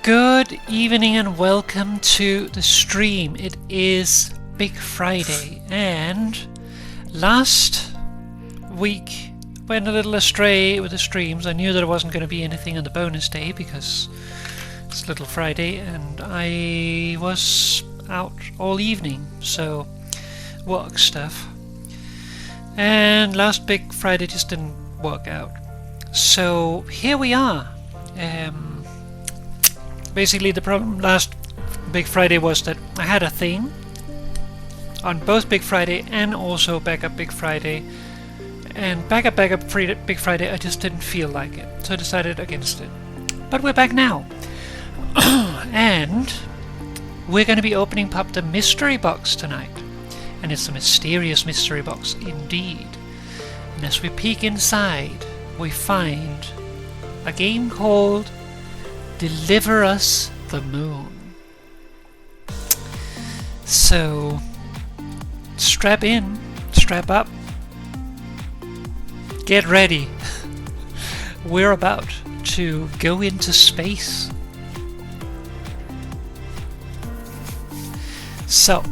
Good evening and welcome to the stream. It is Big Friday, and last week went a little astray with the streams. I knew that there wasn't going to be anything on the bonus day because it's Little Friday and I was out all evening, so work stuff. And last Big Friday just didn't work out. So here we are. Basically the problem last Big Friday was that I had a thing on both Big Friday and also Backup Big Friday, and Backup Big Friday I just didn't feel like it, so I decided against it. But we're back now. And we're going to be opening up the mystery box tonight, and it's a mysterious mystery box indeed. And as we peek inside, we find a game called Deliver Us the Moon. So strap in, strap up, get ready. We're about to go into space. So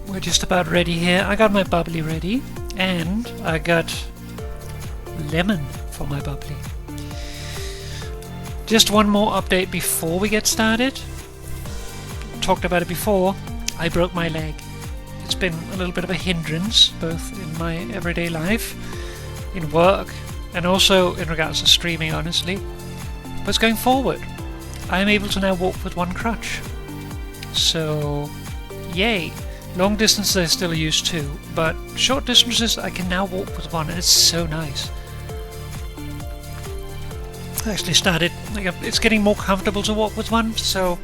we're just about ready here. I got my bubbly ready, and I got lemon for my bubbly. Just one more update before we get started. Talked about it before. I broke my leg. It's been a little bit of a hindrance, both in my everyday life, in work, and also in regards to streaming, honestly. But going forward, I am able to now walk with one crutch. So, yay! Long distances I still use two, but short distances I can now walk with one, and it's so nice. I actually started, it's getting more comfortable to walk with one, so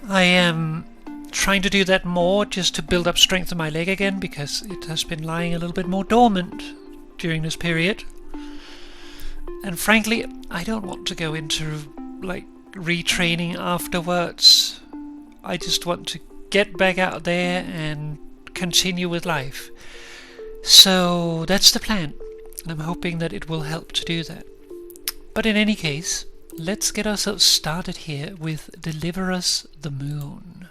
I am trying to do that more just to build up strength in my leg again, because it has been lying a little bit more dormant during this period. And frankly, I don't want to go into retraining afterwards. I just want to get back out there and continue with life. So that's the plan, and I'm hoping that it will help to do that. But in any case, let's get ourselves started here with Deliver Us the Moon.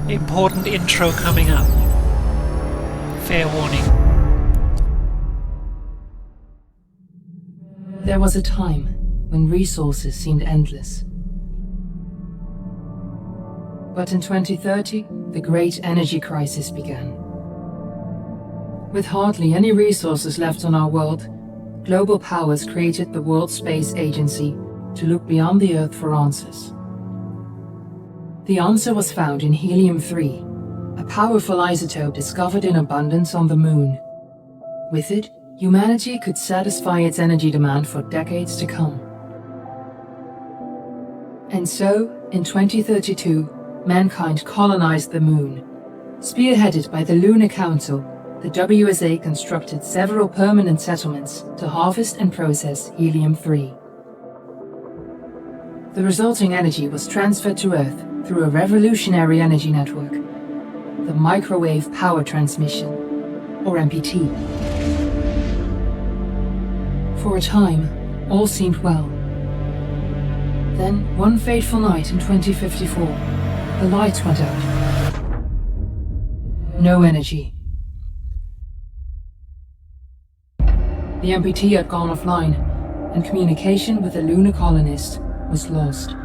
Important intro coming up. Fair warning. There was a time when resources seemed endless. But in 2030, the great energy crisis began. With hardly any resources left on our world, global powers created the World Space Agency to look beyond the Earth for answers. The answer was found in helium-3, a powerful isotope discovered in abundance on the Moon. With it, humanity could satisfy its energy demand for decades to come. And so, in 2032, mankind colonized the Moon. Spearheaded by the Lunar Council, the WSA constructed several permanent settlements to harvest and process helium-3. The resulting energy was transferred to Earth through a revolutionary energy network, the Microwave Power Transmission, or MPT. For a time, all seemed well. Then, one fateful night in 2054, the lights went out. No energy. The MPT had gone offline, and communication with the lunar colonist was lost.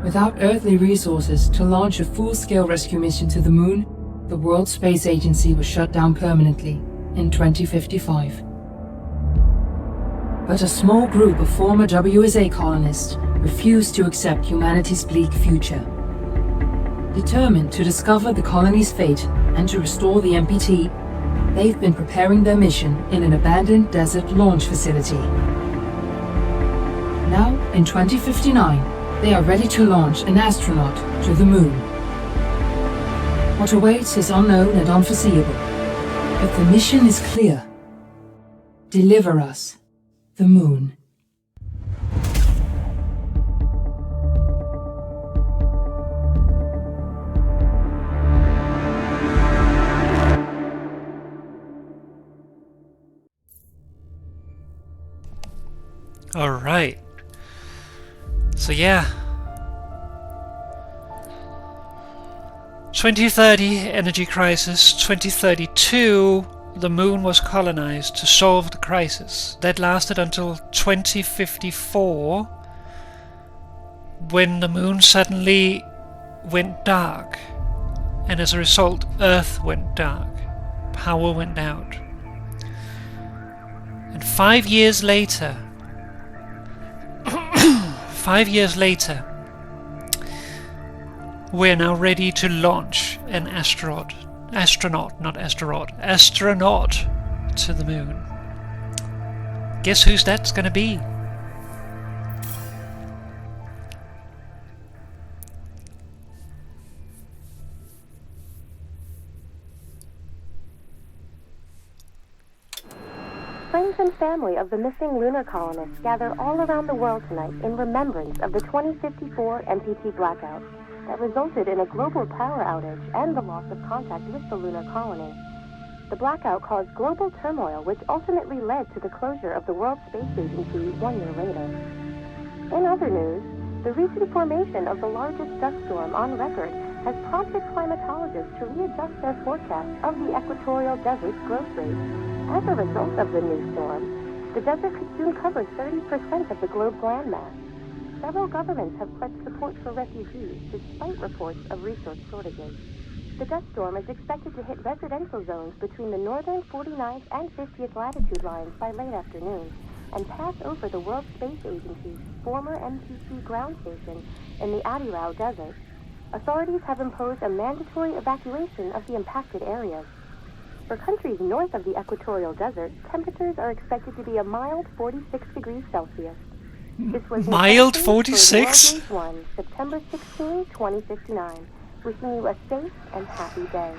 Without earthly resources to launch a full-scale rescue mission to the Moon, the World Space Agency was shut down permanently in 2055. But a small group of former WSA colonists refused to accept humanity's bleak future. Determined to discover the colony's fate and to restore the MPT, they've been preparing their mission in an abandoned desert launch facility. Now, in 2059, they are ready to launch an astronaut to the Moon. What awaits is unknown and unforeseeable. But the mission is clear. Deliver us the moon. Alright. So yeah. 2030 energy crisis. 2032 the moon was colonized to solve the crisis. That lasted until 2054, when the moon suddenly went dark, and as a result Earth went dark. Power went out. And 5 years later, 5 years later, we're now ready to launch an astronaut to the moon. Guess whose that's gonna be? Friends and family of the missing lunar colonists gather all around the world tonight in remembrance of the 2054 MPT blackout that resulted in a global power outage and the loss of contact with the lunar colony. The blackout caused global turmoil, which ultimately led to the closure of the World Space Agency 1 year later. In other news, the recent formation of the largest dust storm on record has prompted climatologists to readjust their forecast of the equatorial desert's growth rate. As a result of the new storm, the desert could soon cover 30% of the globe's landmass. Several governments have pledged support for refugees, despite reports of resource shortages. The dust storm is expected to hit residential zones between the northern 49th and 50th latitude lines by late afternoon, and pass over the World Space Agency's former MPT ground station in the Adirau Desert. Authorities have imposed a mandatory evacuation of the impacted areas. For countries north of the equatorial desert, temperatures are expected to be a mild 46 degrees Celsius. This was mild 46? World News 1, September 16, 2059. Wishing you a safe and happy day.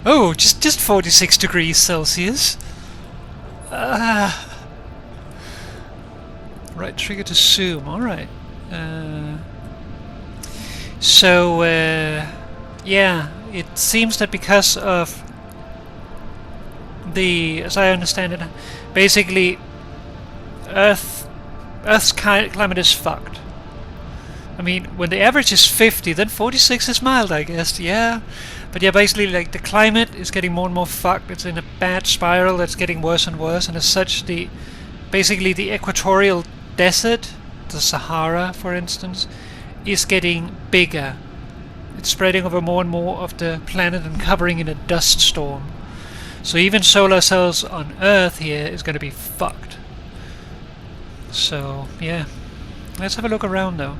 Oh, just 46 degrees Celsius. Right trigger to zoom. All right. Yeah, it seems that because of as I understand it, basically Earth's climate is fucked. I mean, when the average is 50, then 46 is mild, I guess. Yeah, but yeah, basically, like, the climate is getting more and more fucked. It's in a bad spiral that's getting worse and worse, and as such, basically the equatorial desert, the Sahara, for instance, is getting bigger. It's spreading over more and more of the planet and covering in a dust storm. So even solar cells on Earth here is going to be fucked. So yeah, let's have a look around though.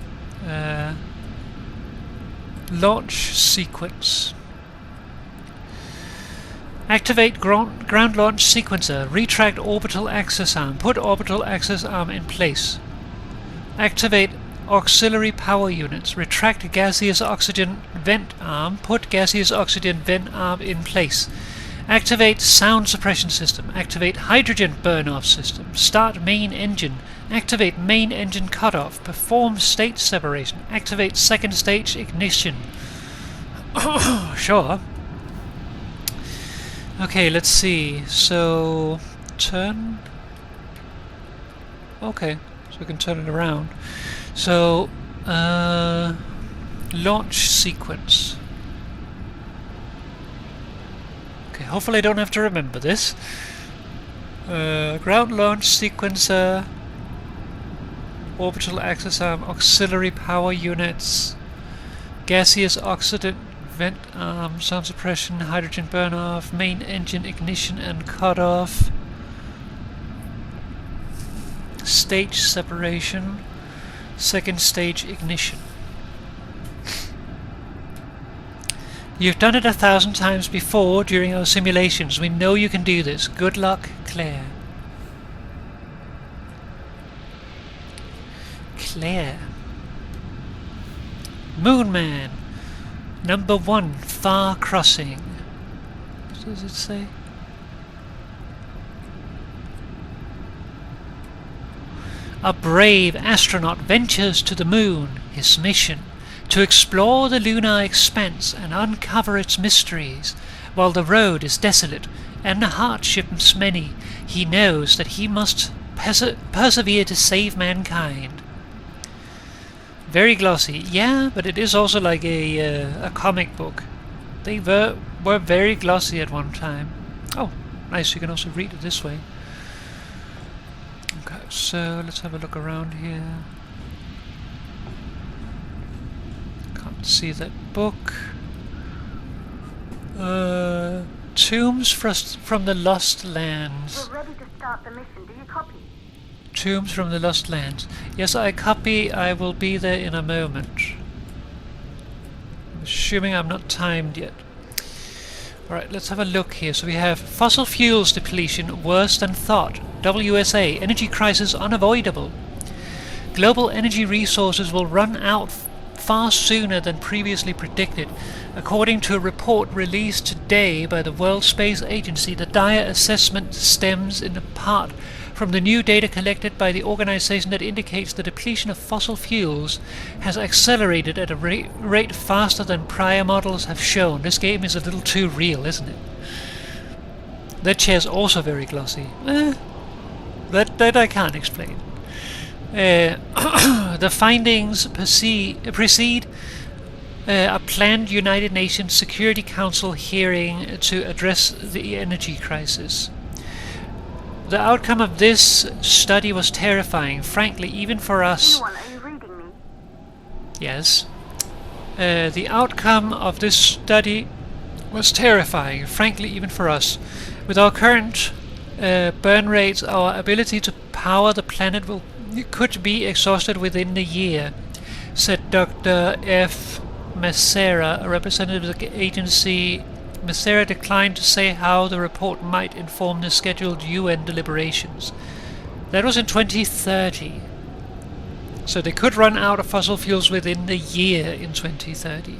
Launch sequence. Activate ground launch sequencer. Retract orbital access arm. Put orbital access arm in place. Activate auxiliary power units. Retract gaseous oxygen vent arm. Put gaseous oxygen vent arm in place. Activate sound suppression system. Activate hydrogen burn-off system. Start main engine. Activate main engine cutoff. Perform state separation. Activate second stage ignition. Sure. Okay, let's see. So, turn. Okay, so we can turn it around. So, launch sequence. Okay, hopefully I don't have to remember this. Ground launch sequencer, orbital access arm, auxiliary power units, gaseous oxygen vent arm, sound suppression, hydrogen burn off, main engine ignition and cut off, stage separation, second stage ignition. You've done it 1,000 times before during our simulations. We know you can do this. Good luck, Claire. Claire. Moonman. Number 1, Far Crossing. What does it say? A brave astronaut ventures to the moon, his mission to explore the lunar expanse and uncover its mysteries. While the road is desolate and the hardships many, he knows that he must persevere to save mankind. Very glossy, yeah, but it is also like a comic book. They were very glossy at one time. Oh, nice, you can also read it this way. Okay, so let's have a look around here. Can't see that book. Tombs from the Lost Lands. We're ready to start the mission. Do you copy? Tombs from the Lost Lands. Yes, I copy. I will be there in a moment. I'm assuming I'm not timed yet. Alright, let's have a look here. So we have fossil fuels depletion worse than thought. WSA, energy crisis unavoidable. Global energy resources will run out far sooner than previously predicted. According to a report released today by the World Space Agency, the dire assessment stems in part from the new data collected by the organization that indicates the depletion of fossil fuels has accelerated at a rate faster than prior models have shown. This game is a little too real, isn't it? That chair's also very glossy. That I can't explain. The findings precede a planned United Nations Security Council hearing to address the energy crisis. The outcome of this study was terrifying, frankly, even for us. Are you reading me? Yes. The outcome of this study was terrifying, frankly, even for us. With our current burn rates, our ability to power the planet could be exhausted within the year, said Dr. F. Messera, a representative of the agency. Messera declined to say how the report might inform the scheduled UN deliberations. That was in 2030. So they could run out of fossil fuels within the year in 2030.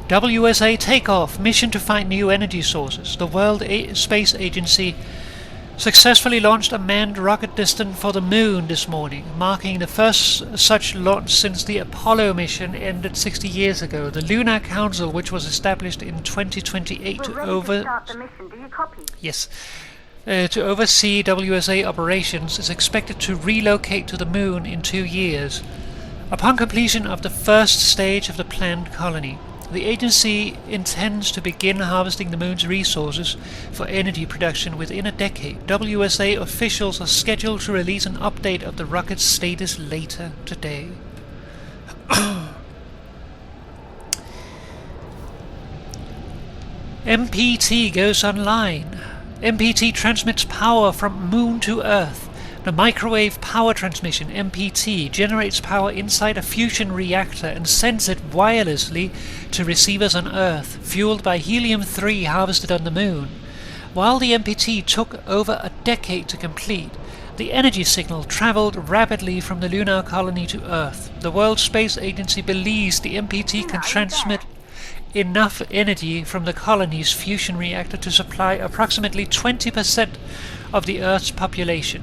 WSA takeoff, mission to find new energy sources. The World Space Agency successfully launched a manned rocket destined for the moon this morning, marking the first such launch since the Apollo mission ended 60 years ago. The Lunar Council, which was established in 2028 to oversee WSA operations, is expected to relocate to the moon in 2 years. Upon completion of the first stage of the planned colony, the agency intends to begin harvesting the moon's resources for energy production within a decade. WSA officials are scheduled to release an update of the rocket's status later today. MPT goes online. MPT transmits power from Moon to Earth. The microwave power transmission, MPT, generates power inside a fusion reactor and sends it wirelessly to receivers on Earth, fueled by helium-3 harvested on the Moon. While the MPT took over a decade to complete, the energy signal traveled rapidly from the lunar colony to Earth. The World Space Agency believes the MPT can transmit enough energy from the colony's fusion reactor to supply approximately 20% of the Earth's population.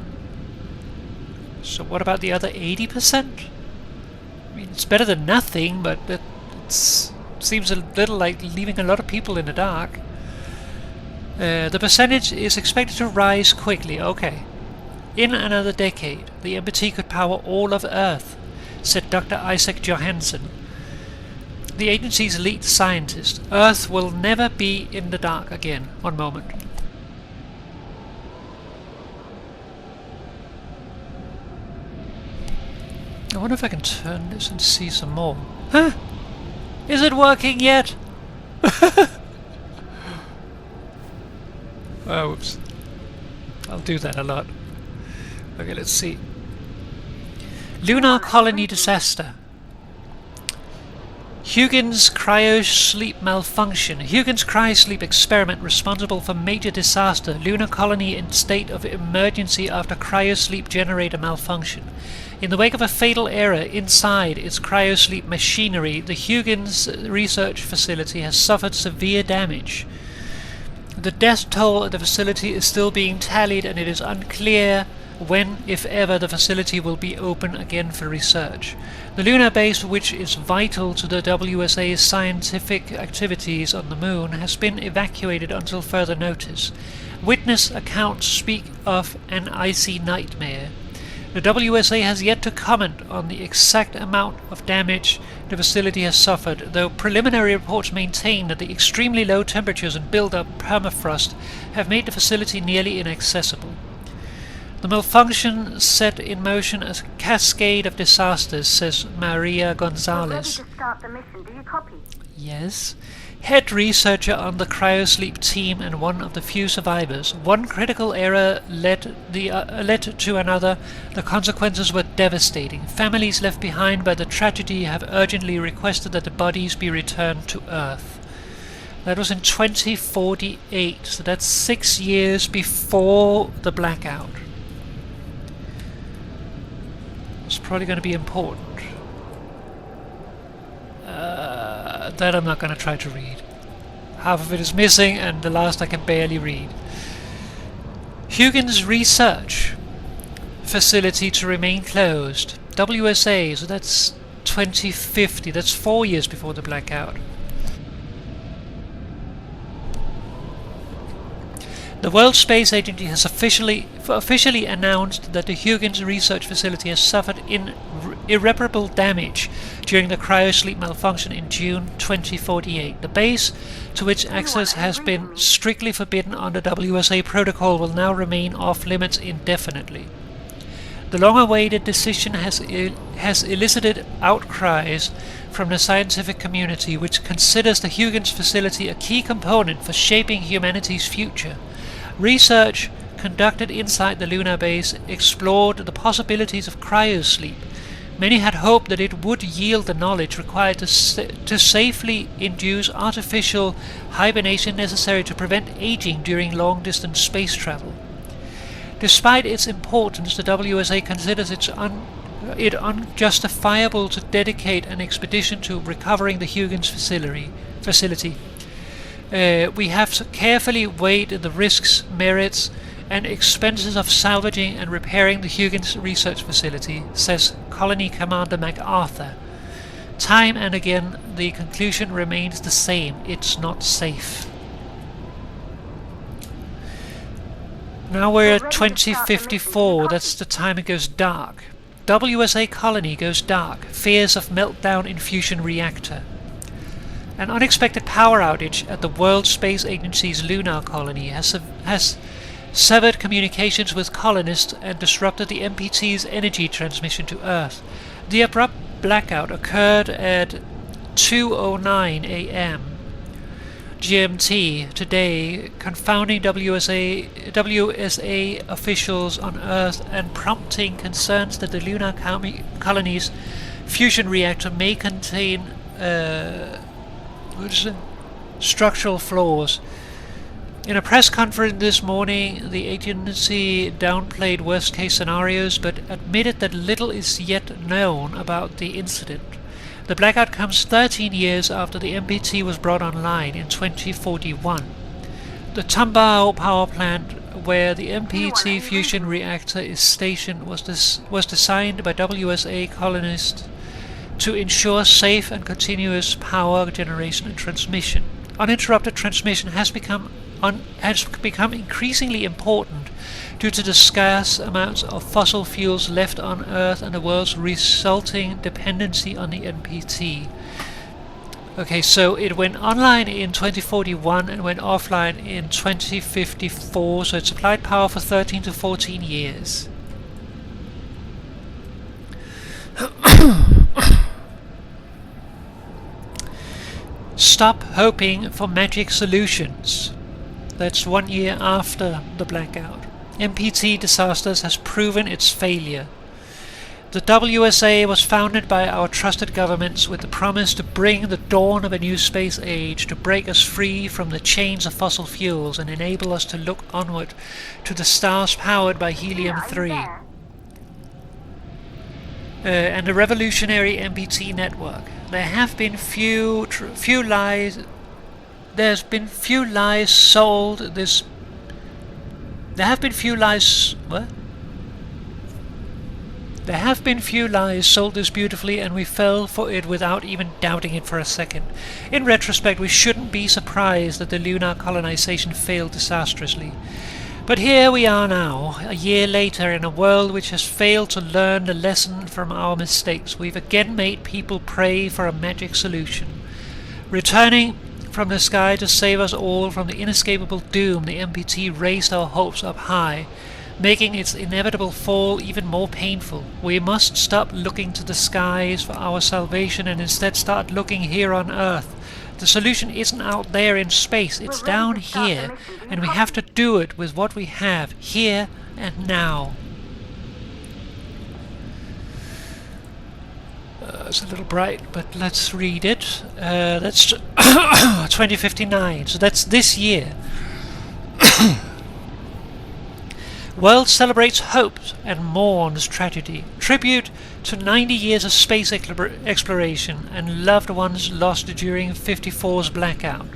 So what about the other 80%? I mean, it's better than nothing, but it seems a little like leaving a lot of people in the dark. The percentage is expected to rise quickly. Okay. In another decade, the MPT could power all of Earth, said Dr. Isaac Johansson, the agency's lead scientist. Earth will never be in the dark again. One moment. I wonder if I can turn this and see some more. Huh? Is it working yet? Oh, oops. I'll do that a lot. Okay, let's see. Lunar colony disaster. Huygen's cryosleep malfunction. Huygen's cryosleep experiment responsible for major disaster. Lunar colony in state of emergency after cryosleep generator malfunction. In the wake of a fatal error inside its cryosleep machinery, the Huygens research facility has suffered severe damage. The death toll at the facility is still being tallied, and it is unclear when, if ever, the facility will be open again for research. The lunar base, which is vital to the WSA's scientific activities on the moon, has been evacuated until further notice. Witness accounts speak of an icy nightmare. The WSA has yet to comment on the exact amount of damage the facility has suffered, though preliminary reports maintain that the extremely low temperatures and build-up permafrost have made the facility nearly inaccessible. The malfunction set in motion a cascade of disasters, says Maria Gonzalez. We're ready to start the mission. Do you copy? Yes. Head researcher on the cryosleep team and one of the few survivors. One critical error led to another. The consequences were devastating. Families left behind by the tragedy have urgently requested that the bodies be returned to Earth. That was in 2048, so that's 6 years before the blackout. It's probably going to be important. That I'm not going to try to read. Half of it is missing, and the last I can barely read. Huygens research facility to remain closed. WSA, so that's 2050. That's 4 years before the blackout. The World Space Agency has officially announced that the Huygens research facility has suffered irreparable damage during the cryosleep malfunction in June 2048. The base, to which access has been strictly forbidden under WSA protocol, will now remain off-limits indefinitely. The long-awaited decision has elicited outcries from the scientific community, which considers the Huygens facility a key component for shaping humanity's future. Research conducted inside the lunar base explored the possibilities of cryosleep. Many had hoped that it would yield the knowledge required to safely induce artificial hibernation necessary to prevent aging during long-distance space travel. Despite its importance, the WSA considers it unjustifiable to dedicate an expedition to recovering the Huygens facility. We have carefully weighed the risks, merits, and expenses of salvaging and repairing the Huygens research facility, says Colony Commander MacArthur. Time and again, the conclusion remains the same: it's not safe. Now we're at 2054, that's the time it goes dark. WSA colony goes dark, fears of meltdown in fusion reactor. An unexpected power outage at the World Space Agency's lunar colony has severed communications with colonists and disrupted the MPT's energy transmission to Earth. The abrupt blackout occurred at 2:09 a.m. GMT today, confounding WSA officials on Earth and prompting concerns that the lunar colony's fusion reactor may contain structural flaws. In a press conference this morning, the agency downplayed worst-case scenarios but admitted that little is yet known about the incident. The blackout comes 13 years after the MPT was brought online in 2041. The Tambao power plant, where the MPT fusion reactor is stationed, was designed by WSA colonists to ensure safe and continuous power generation and transmission. Uninterrupted transmission has become increasingly important due to the scarce amounts of fossil fuels left on Earth and the world's resulting dependency on the MPT. Okay, so it went online in 2041 and went offline in 2054, so it supplied power for 13 to 14 years. Stop hoping for magic solutions. That's 1 year after the blackout. MPT disasters has proven its failure. The WSA was founded by our trusted governments with the promise to bring the dawn of a new space age, to break us free from the chains of fossil fuels and enable us to look onward to the stars powered by helium-3. And a revolutionary MPT network. There have been few lies. There's been few lies sold this. There have been few lies. What? There have been few lies sold this beautifully, and we fell for it without even doubting it for a second. In retrospect, we shouldn't be surprised that the lunar colonization failed disastrously. But here we are now, a year later, in a world which has failed to learn the lesson from our mistakes. We've again made people pray for a magic solution. Returning from the sky to save us all from the inescapable doom, the MPT raised our hopes up high, making its inevitable fall even more painful. We must stop looking to the skies for our salvation and instead start looking here on Earth. The solution isn't out there in space, it's down here, and we have to do it with what we have, here and now. It's a little bright, but let's read it. That's 2059, so that's this year. World celebrates hope and mourns tragedy. Tribute to 90 years of space exploration and loved ones lost during 54's blackout.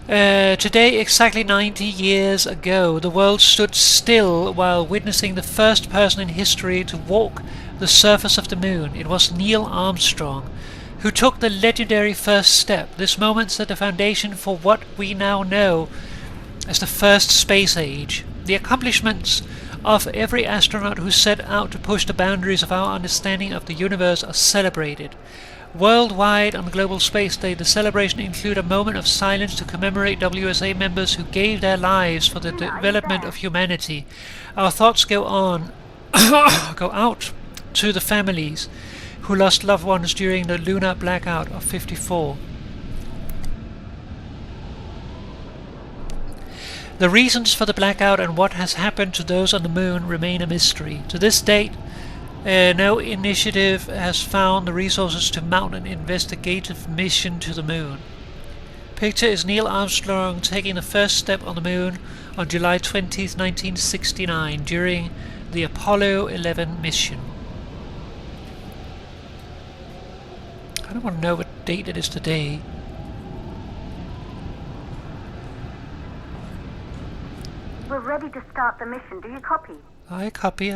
Today, exactly 90 years ago, the world stood still while witnessing the first person in history to walk the surface of the moon. It was Neil Armstrong who took the legendary first step. This moment set the foundation for what we now know as the first space age. The accomplishments of every astronaut who set out to push the boundaries of our understanding of the universe are celebrated. Worldwide on Global Space Day, the celebration includes a moment of silence to commemorate WSA members who gave their lives for the development of humanity. Our thoughts go out to the families who lost loved ones during the lunar blackout of 54. The reasons for the blackout and what has happened to those on the moon remain a mystery. To this date, no initiative has found the resources to mount an investigative mission to the moon. Picture is Neil Armstrong taking the first step on the moon on July 20, 1969, during the Apollo 11 mission. I don't want to know what date it is today. We're ready to start the mission. Do you copy? I copy.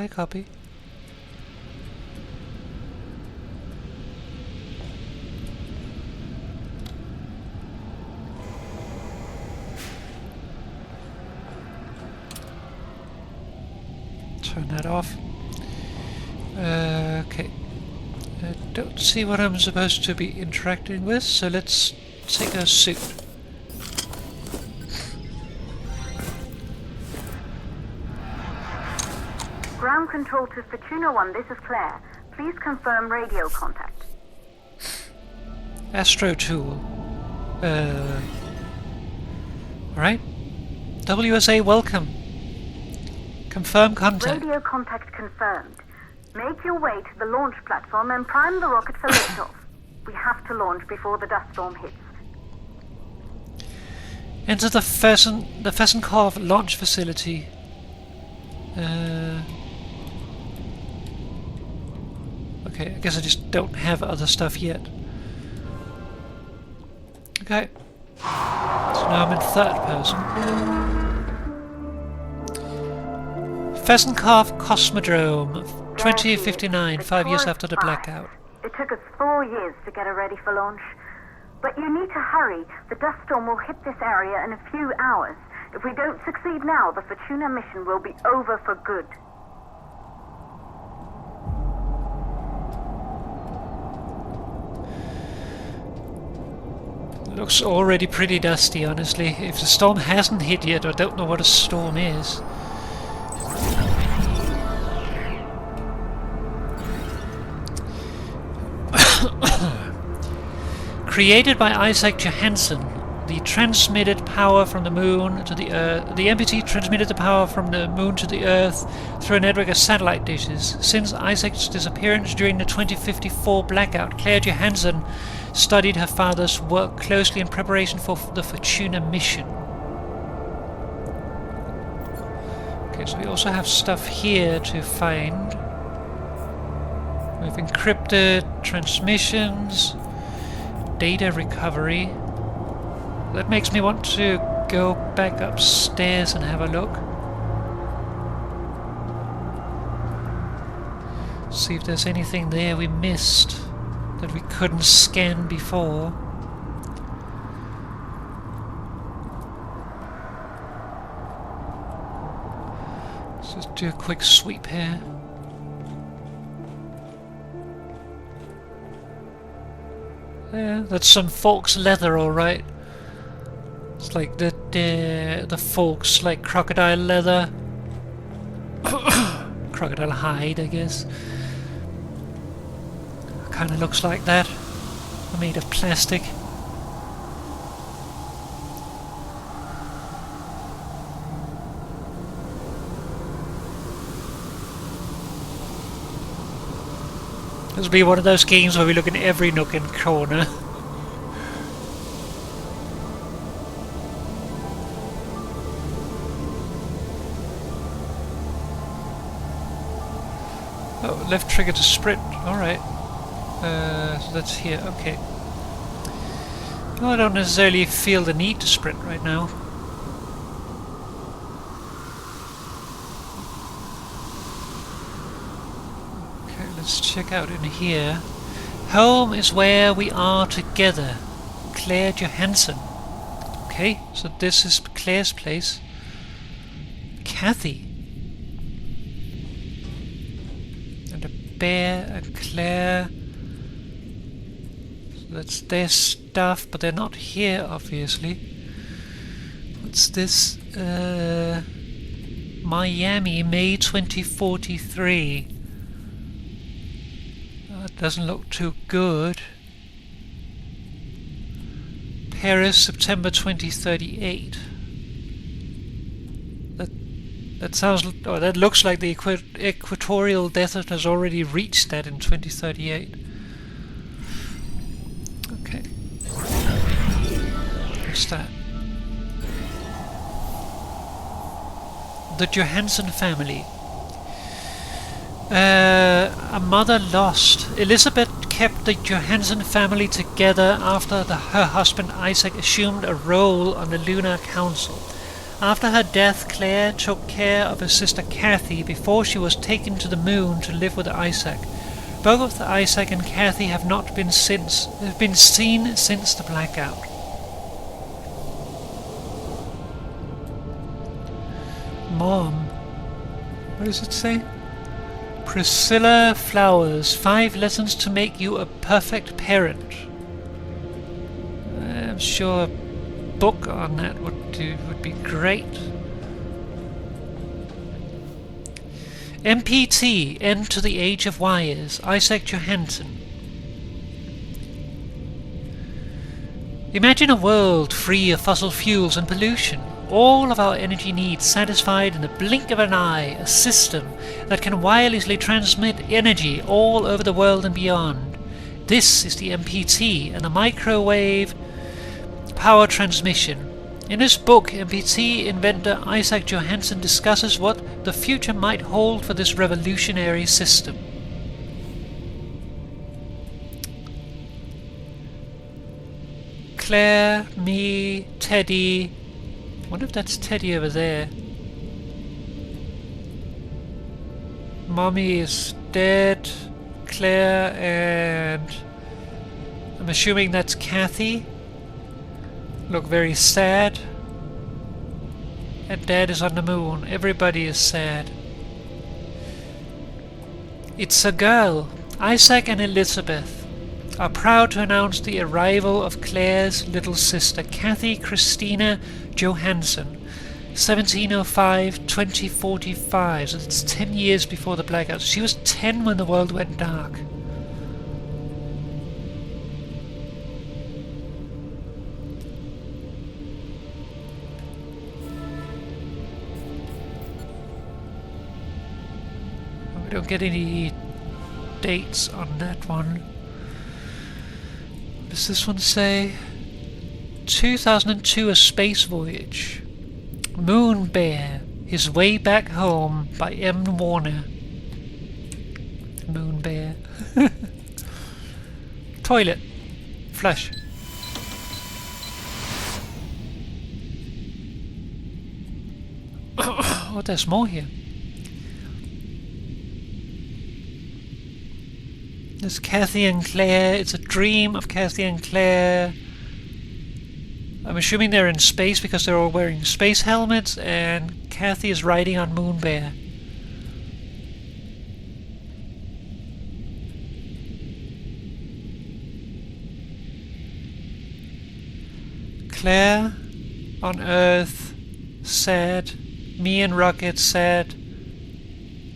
Turn that off. Okay. I don't see what I'm supposed to be interacting with, so let's take a suit. Ground control to Fortuna 1, this is Claire. Please confirm radio contact. Astro tool. Alright. WSA, welcome. Confirm contact. Radio contact confirmed. Make your way to the launch platform and prime the rocket for liftoff. We have to launch before the dust storm hits. Enter the Fesenkov launch facility. Okay, I guess I just don't have other stuff yet. Okay. So now I'm in third person. Fesenkov Cosmodrome, 2059, 5 years after the blackout. It took us 4 years to get it ready for launch. But you need to hurry. The dust storm will hit this area in a few hours. If we don't succeed now, the Fortuna mission will be over for good. Looks already pretty dusty, honestly. If the storm hasn't hit yet, I don't know what a storm is. Created by Isaac Johansson, the transmitted power from the moon to the Earth. The MPT transmitted the power from the moon to the Earth through a network of satellite dishes. Since Isaac's disappearance during the 2054 blackout, Claire Johansson studied her father's work closely in preparation for the Fortuna mission. Okay, so we also have stuff here to find. We've encrypted transmissions, data recovery. That makes me want to go back upstairs and have a look. See if there's anything there we missed that we couldn't scan before. Let's just do a quick sweep here. Yeah, that's some folks' leather, alright. It's like the folks like crocodile leather. Crocodile hide, I guess. Kinda looks like that. They're made of plastic. This will be one of those games where we look in every nook and corner. Oh, left trigger to sprint. Alright. So that's here. Okay. Well, I don't necessarily feel the need to sprint right now. Let's check out in here. Home is where we are together. Claire Johansson. Okay, so this is Claire's place. Kathy. And a bear and Claire. So that's their stuff, but they're not here, obviously. What's this? Miami, May 2043. Doesn't look too good. Paris, September 2038. That sounds, or that looks like the equatorial desert has already reached that in 2038. Okay. What's that? The Johansson family. A mother lost. Elizabeth kept the Johansson family together after her husband Isaac assumed a role on the Lunar Council. After her death, Claire took care of her sister Kathy before she was taken to the moon to live with Isaac. Both Isaac and Kathy have not been seen since the blackout. Mom. What does it say? Priscilla Flowers, 5 lessons to make you a perfect parent. I'm sure a book on that would be great. MPT, End to the Age of Wires, Isaac Johansson. Imagine a world free of fossil fuels and pollution. All of our energy needs satisfied in the blink of an eye, a system that can wirelessly transmit energy all over the world and beyond. This is the MPT and the microwave power transmission. In his book, MPT inventor Isaac Johansson discusses what the future might hold for this revolutionary system. Claire, me, Teddy. I wonder if that's Teddy over there. Mommy is dead. Claire and... I'm assuming that's Kathy. Look very sad. And Dad is on the moon. Everybody is sad. It's a girl. Isaac and Elizabeth are proud to announce the arrival of Claire's little sister, Kathy Christina Johansson, 1705-2045, so it's 10 years before the blackout. She was 10 when the world went dark. We don't get any dates on that one. What does this one say? 2002 A Space Voyage. Moon Bear. His Way Back Home by M. Warner. Moon Bear. Toilet. Flush. Oh, there's more here. There's Kathy and Claire. It's a dream of Kathy and Claire. I'm assuming they're in space because they're all wearing space helmets, and Kathy is riding on Moon Bear. Claire on Earth, sad. Me and Rocket, sad.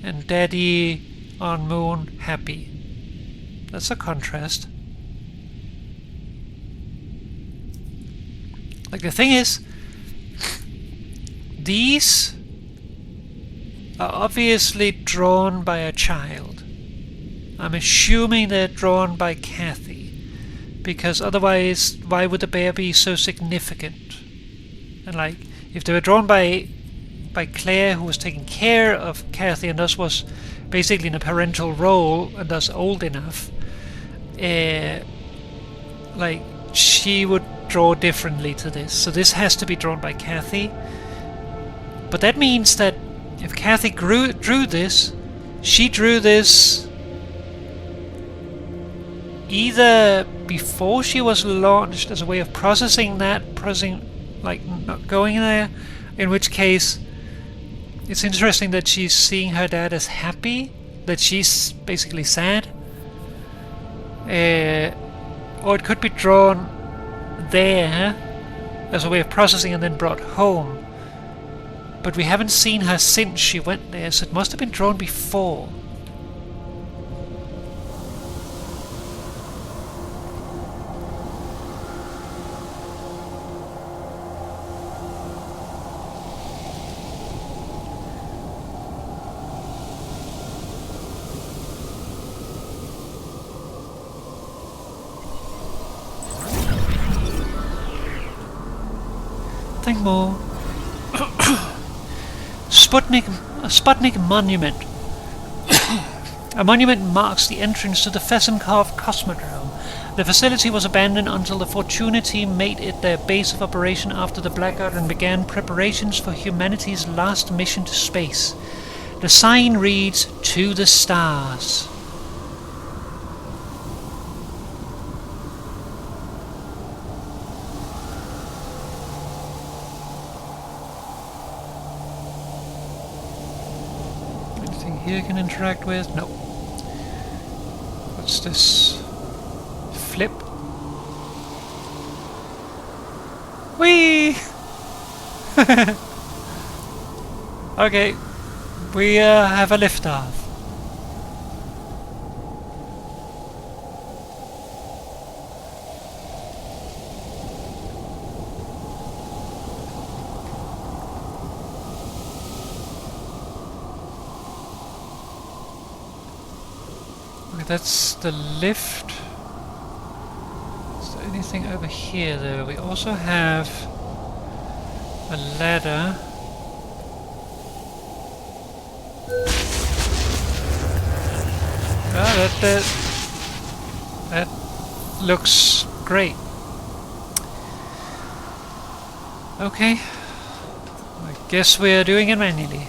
And Daddy on Moon, happy. That's a contrast. Like, the thing is, these are obviously drawn by a child. I'm assuming they're drawn by Kathy, because otherwise, why would the bear be so significant? And like, if they were drawn by Claire, who was taking care of Kathy and thus was basically in a parental role and thus old enough, like, she would draw differently to this. So this has to be drawn by Kathy. But that means that if Kathy drew this, she drew this either before she was launched as a way of processing like not going there, in which case it's interesting that she's seeing her dad as happy, that she's basically sad. Or it could be drawn there as a way of processing and then brought home. But we haven't seen her since she went there, so it must have been drawn before. Think more. Sputnik Monument. A monument marks the entrance to the Fesenkov Cosmodrome. The facility was abandoned until the Fortuna team made it their base of operation after the blackout and began preparations for humanity's last mission to space. The sign reads, "To the stars." Here can interact with? No. What's this? Flip. Whee! Okay, we have a liftoff. That's the lift. Is there anything over here though? We also have a ladder. Ah, that looks great. Okay. I guess we're doing it manually.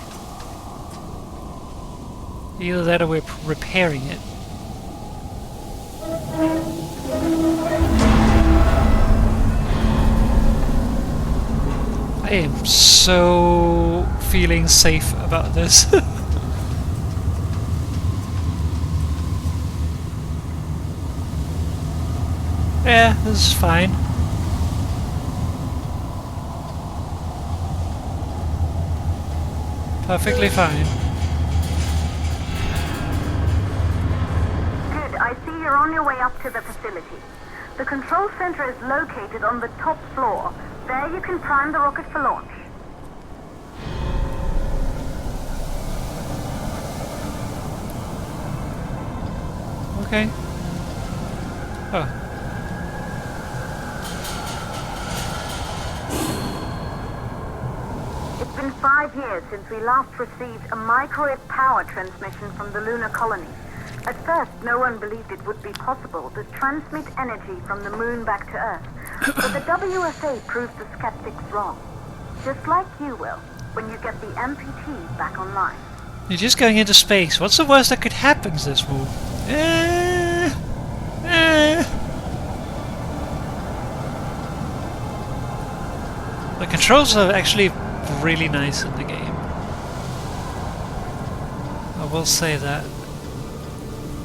Either that or we're repairing it. I am so feeling safe about this. Yeah, this is fine. Perfectly fine. Good, I see you're on your way up to the facility. The control center is located on the top floor. There you can prime the rocket for launch. Okay. Oh. It's been 5 years since we last received a microwave power transmission from the lunar colony. At first, no one believed it would be possible to transmit energy from the moon back to Earth. But the WSA proved the skeptics wrong. Just like you will, when you get the MPT back online. You're just going into space. What's the worst that could happen to this move? The controls are actually really nice in the game. I will say that.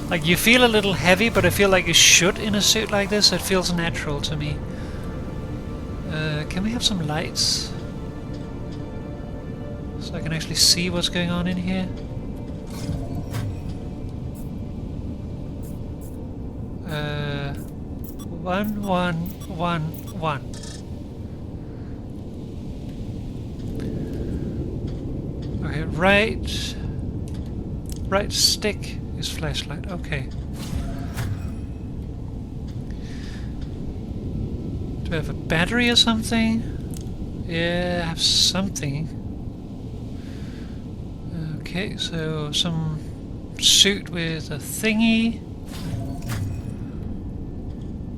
Like, you feel a little heavy, but I feel like you should in a suit like this. It feels natural to me. Can we have some lights? So I can actually see what's going on in here. One, one, one, one. Okay, right stick is flashlight. Okay. Do I have a battery or something? Yeah, I have something. Okay, so some suit with a thingy.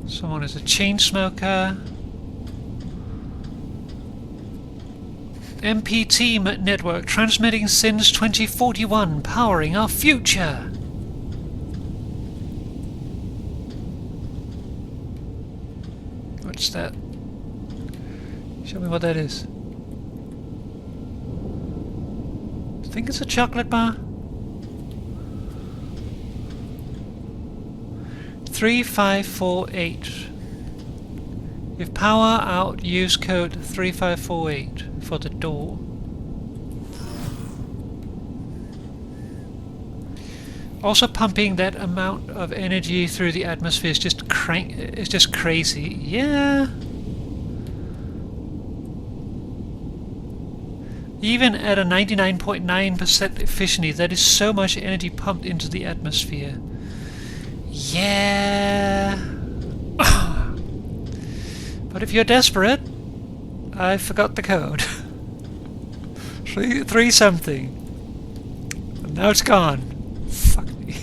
Someone is a chain smoker. MPT network transmitting since 2041, powering our future. What's that? Show me what that is. I think it's a chocolate bar. 3548. If power out, use code 3548 for the door. Also, pumping that amount of energy through the atmosphere is just crazy. Yeah. Even at a 99.9% efficiency, that is so much energy pumped into the atmosphere. Yeah. But if you're desperate, I forgot the code. three something. And now it's gone. Fuck me.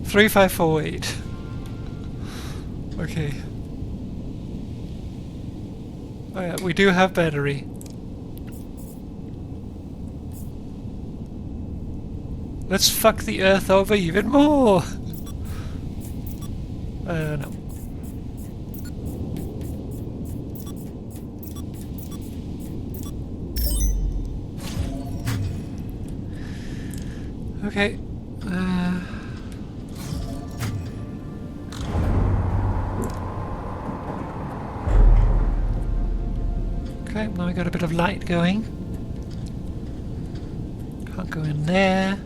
3548. Okay. Oh yeah, we do have battery. Let's fuck the Earth over even more! No. Okay. Okay, now we got a bit of light going. Can't go in there.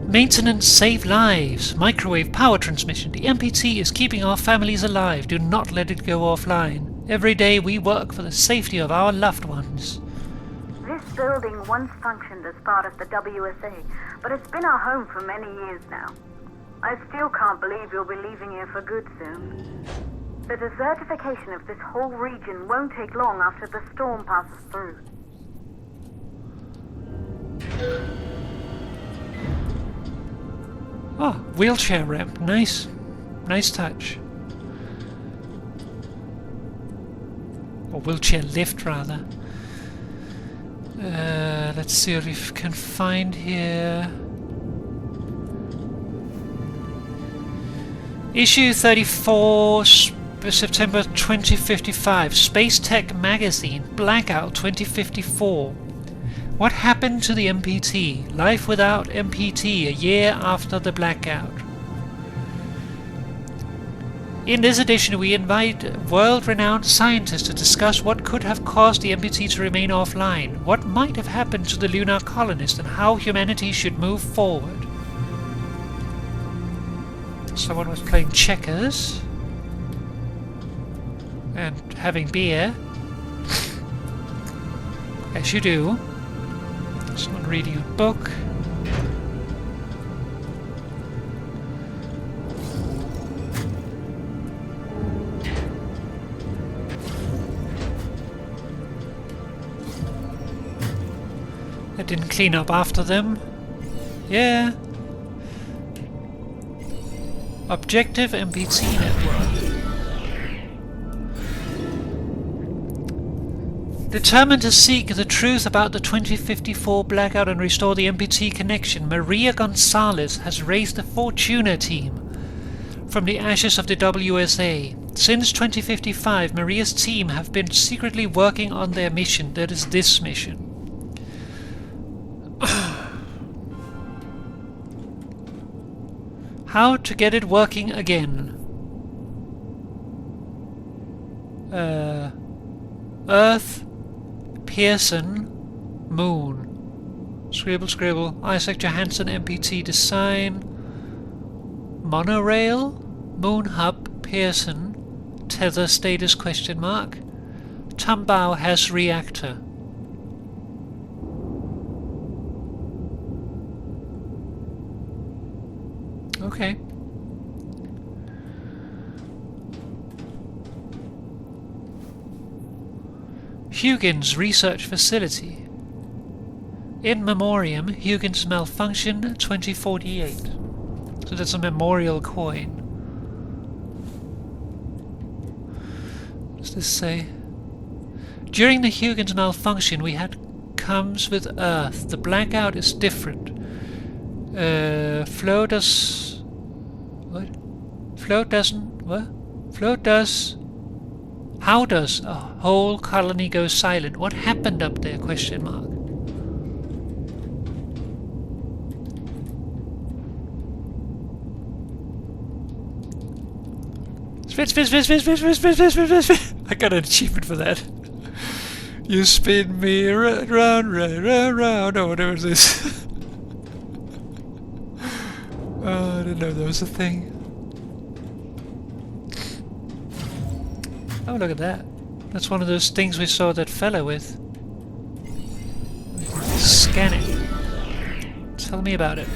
Maintenance save lives. Microwave power transmission. The MPT is keeping our families alive. Do not let it go offline. Every day we work for the safety of our loved ones. This building once functioned as part of the WSA, but it's been our home for many years now. I still can't believe you'll be leaving here for good soon. The desertification of this whole region won't take long after the storm passes through. Oh, wheelchair ramp. Nice. Nice touch. Or wheelchair lift, rather. Let's see what we can find here. Issue 34, September 2055. Space Tech Magazine. Blackout 2054. What happened to the MPT? Life without MPT a year after the blackout. In this edition we invite world-renowned scientists to discuss what could have caused the MPT to remain offline, what might have happened to the lunar colonists, and how humanity should move forward. Someone was playing checkers and having beer, as you do. Someone reading a book. I didn't clean up after them. Yeah. Objective MPT network. Determined to seek the truth about the 2054 blackout and restore the MPT connection, Maria Gonzalez has raised the Fortuna team from the ashes of the WSA. Since 2055, Maria's team have been secretly working on their mission, that is this mission. How to get it working again. Earth, Pearson, Moon. Scribble, scribble. Isaac Johansson, MPT design. Monorail, Moon Hub, Pearson. Tether status question mark. Tambao has reactor. Okay. Huygen's research facility. In memoriam, Huygen's malfunction 2048. So that's a memorial coin. What does this say? During the Huygen's malfunction, we had comes with Earth. The blackout is different. Flow does... What? Flow doesn't... What? Flow does... How does a whole colony go silent? What happened up there? Question mark. Spin. I got an achievement for that. You spin me round, round, or whatever it is. Oh, I didn't know there was a thing. Oh, look at that. That's one of those things we saw that fella with. Scan it. Tell me about it.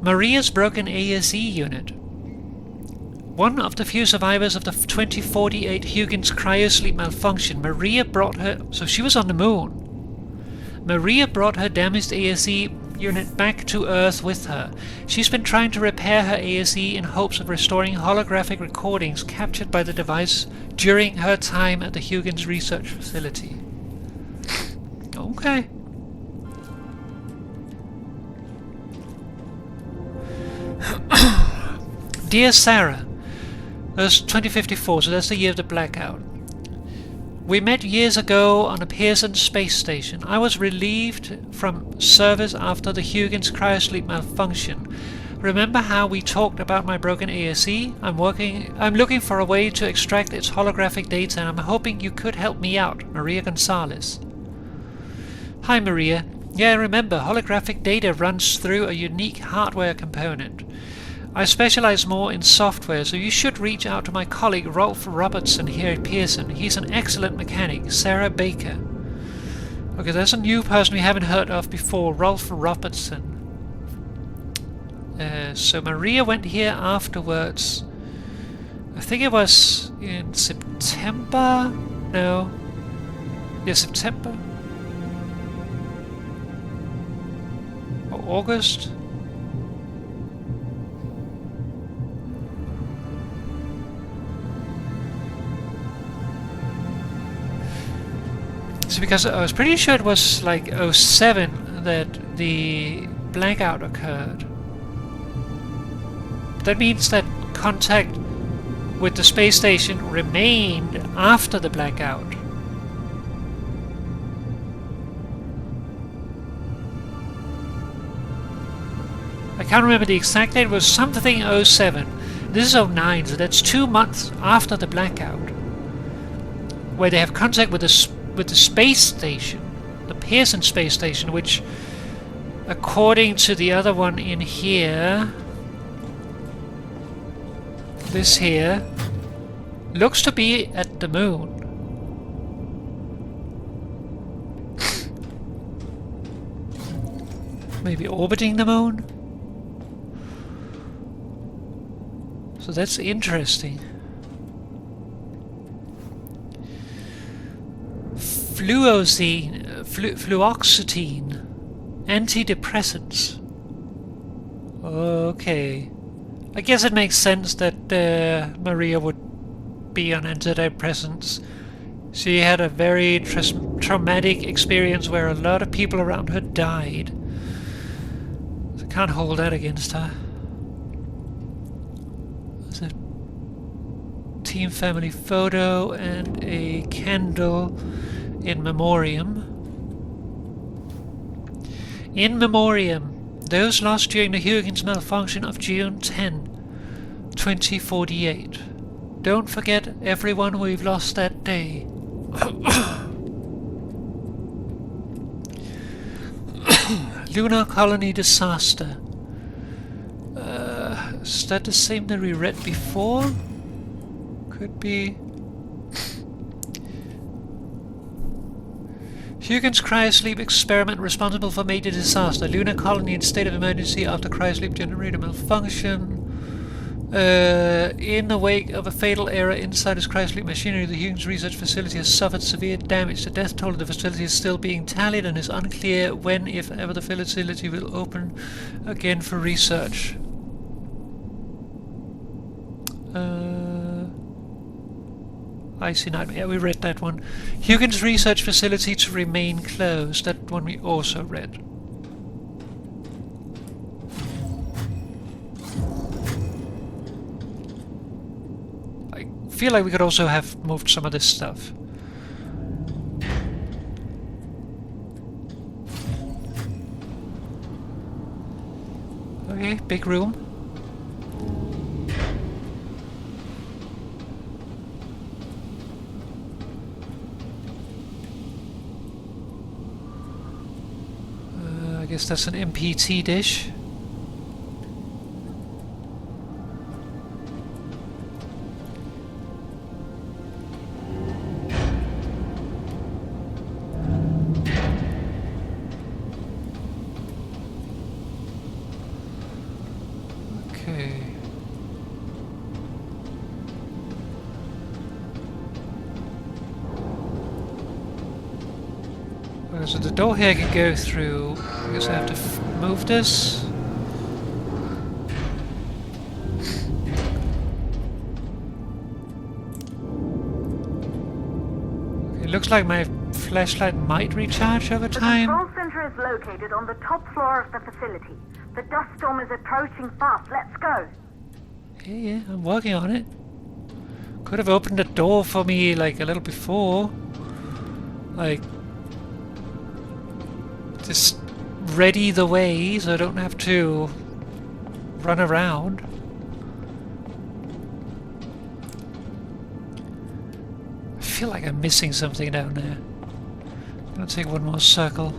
Maria's broken ASE unit. One of the few survivors of the 2048 Huygens cryosleep malfunction, Maria brought her... So she was on the moon. Maria brought her damaged ASE unit back to Earth with her. She's been trying to repair her ASE in hopes of restoring holographic recordings captured by the device during her time at the Huygens research facility. Okay. Dear Sarah, that's 2054, so that's the year of the blackout. We met years ago on a Pearson Space Station. I was relieved from service after the Huygens cryosleep malfunction. Remember how we talked about my broken ASE? I'm looking for a way to extract its holographic data, and I'm hoping you could help me out. Maria Gonzalez. Hi Maria. Yeah, I remember. Holographic data runs through a unique hardware component. I specialize more in software, so you should reach out to my colleague Rolf Robertson here at Pearson. He's an excellent mechanic. Sarah Baker. Okay, there's a new person we haven't heard of before, Rolf Robertson. So Maria went here afterwards. I think it was in September? No. Yeah, September? Or August? Because I was pretty sure it was like 07 that the blackout occurred. That means that contact with the space station remained after the blackout. I can't remember the exact date, it was something 07. This is 09, so that's 2 months after the blackout. Where they have contact with the space station, the Pearson space station, which, according to the other one in here, This here looks to be at the moon. Maybe orbiting the moon? So that's interesting. Fluoxetine. Antidepressants. Okay. I guess it makes sense that Maria would be on antidepressants. She had a very traumatic experience where a lot of people around her died. So I can't hold that against her. There's a team family photo and a candle in memoriam. In memoriam. Those lost during the Huygen's malfunction of June 10, 2048. Don't forget everyone we've lost that day. Lunar colony disaster. Is that the same that we read before? Could be. Huygen's cryosleep experiment responsible for major disaster. Lunar colony in state of emergency after cryosleep generator malfunction. In the wake of a fatal error inside its cryosleep machinery, the Huygens research facility has suffered severe damage. The death toll of the facility is still being tallied and is unclear when, if ever, the facility will open again for research. Icy Nightmare. Yeah, we read that one. Huygens research facility to remain closed. That one we also read. I feel like we could also have moved some of this stuff. Okay, big room. I guess that's an MPT dish. Okay. Okay, so the door here I can go through. I guess I have to move this. It looks like my flashlight might recharge over time. The control center is located on the top floor of the facility. The dust storm is approaching fast. Let's go. Yeah, I'm working on it. Could have opened the door for me like a little before. Like, just ready the way so I don't have to run around. I feel like I'm missing something down there. I'm gonna take one more circle.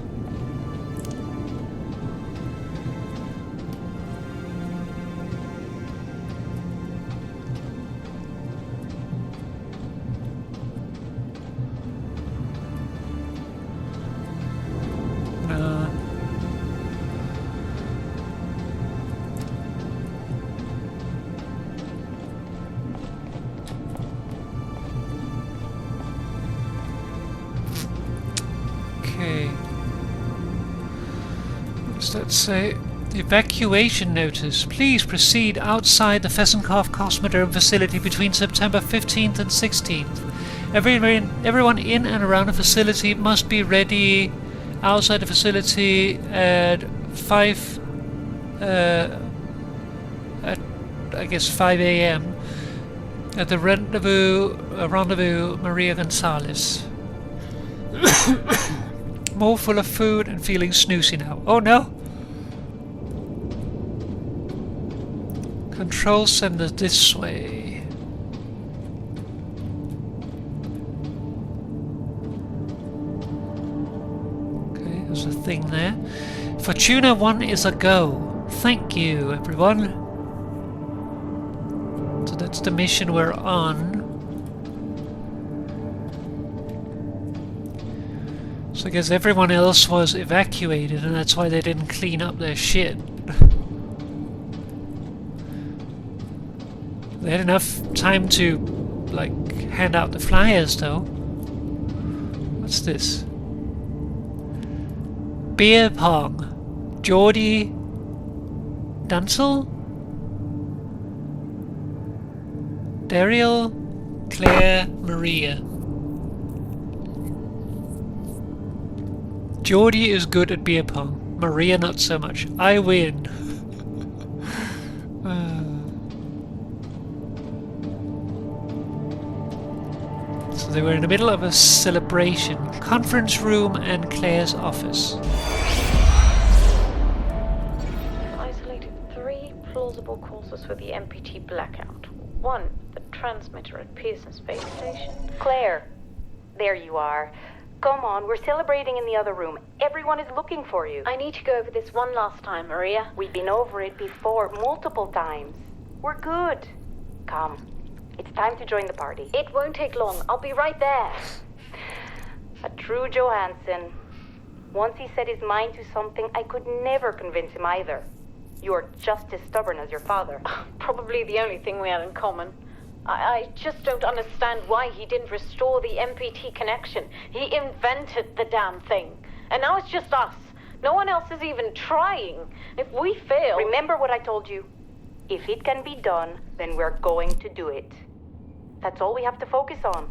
Let's say evacuation notice. Please proceed outside the Fesenkov Cosmodrome facility between September 15th and 16th. Everyone in and around the facility must be ready outside the facility at 5 a.m. at the rendezvous Maria Gonzalez. More full of food and feeling snoozy now. Oh no! Control center this way. Okay, there's a thing there. Fortuna 1 is a go. Thank you, everyone. So that's the mission we're on. So I guess everyone else was evacuated, and that's why they didn't clean up their shit. They had enough time to, like, hand out the flyers, though. What's this? Beer pong. Geordie Dunsel? Daryl, Claire, Maria. Geordie is good at beer pong. Maria not so much. I win. So they were in the middle of a celebration. Conference room and Claire's office. Isolated 3 plausible causes for the MPT blackout. 1, the transmitter at Pearson Space Station. Claire, there you are. Come on, we're celebrating in the other room. Everyone is looking for you. I need to go over this one last time, Maria. We've been over it before, multiple times. We're good. Come. It's time to join the party. It won't take long. I'll be right there. A true Johansson. Once he set his mind to something, I could never convince him either. You're just as stubborn as your father. Probably the only thing we had in common. I just don't understand why he didn't restore the MPT connection. He invented the damn thing. And now it's just us. No one else is even trying. If we fail... Remember what I told you. If it can be done, then we're going to do it. That's all we have to focus on.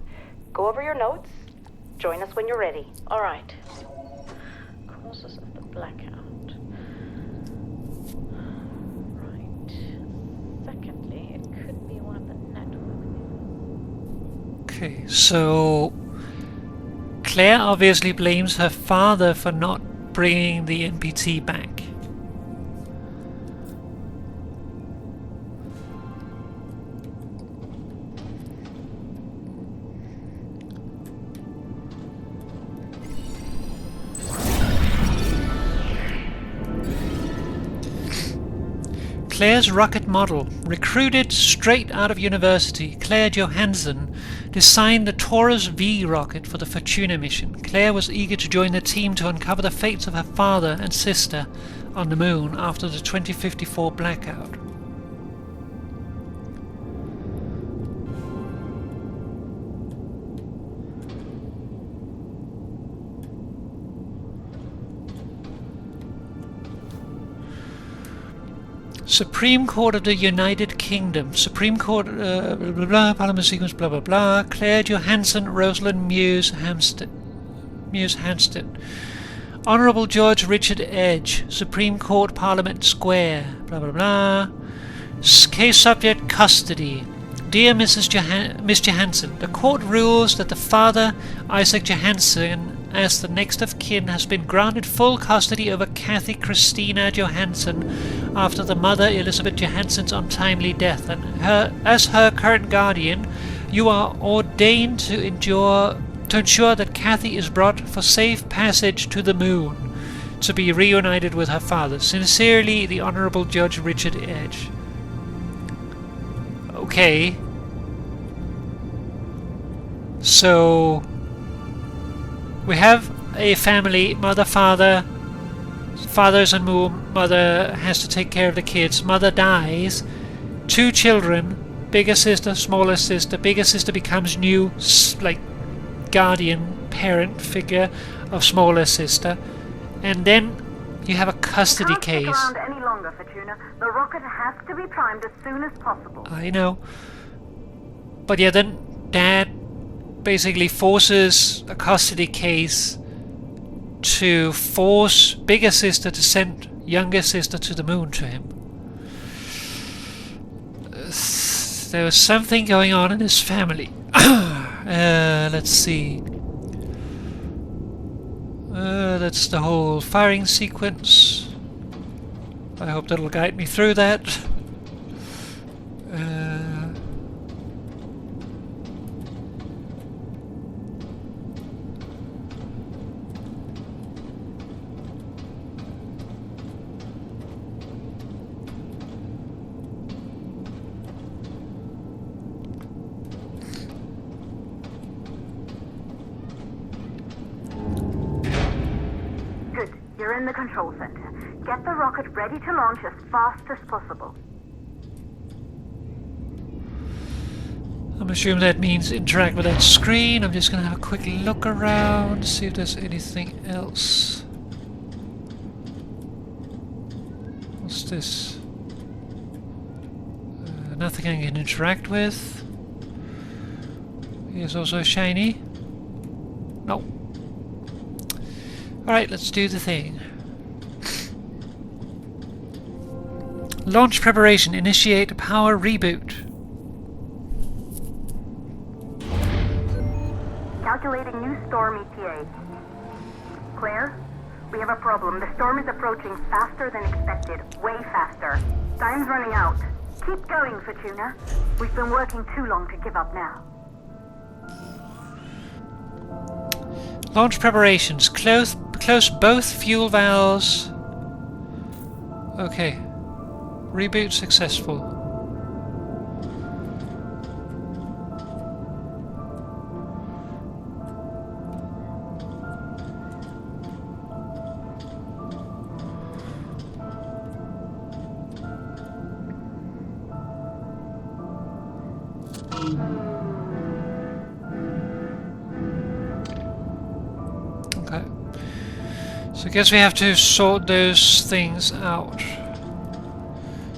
Go over your notes. Join us when you're ready. All right. Causes of the blackout. Right. Secondly, it could be one of the network. Okay, so Claire obviously blames her father for not bringing the NPT back. Claire's rocket model, recruited straight out of university, Claire Johansson, designed the Taurus V rocket for the Fortuna mission. Claire was eager to join the team to uncover the fates of her father and sister on the moon after the 2054 blackout. Supreme Court of the United Kingdom. Supreme Court, blah, blah, blah, Parliament sequence, blah, blah, blah. Claire Johansson, Rosalind Muse Hampstead. Honourable George Richard Edge. Supreme Court, Parliament Square, blah, blah, blah. Case subject, custody. Dear Miss Johansson, the court rules that the father, Isaac Johansson, as the next of kin, has been granted full custody over Kathy Christina Johansson after the mother Elizabeth Johansson's untimely death, and as her current guardian, you are ordained to ensure that Kathy is brought for safe passage to the moon, to be reunited with her father. Sincerely, the Honourable Judge Richard Edge. Okay. So we have a family, mother, father. Father's on moon, mother has to take care of the kids. Mother dies. 2 children, bigger sister, smaller sister. Bigger sister becomes new, like, guardian, parent figure of smaller sister. And then you have a custody case. Can't stick around any longer, Fortuna. The rocket has to be primed as soon as possible. I know. But yeah, then Dad basically forces a custody case to force bigger sister to send younger sister to the moon to him. There was something going on in his family. Let's see. That's the whole firing sequence. I hope that'll guide me through that. you're in the control center. Get the rocket ready to launch as fast as possible. I'm assuming that means interact with that screen. I'm just gonna have a quick look around, see if there's anything else. What's this? Nothing I can interact with. Here's also a shiny. No. Alright, let's do the thing. Launch preparation. Initiate power reboot. Calculating new storm ETA. Claire, we have a problem. The storm is approaching faster than expected. Way faster. Time's running out. Keep going, Fortuna. We've been working too long to give up now. Launch preparations. Close both fuel valves. Okay. Reboot successful. Okay. So I guess we have to sort those things out.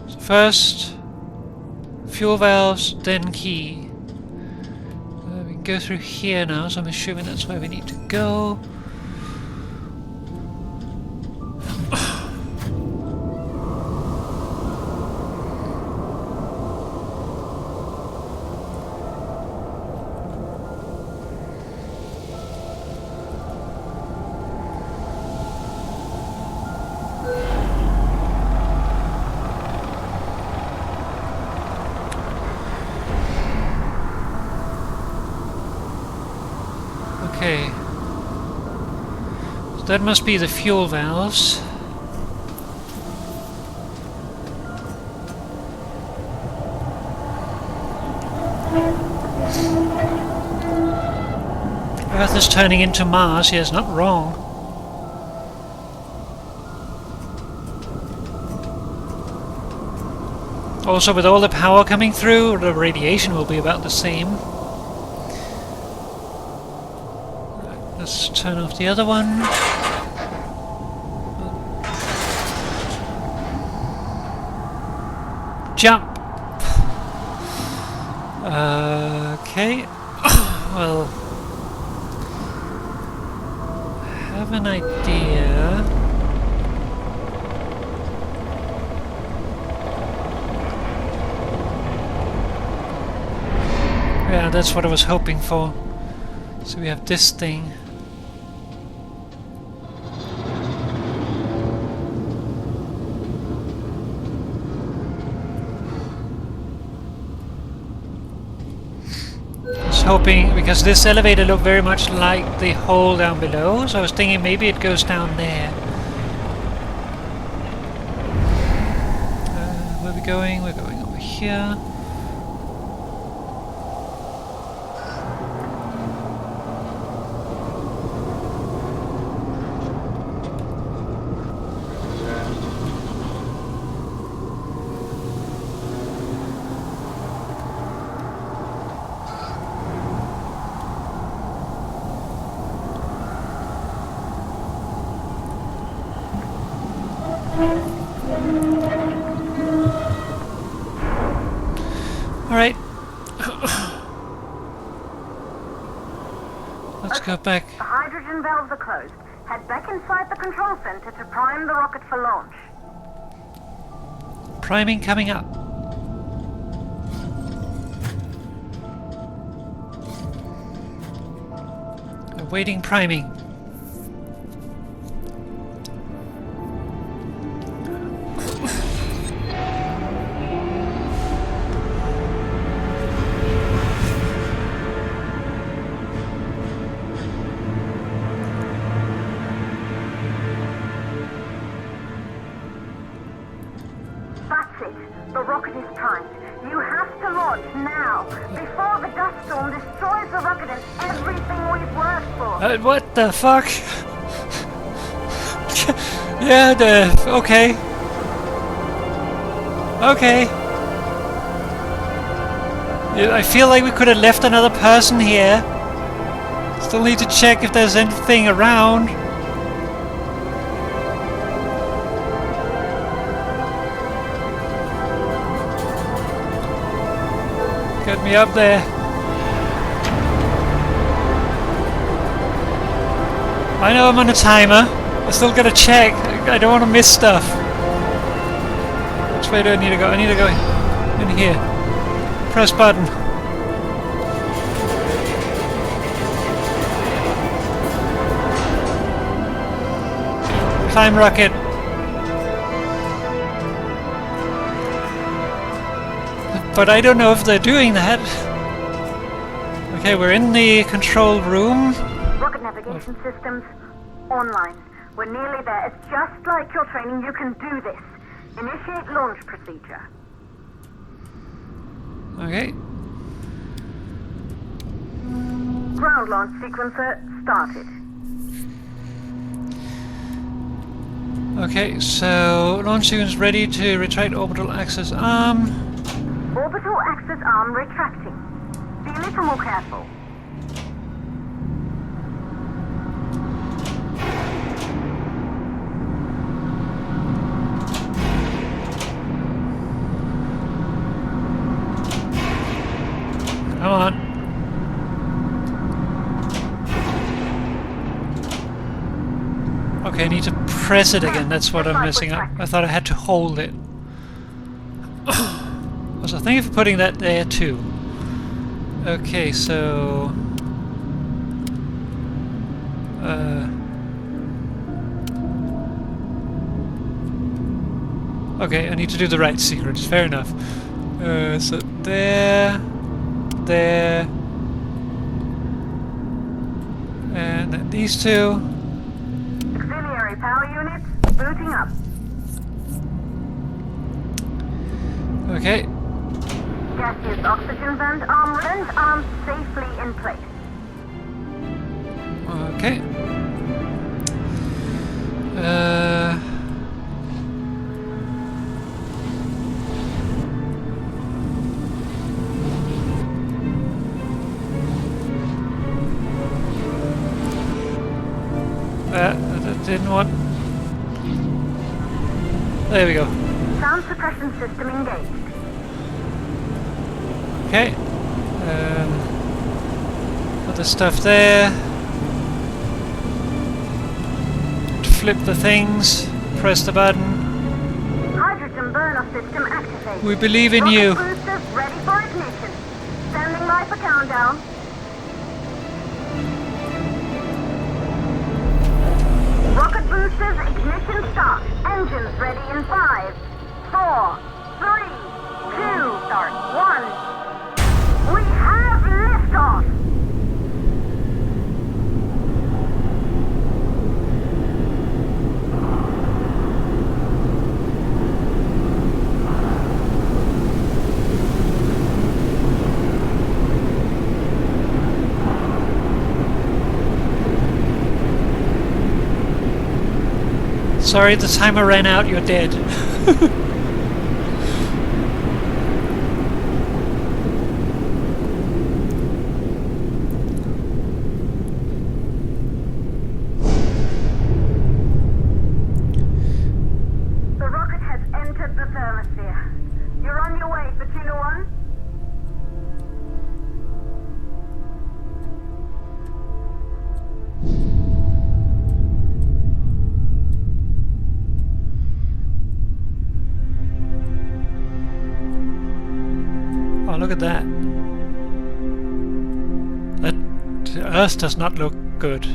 So first, fuel valves, then key. We can go through here now, so I'm assuming that's where we need to go. Okay. So that must be the fuel valves. Earth is turning into Mars. He is not wrong. Also, with all the power coming through, the radiation will be about the same. Let's turn off the other one. Jump! Okay. Well, I have an idea. Yeah, that's what I was hoping for. So we have this thing. Hoping, because this elevator looked very much like the hole down below, so I was thinking maybe it goes down there. Where are we going? We're going over here. Alright. Let's go back. The hydrogen valves are closed. Head back inside the control center to prime the rocket for launch. Priming coming up. Awaiting priming. The rocket is primed. You have to launch now, before the dust storm destroys the rocket and everything we've worked for. What the fuck? Yeah, okay. Okay. Yeah, I feel like we could have left another person here. Still need to check if there's anything around. Get me up there. I know I'm on a timer. I still gotta check. I don't want to miss stuff. Which way do I need to go? I need to go in here. Press button. Climb rocket. But I don't know if they're doing that. Okay, we're in the control room. Rocket navigation systems online. We're nearly there. It's just like your training. You can do this. Initiate launch procedure. Okay. Ground launch sequencer started. Okay, so launch sequence ready to retract orbital access arm. Orbital access arm retracting. Be a little more careful. Come on. Okay, I need to press it again. That's what I'm messing up. I thought I had to hold it. So thank you for putting that there too. Okay, so... okay, I need to do the right secrets. Fair enough. So there... there... and then these two. Auxiliary power units booting up. Okay. Gaseous oxygen vent arm safely in place. Okay. That didn't want. There we go. Sound suppression system engaged. Okay. Put the stuff there. Flip the things. Press the button. Hydrogen burn-off system activated. We believe in Rocket you. boosters ready for ignition. Standing by for countdown. Rocket boosters ignition start. Engines ready in 5, 4, 3, 2, start, 1. We have liftoff! Sorry, the timer ran out. You're dead. The rocket has entered the thermosphere. You're on your way, Fortuna 1. Oh, look at that. The Earth does not look good.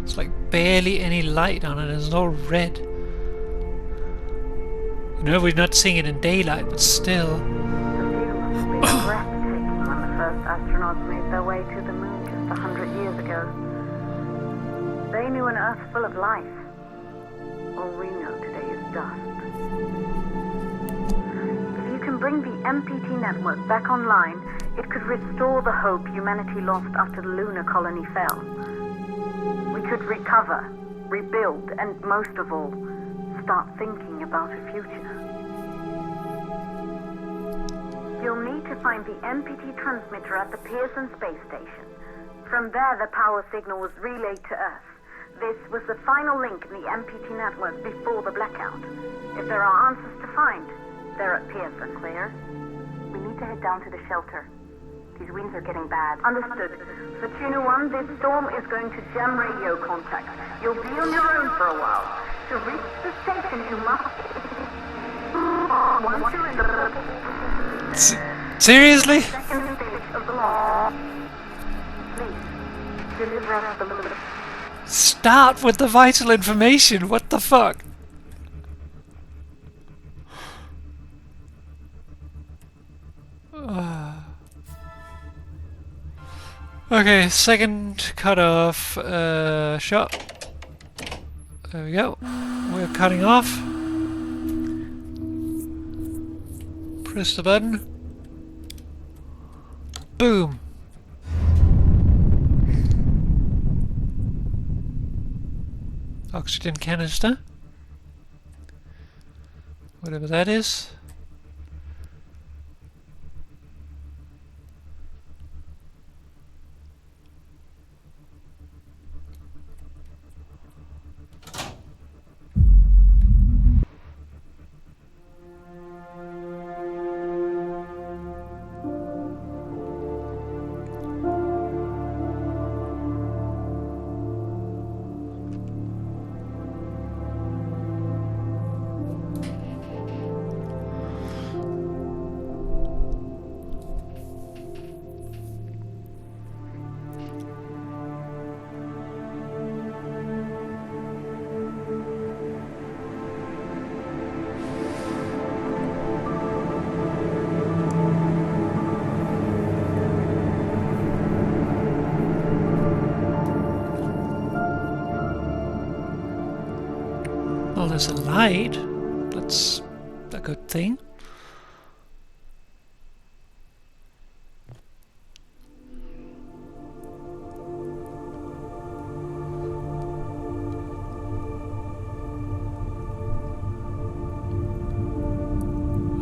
It's like barely any light on it. It's all red. You know, we're not seeing it in daylight, but still. The view must be breathtaking when the first astronauts made their way to the moon just 100 years ago. They knew an Earth full of life. All we know today is dust. If you can bring the MPT network back online, it could restore the hope humanity lost after the lunar colony fell. We could recover, rebuild, and most of all, start thinking about a future. You'll need to find the MPT transmitter at the Pearson Space Station. From there, the power signal was relayed to Earth. This was the final link in the MPT network before the blackout. If there are answers to find, they're at Pearson. Claire, we need to head down to the shelter. These winds are getting bad. Understood. Fortuna 1, this storm is going to jam radio contact. You'll be on your own for a while. To reach the station, you must... Once you're in the... Seriously? Second stage of the launch. Please, deliver us the loop. Start with the vital information. What the fuck? Okay, second cutoff shot. There we go. We're cutting off. Press the button. Boom. Oxygen canister. Whatever that is. Well, there's a light. That's a good thing.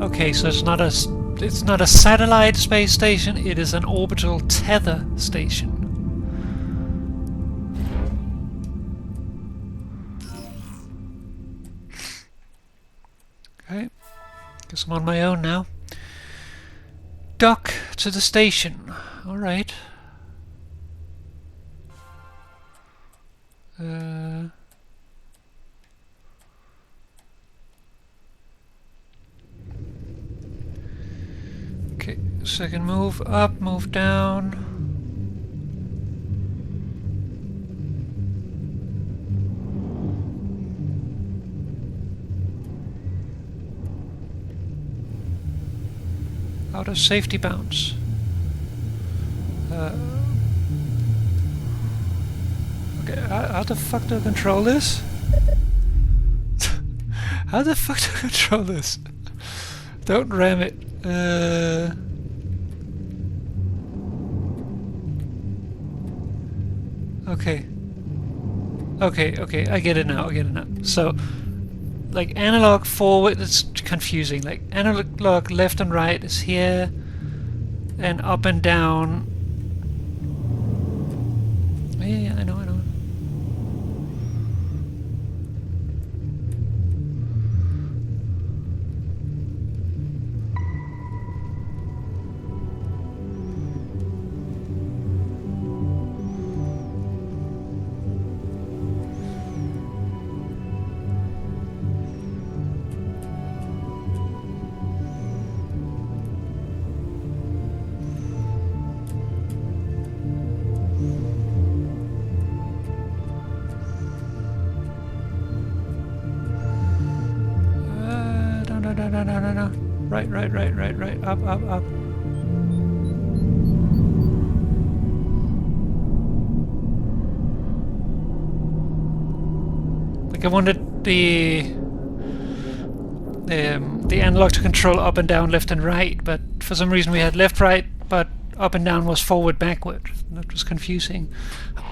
Okay, so it's not a satellite space station, it is an orbital tether station. Okay, guess I'm on my own now. Dock to the station. Alright. Okay, second move up, move down. Out of safety bounds. Okay, how the fuck do I control this? How the fuck do I control this? Don't ram it. Okay. Okay, I get it now, So, like analog forward, it's confusing. Like analog left and right is here, and up and down. Yeah, I know. No. Right. Up. Like I wanted the analog to control up and down, left and right, but for some reason we had left, right, but up and down was forward, backward. That was confusing.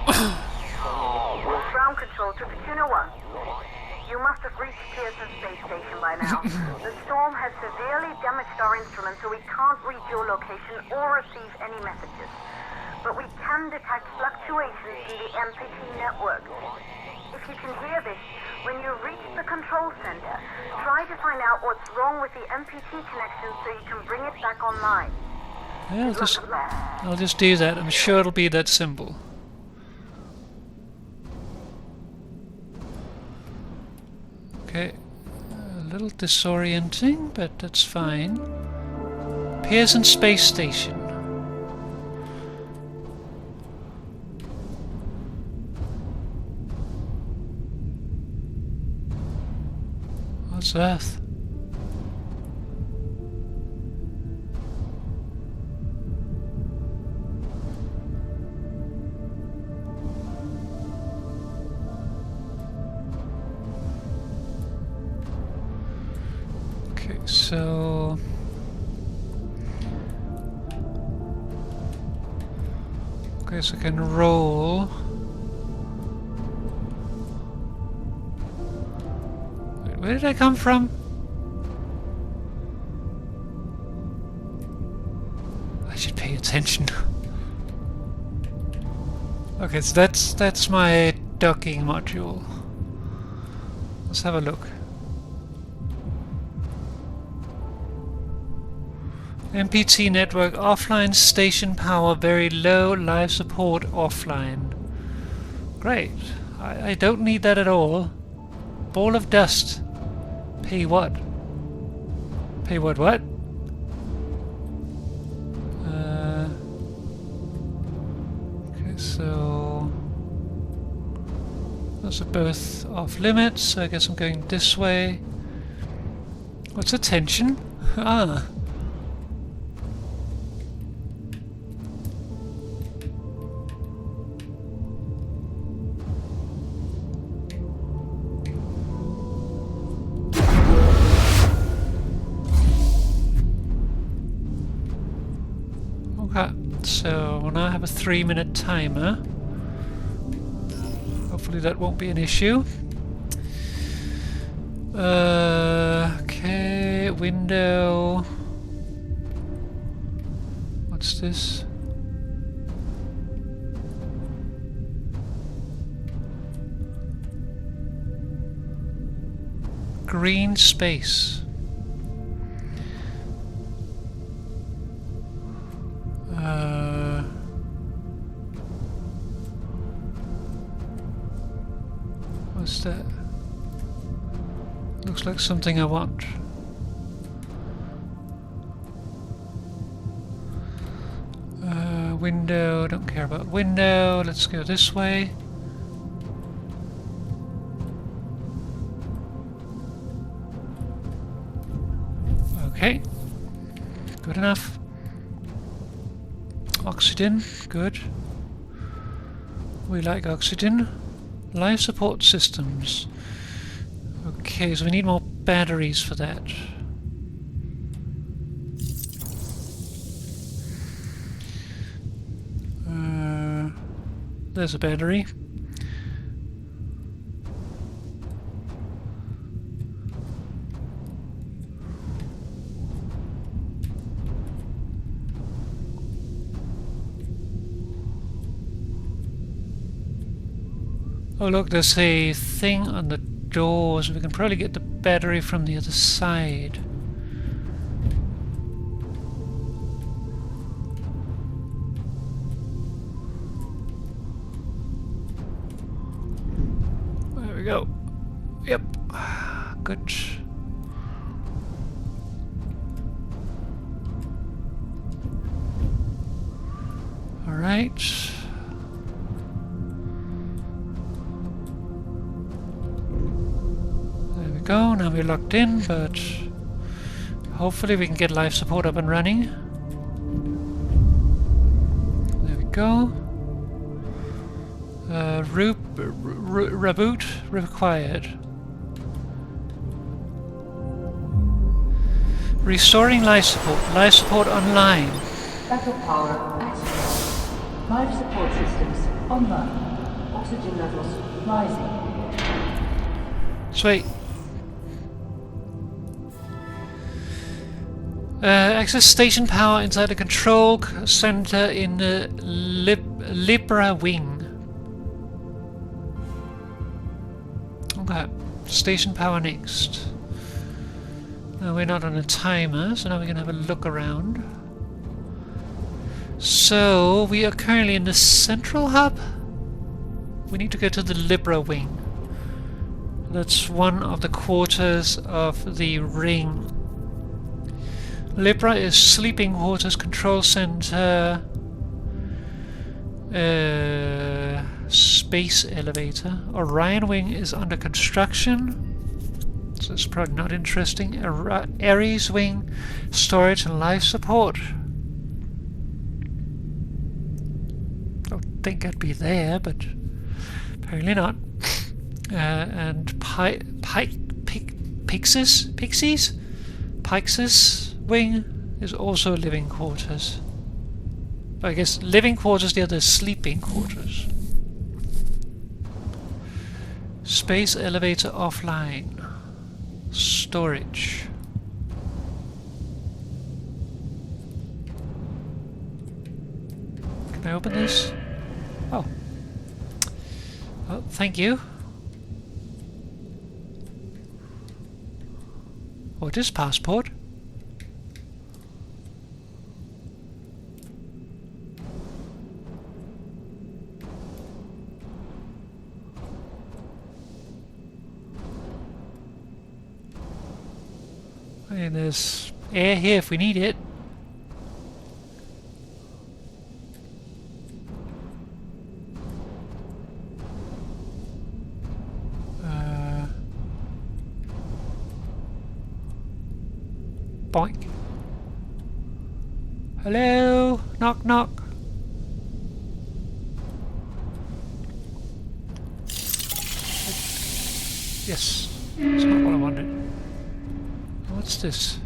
Ground control to Fortuna 1. You must have reached Pearson Station by now. The storm has severely damaged our instruments, so we can't read your location or receive any messages. But we can detect fluctuations in the MPT network. If you can hear this, when you reach the control center, try to find out what's wrong with the MPT connection so you can bring it back online. Yeah, I'll just do that. I'm sure it'll be that simple. Okay, a little disorienting, but that's fine. Pearson Space Station. What's Earth? So guess I can roll. Wait, where did I come from? I should pay attention. Okay, so that's my docking module. Let's have a look. MPT network offline, station power very low, live support offline. Great. I don't need that at all. Ball of dust. Pay what? Pay what? Okay, so those are both off limits, so I guess I'm going this way. What's attention? Ah. So we'll now have a 3-minute timer. Hopefully that won't be an issue. Okay, window. What's this? Green space. What's that? Looks like something I want. Window, don't care about window. Let's go this way. Okay. Good enough. Oxygen, good. We like oxygen. Life support systems. Okay, so we need more batteries for that. There's a battery. Oh look, there's a thing on the door, so we can probably get the battery from the other side. There we go. Yep. Good. All right. Go, now we're locked in, but hopefully we can get life support up and running. There we go. Reboot required. Restoring life support online. Backup power activated. Life support systems online. Oxygen levels rising. Sweet. Access station power inside the control center in the Libra wing. Okay, station power next. Now we're not on a timer, so now we can have a look around. So we are currently in the central hub. We need to go to the Libra wing. That's one of the quarters of the ring. Libra is sleeping quarters, control center, space elevator. Orion wing is under construction, so it's probably not interesting. Ares wing, storage and life support. Don't think I'd be there, but apparently not. And Pyxis wing is also living quarters. I guess living quarters, the other sleeping quarters. Space elevator offline. Storage. Can I open this? Oh. Well, thank you. What is passport? I mean, there's air here if we need it. Boink. Hello? Knock knock. Yes. That's not what I wanted. What's this?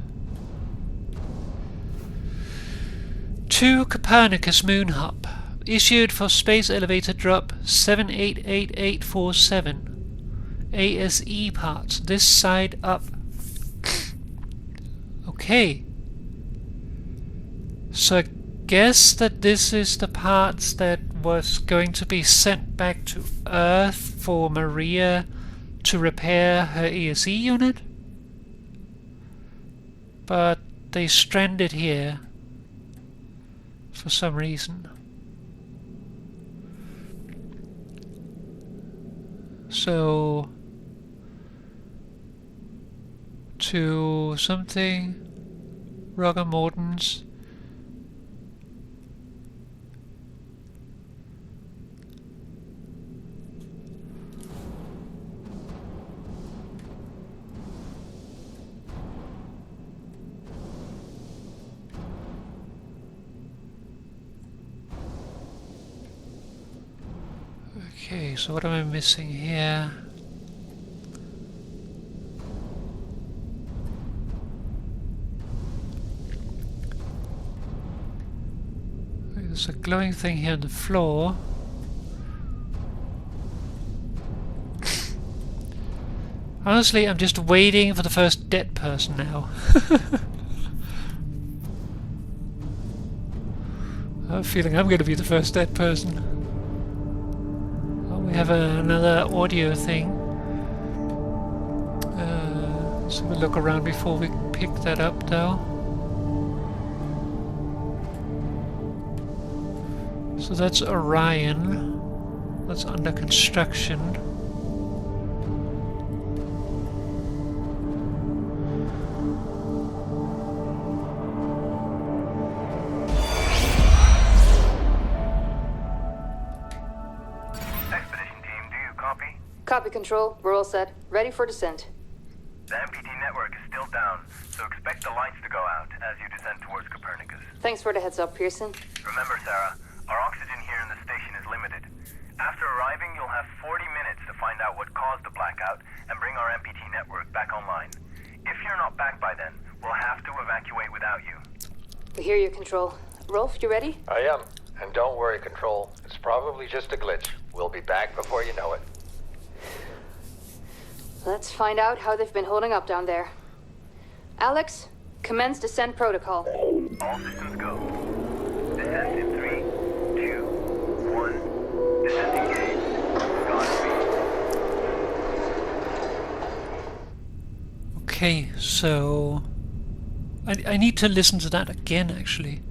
To Copernicus Moon Hub. Issued for space elevator drop 788847. ASE parts. This side up. Okay. So I guess that this is the parts that was going to be sent back to Earth for Maria to repair her ASE unit. But they stranded here for some reason. So to something Roger Morton's. Okay, so what am I missing here? There's a glowing thing here on the floor. Honestly, I'm just waiting for the first dead person now. I have a feeling I'm going to be the first dead person. Oh, we have another audio thing. So we'll look around before we pick that up though. So that's Orion. That's under construction. Expedition team, do you copy? Copy, Control. We're all set. Ready for descent. The MPT network is still down, so expect the lights to go out as you descend towards Copernicus. Thanks for the heads up, Pearson. Remember, Sarah, our oxygen here in the station is limited. After arriving, you'll have 40 minutes to find out what caused the blackout and bring our MPT network back online. If you're not back by then, we'll have to evacuate without you. We hear you, Control. Rolf, you ready? I am. And don't worry, Control. It's probably just a glitch. We'll be back before you know it. Let's find out how they've been holding up down there. Alex, commence descent protocol. All systems go. Descent in 3, 2, 1. Descent engaged. Godspeed. Okay, so I need to listen to that again, actually.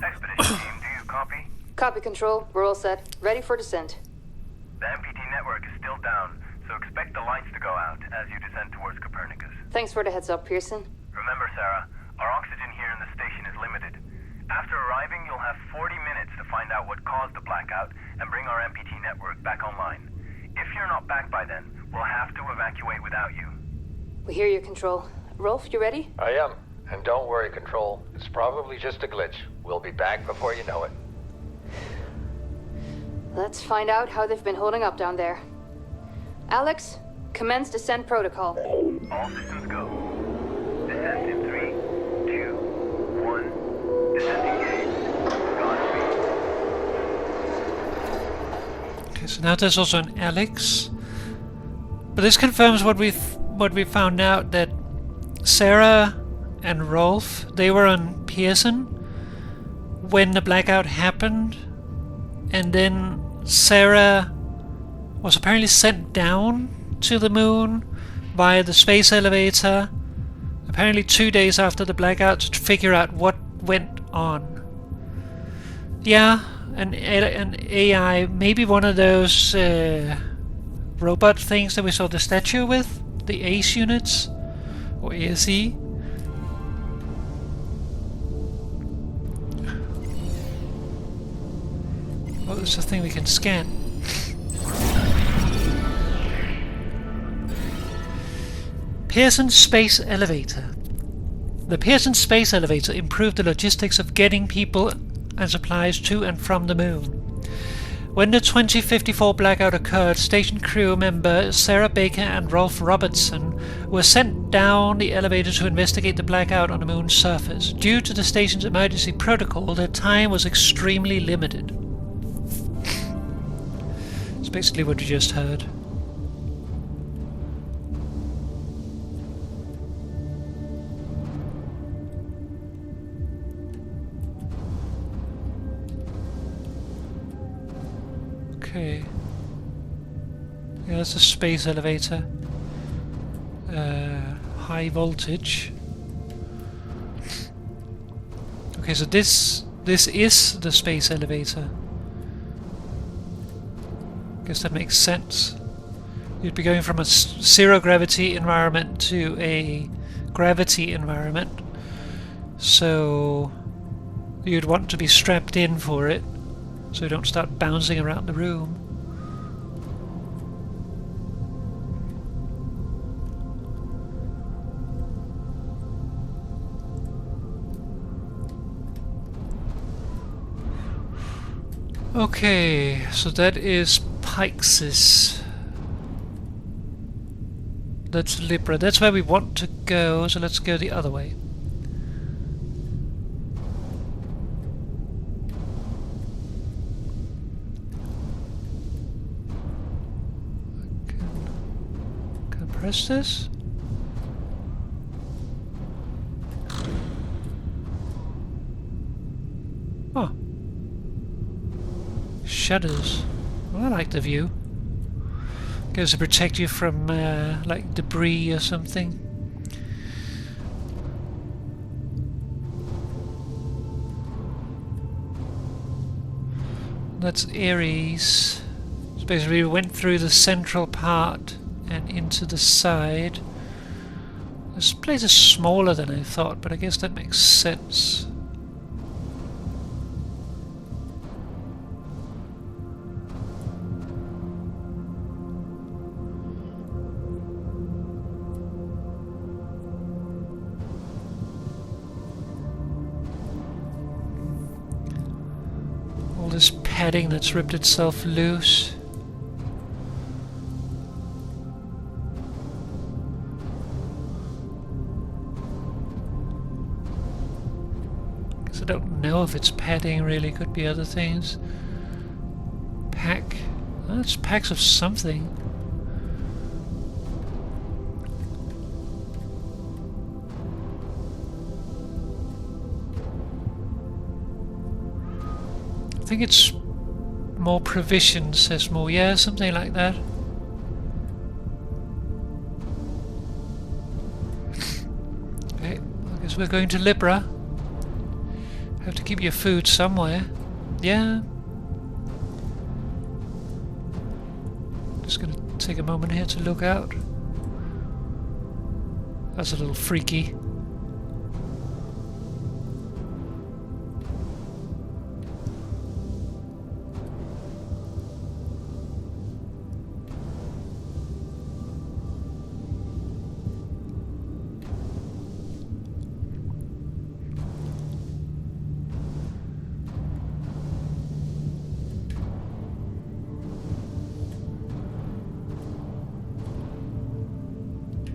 Expedition team, do you copy? Copy, Control. We're all set. Ready for descent. The MPT network is still down, so expect the lights to go out as you descend towards Copernicus. Thanks for the heads up, Pearson. Remember, Sarah, our oxygen here in the station is limited. After arriving, you'll have 40 minutes to find out what caused the blackout and bring our MPT network back online. If you're not back by then, we'll have to evacuate without you. We hear you, Control. Rolf, you ready? I am. And don't worry, Control. It's probably just a glitch. We'll be back before you know it. Let's find out how they've been holding up down there. Alex, commence descent protocol. All systems go. Descent in 3, 2, 1. Descent engaged. Godspeed. Okay, so now there's also an Alex. But this confirms what we found out, that Sarah and Rolf, they were on Pearson when the blackout happened, and then Sarah was apparently sent down to the moon via the space elevator, apparently 2 days after the blackout, to figure out what went on. Yeah, an AI, maybe one of those robot things that we saw the statue with, the ACE units, or ASE. Oh, there's a thing we can scan. Pearson Space Elevator. The Pearson Space Elevator improved the logistics of getting people and supplies to and from the moon. When the 2054 blackout occurred, station crew member Sarah, Baker and Rolf Robertson were sent down the elevator to investigate the blackout on the moon's surface. Due to the station's emergency protocol, their time was extremely limited. It's basically what you just heard. Okay. Yeah, that's a space elevator. High voltage. Okay, so this is the space elevator. Guess that makes sense. You'd be going from a zero gravity environment to a gravity environment, so you'd want to be strapped in for it, so you don't start bouncing around the room. Okay, so that is Pixis. That's Libra. That's where we want to go, so let's go the other way. Can I press this? Oh. Shutters. Well, I like the view. Goes to protect you from like debris or something. That's Ares. So basically we went through the central part and into the side. This place is smaller than I thought, but I guess that makes sense. This padding that's ripped itself loose. Guess I don't know if it's padding really, could be other things. Pack. Oh, it's packs of something. think it's more provision, says more. Yeah, something like that. Okay, I guess we're going to Libra. Have to keep your food somewhere. Yeah. Just gonna take a moment here to look out. That's a little freaky.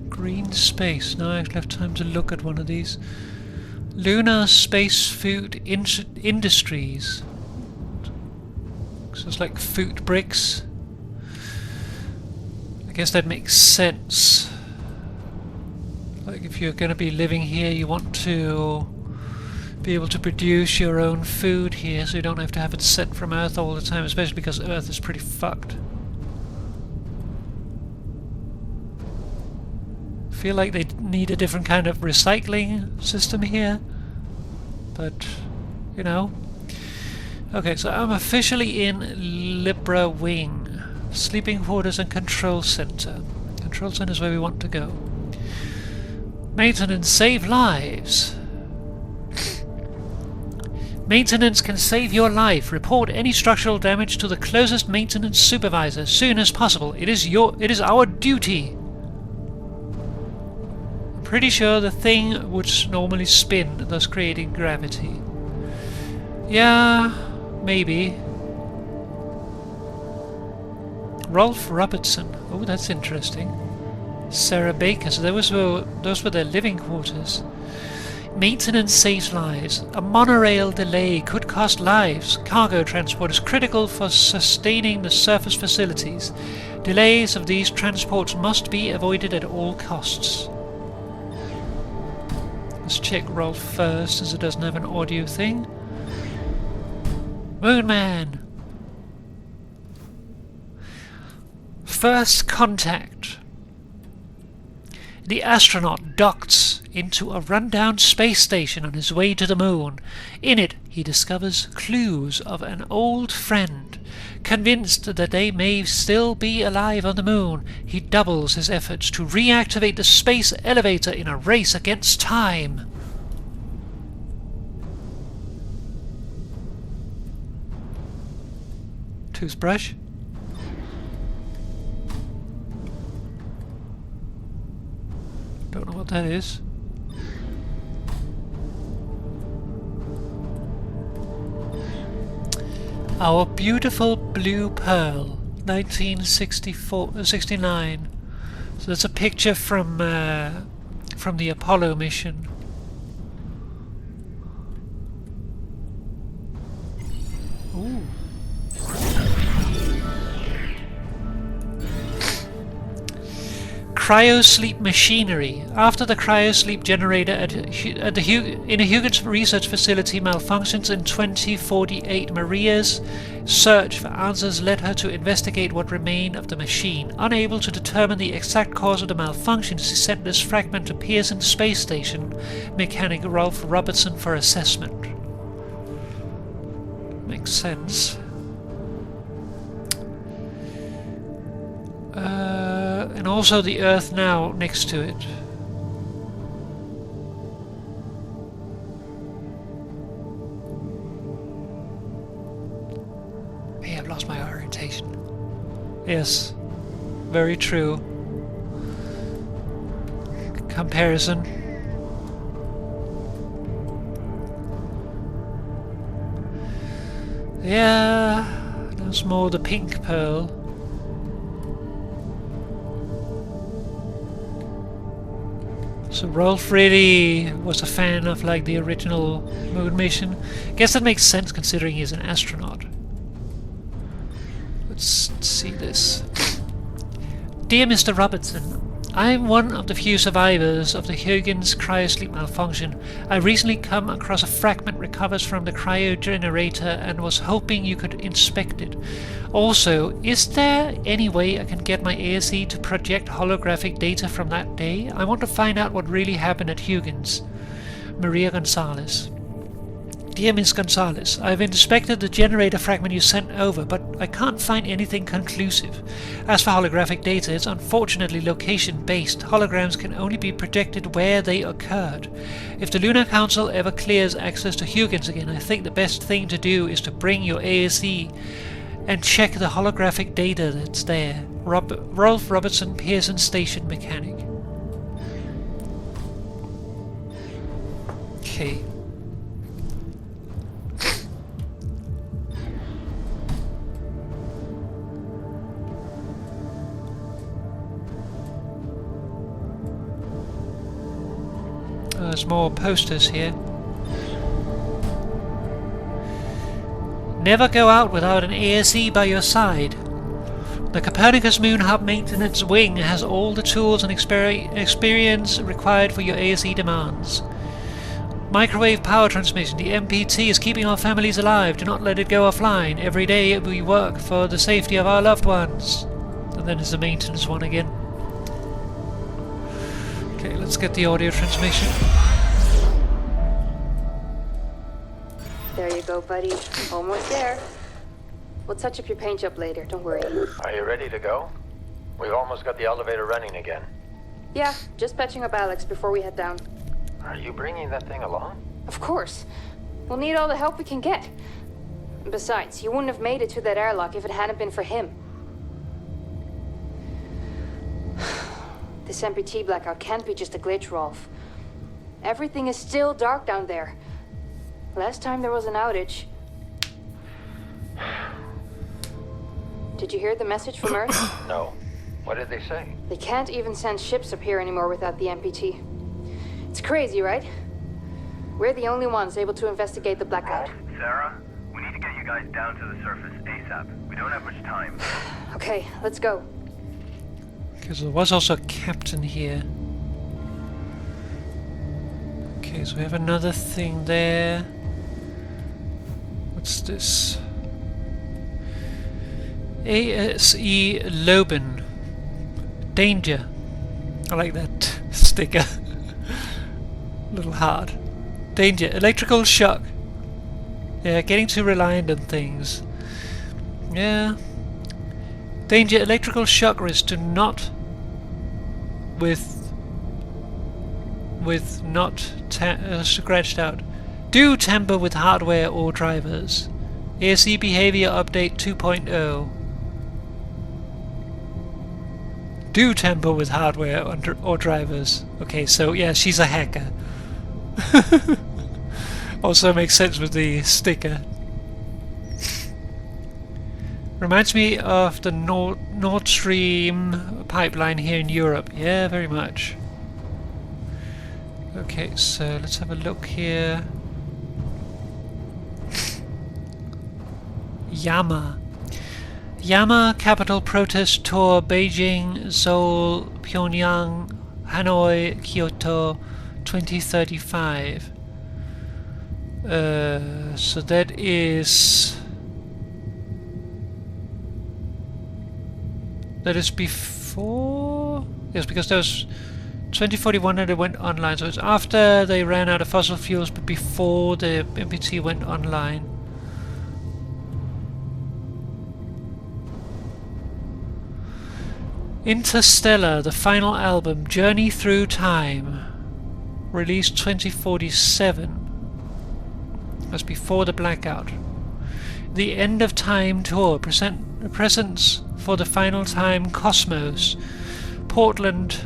Green space. Now I actually have time to look at one of these. Lunar Space Food Industries. So it's like food bricks. I guess that makes sense. Like if you're going to be living here, you want to be able to produce your own food here, so you don't have to have it sent from Earth all the time, especially because Earth is pretty fucked. Feel like they need a different kind of recycling system here, but you know. Okay, so I'm officially in Libra Wing, sleeping quarters and control center. Control center is where we want to go. Maintenance, save lives. Maintenance can save your life. Report any structural damage to the closest maintenance supervisor as soon as possible. It is our duty. Pretty sure the thing would normally spin, thus creating gravity. Yeah, maybe. Rolf Robertson. Oh, that's interesting. Sarah Baker. So those were their living quarters. Maintenance saves lives. A monorail delay could cost lives. Cargo transport is critical for sustaining the surface facilities. Delays of these transports must be avoided at all costs. Let's check Rolf first, as it doesn't have an audio thing. Moonman! First contact. The astronaut docks into a rundown space station on his way to the moon. In it, he discovers clues of an old friend. Convinced that they may still be alive on the moon, he doubles his efforts to reactivate the space elevator in a race against time. Toothbrush. Don't know what that is. Our Beautiful Blue Pearl, 1969. So that's a picture from the Apollo mission. Ooh. Cryosleep machinery. After the cryosleep generator in a Huygen research facility malfunctions in 2048, Maria's search for answers led her to investigate what remained of the machine. Unable to determine the exact cause of the malfunction, she sent this fragment to Pearson Space Station mechanic Rolf Robertson for assessment. Makes sense. And also the Earth now next to it. Hey, I've lost my orientation. Yes, very true. Comparison. Yeah, that's more the pink pearl. So Rolf really was a fan of like the original moon mission. Guess that makes sense considering he's an astronaut. Let's see this. Dear Mr. Robertson, I'm one of the few survivors of the Huygen's cryosleep malfunction. I recently come across a fragment recovered from the cryogenerator and was hoping you could inspect it. Also, is there any way I can get my ASE to project holographic data from that day? I want to find out what really happened at Huygen's. Maria Gonzalez. Dear Miss Gonzalez, I've inspected the generator fragment you sent over, but I can't find anything conclusive. As for holographic data, it's unfortunately location-based. Holograms can only be projected where they occurred. If the Lunar Council ever clears access to Huygens again, I think the best thing to do is to bring your ASE and check the holographic data that's there. Rolf Robertson, Pearson Station mechanic. Okay. There's more posters here. Never go out without an ASE by your side. The Copernicus Moon Hub Maintenance Wing has all the tools and experience required for your ASE demands. Microwave power transmission. The MPT is keeping our families alive. Do not let it go offline. Every day we work for the safety of our loved ones. And then there's the maintenance one again. Okay, let's get the audio transmission. There you go, buddy. Almost there. We'll touch up your paint job later, don't worry. Are you ready to go? We've almost got the elevator running again. Yeah, just patching up Alex before we head down. Are you bringing that thing along? Of course. We'll need all the help we can get. Besides, you wouldn't have made it to that airlock if it hadn't been for him. This MPT blackout can't be just a glitch, Rolf. Everything is still dark down there. Last time there was an outage... Did you hear the message from Earth? No. What did they say? They can't even send ships up here anymore without the MPT. It's crazy, right? We're the only ones able to investigate the blackout. Sarah, we need to get you guys down to the surface ASAP. We don't have much time. Okay, let's go. Because there was also a captain here. Okay, so we have another thing there. What's this? ASE Loben. Danger. I like that sticker. A little hard. Danger. Electrical shock. Yeah, getting too reliant on things. Yeah. Danger. Electrical shock risk. Do not with not scratched out. Do tamper with hardware or drivers. ASE behavior update 2.0. Do tamper with hardware or drivers. Okay, so yeah, she's a hacker. Also makes sense with the sticker. Reminds me of the Nord Stream pipeline here in Europe. Yeah, very much. Okay, so let's have a look here. Yama. Yama Capital Protest Tour Beijing, Seoul, Pyongyang, Hanoi, Kyoto 2035. So that is before? Yes, because that was 2041 and it went online, so it's after they ran out of fossil fuels but before the MPT went online. Interstellar, the final album, Journey Through Time, released 2047. That's before the blackout. The End of Time Tour, presents for the final time, Cosmos, Portland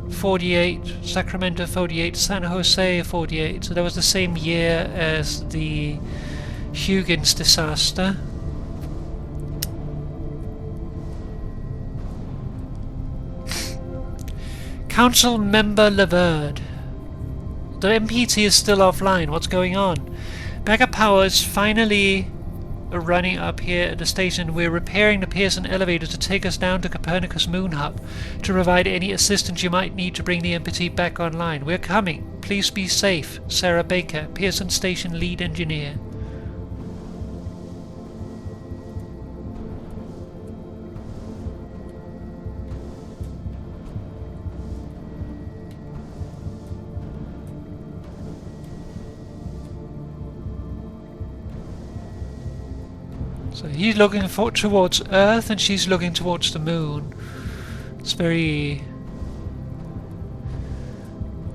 48, Sacramento 48, San Jose 48. So that was the same year as the Huygens disaster. Council member Leverd. The MPT is still offline. What's going on? Backup power is finally running up here at the station. We're repairing the Pearson elevator to take us down to Copernicus Moon Hub to provide any assistance you might need to bring the MPT back online. We're coming. Please be safe. Sarah Baker, Pearson Station lead engineer. So he's looking towards Earth and she's looking towards the moon. It's very...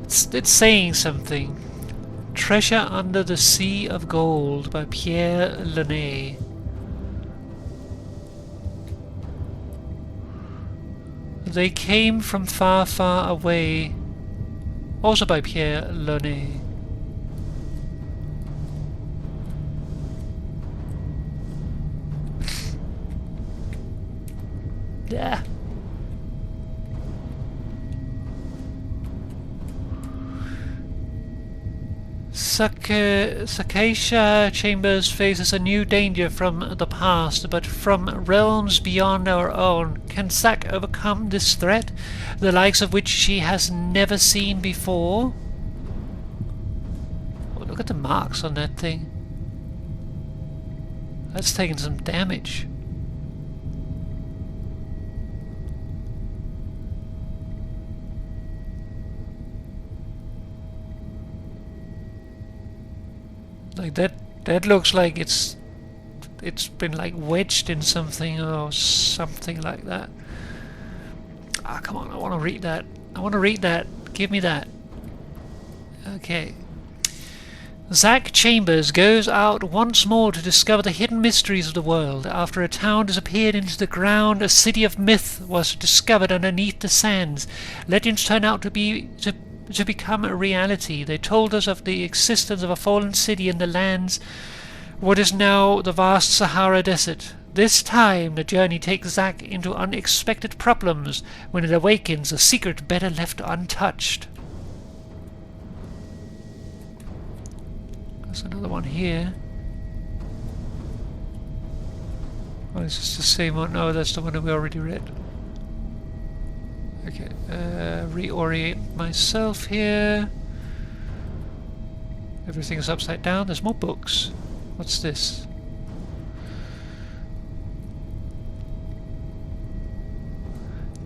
It's saying something. Treasure Under the Sea of Gold by Pierre Lenné. They came from far, far away. Also by Pierre Lenné. Yeah. Sakasha Chambers faces a new danger from the past, but from realms beyond our own. Can Zak overcome this threat, the likes of which she has never seen before? Oh, look at the marks on that thing. That's taken some damage. Like that looks like it's been like wedged in something or something like that. Ah, come on, I want to read that. I want to read that. Give me that. Okay. Zak Chambers goes out once more to discover the hidden mysteries of the world. After a town disappeared into the ground, a city of myth was discovered underneath the sands. Legends turn out to become a reality. They told us of the existence of a fallen city in the lands what is now the vast Sahara Desert. This time the journey takes Zak into unexpected problems. When it awakens, a secret better left untouched. There's another one here. Oh, is this the same one? No, that's the one that we already read. Okay, reorient myself here. Everything is upside down. There's more books. What's this?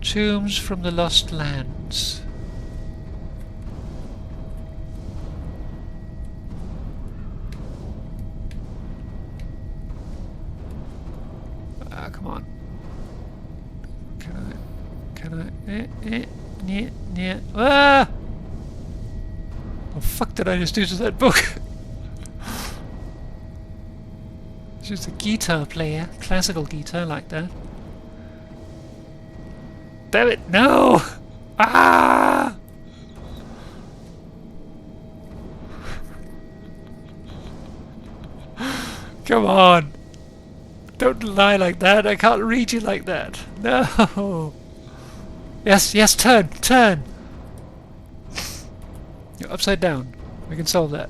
Tombs from the Lost Lands. Ah, come on. Ah! What the fuck did I just do to that book? It's just a guitar player, classical guitar like that. Damn it, no! Ah! Come on! Don't lie like that, I can't read you like that. No! Yes, yes, turn! You're upside down. We can solve that.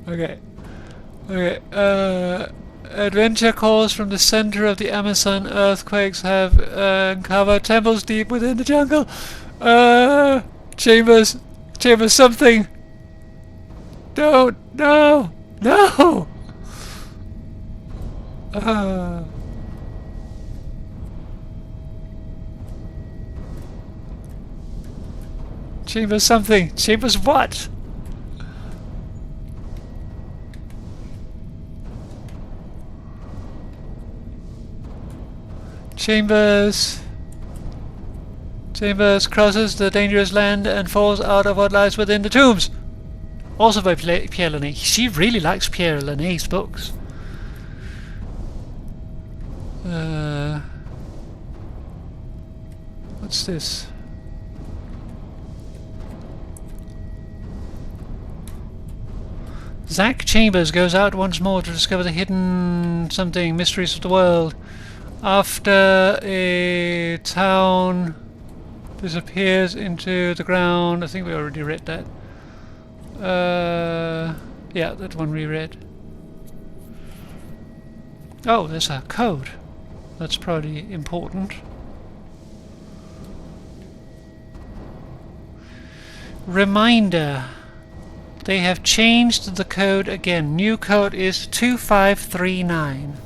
Okay. Adventure calls from the center of the Amazon. Earthquakes have uncovered temples deep within the jungle. Chambers something. No! Chambers something. Chambers what? Chambers crosses the dangerous land and falls out of what lies within the tombs. Also by Pierre Lenné. She really likes Pierre Lenné's books. What's this? Zak Chambers goes out once more to discover the hidden mysteries of the world. After a town disappears into the ground, I think we already read that. Yeah, that one we read. Oh, there's a code. That's probably important. Reminder. They have changed the code again. New code is 2539.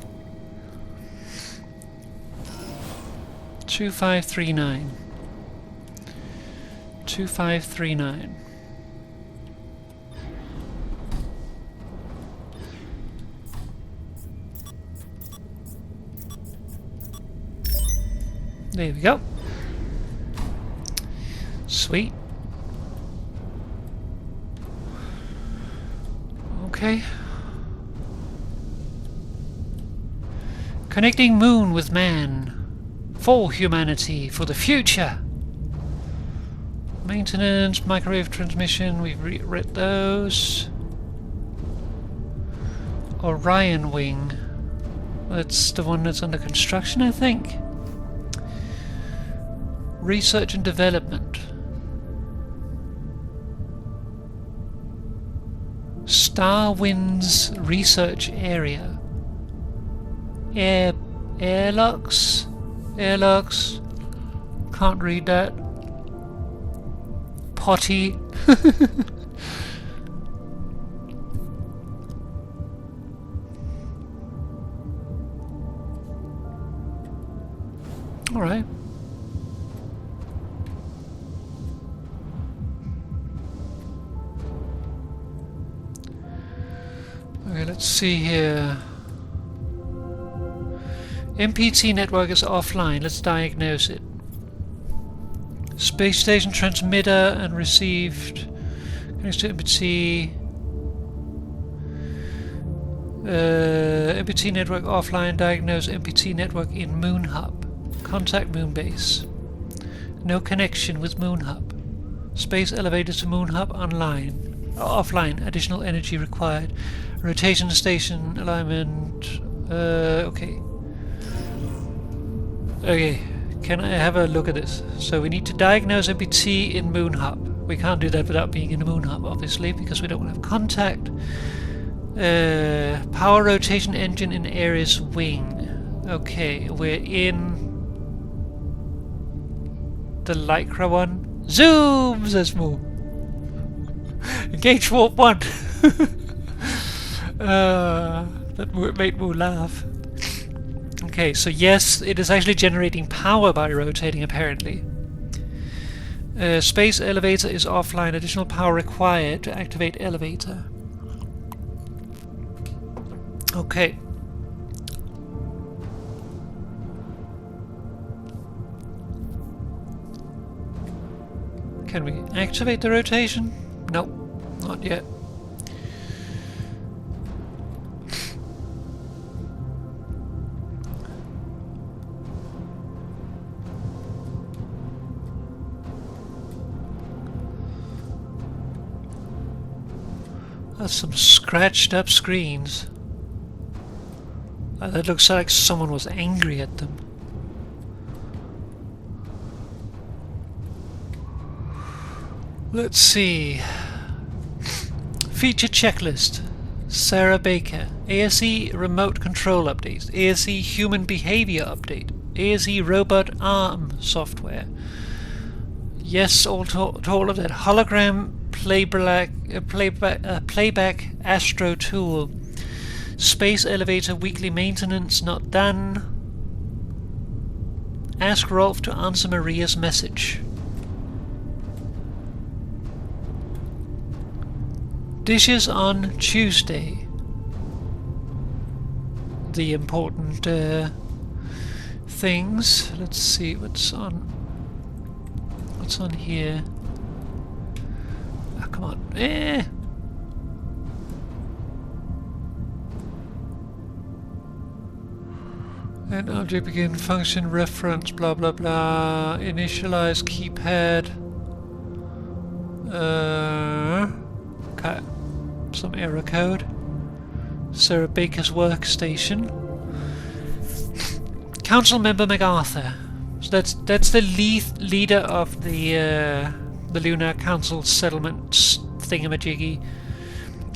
2539. 2539. There we go. Sweet. Okay. Connecting moon with man. For humanity, for the future. Maintenance, microwave transmission, we've read those. Orion wing. That's the one that's under construction, I think. Research and development. Starwind's research area. Airlocks. Airlocks. Can't read that. Potty. All right. Okay, let's see here. MPT network is offline. Let's diagnose it. Space station transmitter and received. Connects to MPT. MPT network offline. Diagnose MPT network in Moon Hub. Contact Moon Base. No connection with Moon Hub. Space elevator to Moon Hub online. Offline. Additional energy required. Rotation station alignment. Okay. Okay. Can I have a look at this? So we need to diagnose MPT in Moon Hub. We can't do that without being in the Moon Hub, obviously, because we don't have contact. Power rotation engine in Ares wing. Okay, we're in the Lycra one. Zoom, says Moo. Engage warp 1. That made Moo laugh. Okay, so yes, it is actually generating power by rotating, apparently. Space elevator is offline. Additional power required to activate elevator. Okay. Can we activate the rotation? No, not yet. That's some scratched up screens. That looks like someone was angry at them. Let's see. Feature checklist. Sarah Baker. ASE remote control updates. ASE human behavior update. ASE robot arm software. Yes, all to all of that. Hologram playback astro tool. Space elevator weekly maintenance not done. Ask Rolf to answer Maria's message. Dishes on Tuesday. The important things. Let's see what's on. What's on here? Ah, come on. And object begin function reference blah blah blah. Initialize keypad. Okay. Some error code. Sarah Baker's workstation. Council member MacArthur. So that's the leader of the Lunar Council settlement thingamajiggy.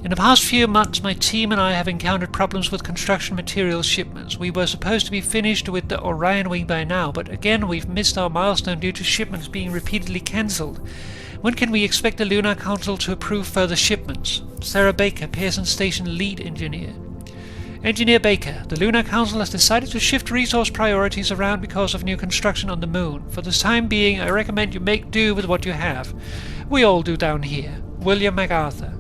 In the past few months, my team and I have encountered problems with construction materials shipments. We were supposed to be finished with the Orion wing by now, but again we've missed our milestone due to shipments being repeatedly cancelled. When can we expect the Lunar Council to approve further shipments? Sarah Baker, Pearson Station Lead Engineer. Engineer Baker, the Lunar Council has decided to shift resource priorities around because of new construction on the moon. For the time being, I recommend you make do with what you have. We all do down here. William MacArthur.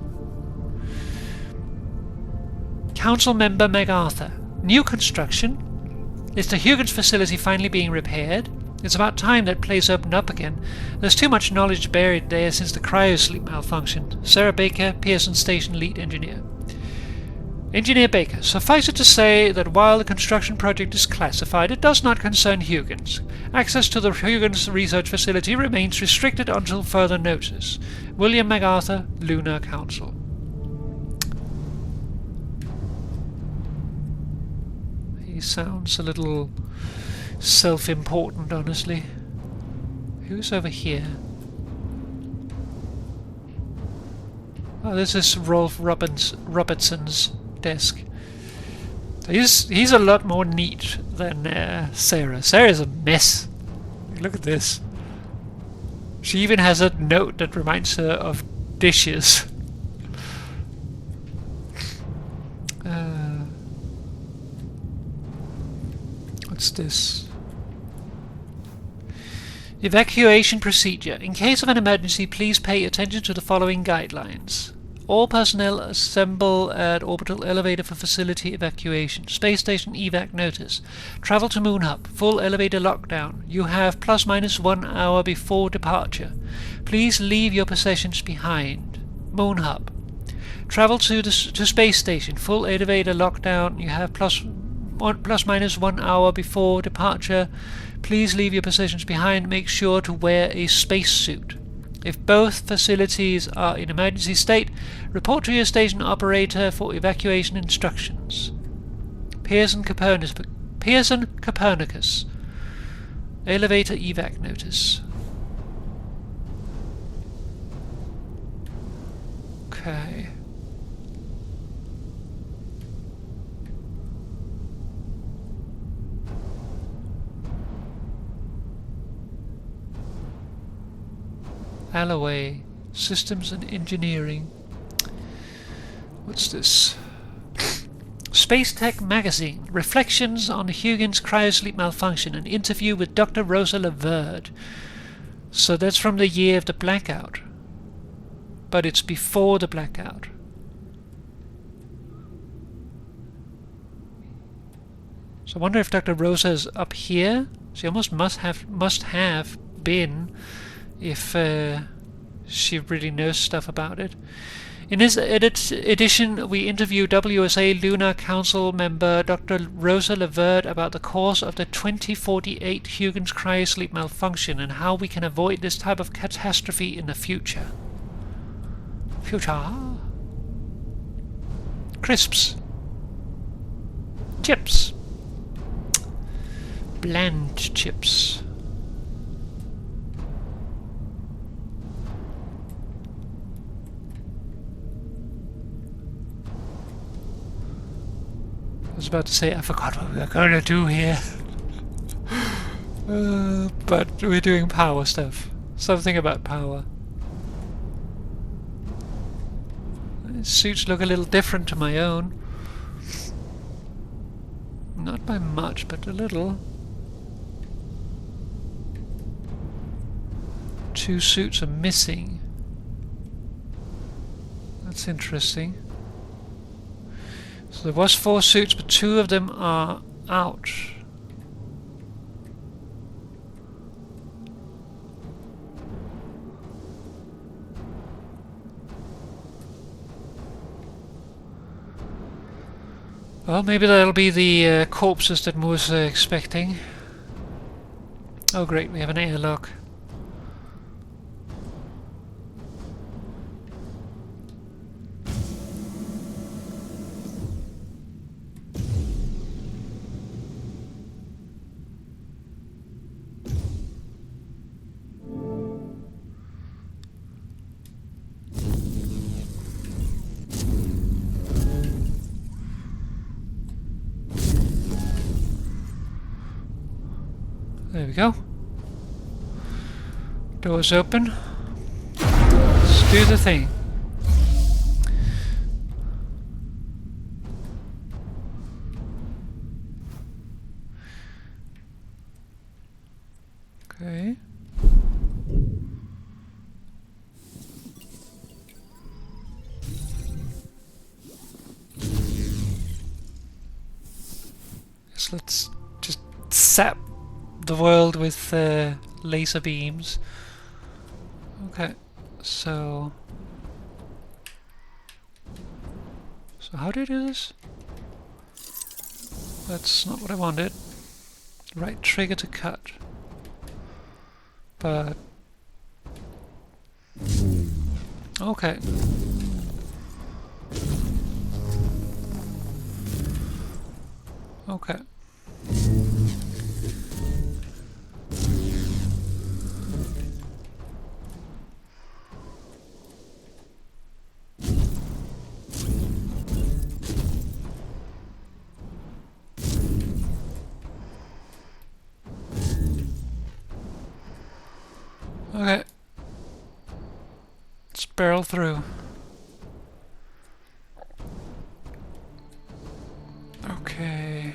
Council Member MacArthur. New construction? Is the Huygens facility finally being repaired? It's about time that place opened up again. There's too much knowledge buried there since the cryosleep malfunctioned. Sarah Baker, Pearson Station Lead Engineer. Engineer Baker, suffice it to say that while the construction project is classified, it does not concern Huygens. Access to the Huygens research facility remains restricted until further notice. William MacArthur, Lunar Council. He sounds a little self-important, honestly. Who's over here? Oh, this is Rolf Robertson's desk. He's a lot more neat than Sarah. Sarah's a mess. Look at this. She even has a note that reminds her of dishes. What's this? Evacuation procedure. In case of an emergency, please pay attention to the following guidelines. All personnel assemble at orbital elevator for facility evacuation. Space station evac notice. Travel to Moon Hub. Full elevator lockdown. You have ±1 hour before departure. Please leave your possessions behind. Moon Hub. Travel to Space Station. Full elevator lockdown. You have ±1 hour before departure. Please leave your possessions behind. Make sure to wear a spacesuit. If both facilities are in emergency state, report to your station operator for evacuation instructions. Pearson Copernicus. Elevator evac notice. Okay. Alloway, Systems and Engineering. What's this? Space Tech Magazine. Reflections on Huygens cryosleep malfunction. An interview with Dr. Rosa Laverde. So that's from the year of the blackout. But it's before the blackout. So I wonder if Dr. Rosa is up here. She almost must have been, if she really knows stuff about it. In this edition, we interview WSA Lunar Council member Dr. Rosa Laverde about the cause of the 2048 Huygens cryosleep malfunction and how we can avoid this type of catastrophe in the future. Crisps. Chips. Bland chips. I was about to say I forgot what we were going to do here. But we're doing power stuff. Something about power. These suits look a little different to my own. Not by much, but a little. 2 suits are missing. That's interesting. So there was 4 suits, but 2 of them are out. Well, maybe that'll be the corpses that Moore's expecting. Oh great, we have an airlock. There we go. Doors open. Let's do the thing. Okay. Yes, let's just zap the world with laser beams. Okay, so how do you do this? That's not what I wanted. Right trigger to cut. But okay. Okay. Okay. Let's barrel through. Okay.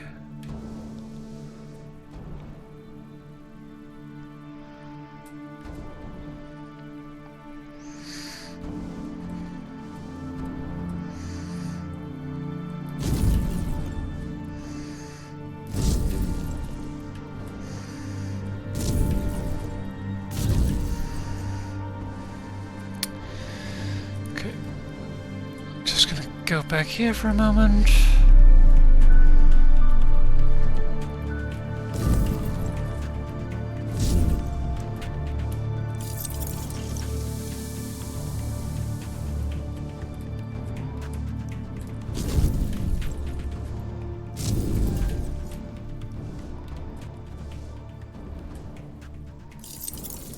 Just gonna go back here for a moment.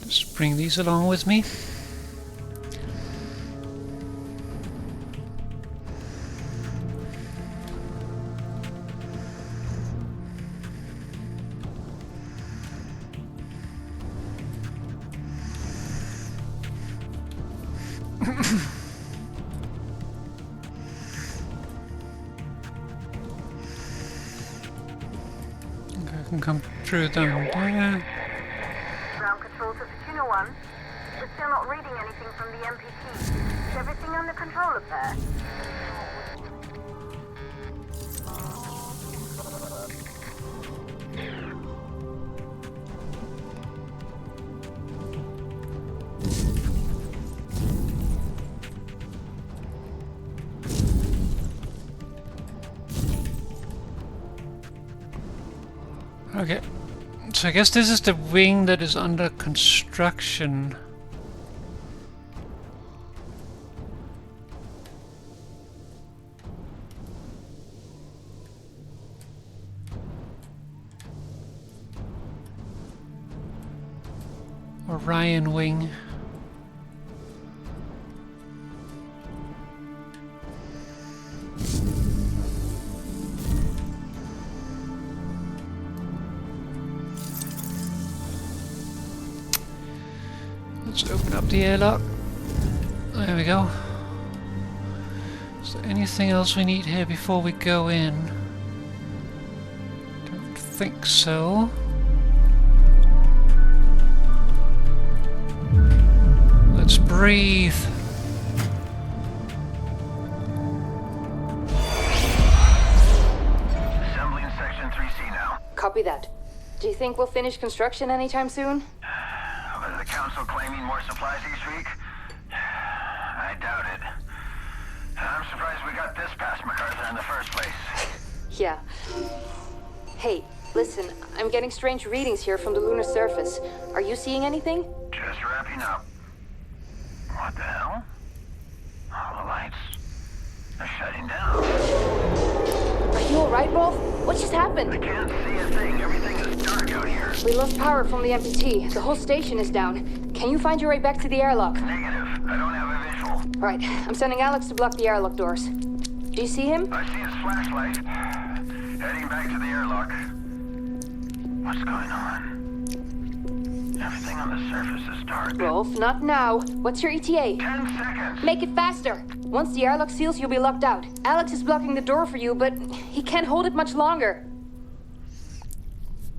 Just bring these along with me. Okay, I can come through down there. Ground control to Fortuna 1. We're still not reading anything from the MPT. Is everything under control up there? Okay, so I guess this is the wing that is under construction. Orion wing. Let's open up the airlock. There we go. Is there anything else we need here before we go in? Don't think so. Let's breathe. Assembling section 3C now. Copy that. Do you think we'll finish construction anytime soon? Was the council claiming more supplies each week? I doubt it. I'm surprised we got this past MacArthur in the first place. Yeah. Hey, listen, I'm getting strange readings here from the lunar surface. Are you seeing anything? Just wrapping up. What the hell? All the lights are shutting down. Are you alright, Rolf? What just happened? I can't see a thing. Everything is dark out here. We lost power from the MPT. The whole station is down. Can you find your way back to the airlock? Negative. I don't have a visual. Right. I'm sending Alex to block the airlock doors. Do you see him? I see his flashlight. Heading back to the airlock. What's going on? Everything on the surface is dark. Rolf, not now. What's your ETA? 10 seconds. Make it faster. Once the airlock seals, you'll be locked out. Alex is blocking the door for you, but he can't hold it much longer.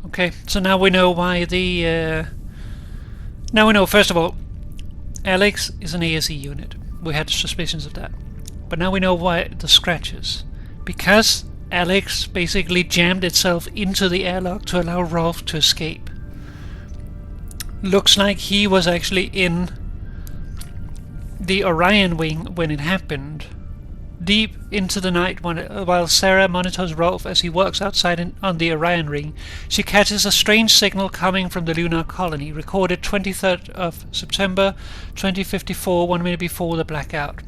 Okay, so now we know why the... Now we know, first of all, Alex is an ASE unit. We had suspicions of that. But now we know why the scratches. Because Alex basically jammed itself into the airlock to allow Rolf to escape. Looks like he was actually in the Orion wing when it happened. Deep into the night, while Sarah monitors Rolf as he works outside on the Orion ring, she catches a strange signal coming from the lunar colony, recorded 23rd of September 2054, 1 minute before the blackout.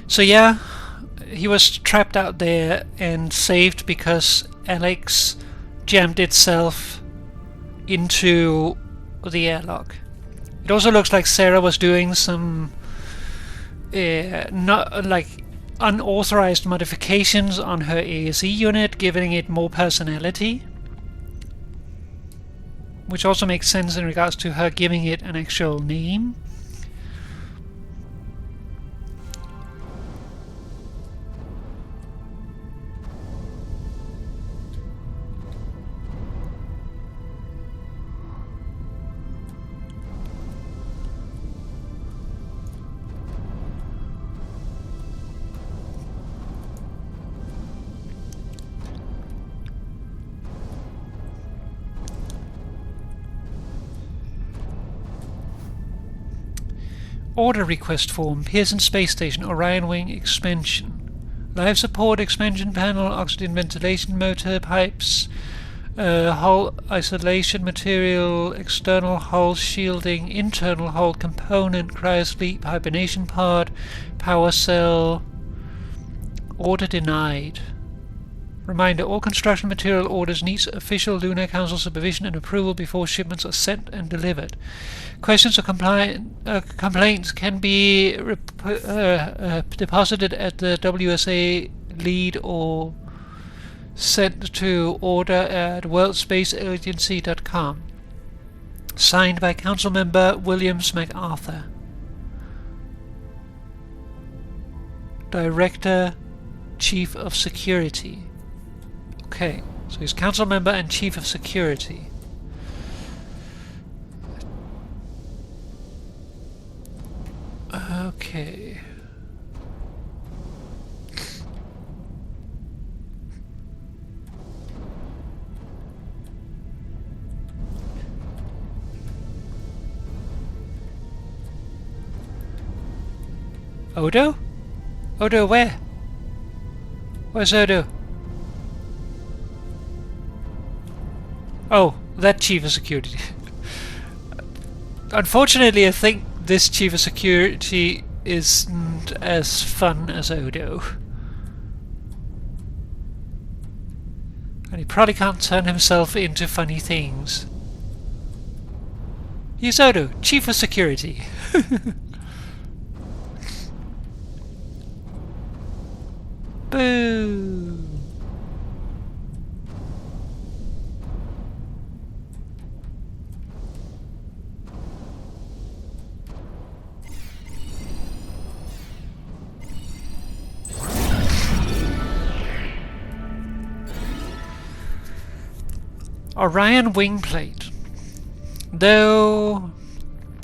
So yeah, he was trapped out there and saved because Alex jammed itself into the airlock. It also looks like Sarah was doing some not like unauthorized modifications on her ASE unit, giving it more personality, which also makes sense in regards to her giving it an actual name. Order request form, Pearson Station, Orion Wing expansion. Life support, expansion panel, oxygen ventilation motor, pipes, hull isolation material, external hull shielding, internal hull component, cryosleep, hibernation pod, power cell. Order denied. Reminder, all construction material orders needs official Lunar Council supervision and approval before shipments are sent and delivered. Questions or complaints can be deposited at the WSA lead or sent to order@worldspaceagency.com. Signed by Council Member Williams MacArthur. Director, Chief of Security. Okay, so he's Council Member and Chief of Security. Okay. Odo? Odo where? Where's Odo? Oh, that Chief of Security. Unfortunately, I think this Chief of Security isn't as fun as Odo. And he probably can't turn himself into funny things. He's Odo, Chief of Security. Boo! Orion wing plate. Though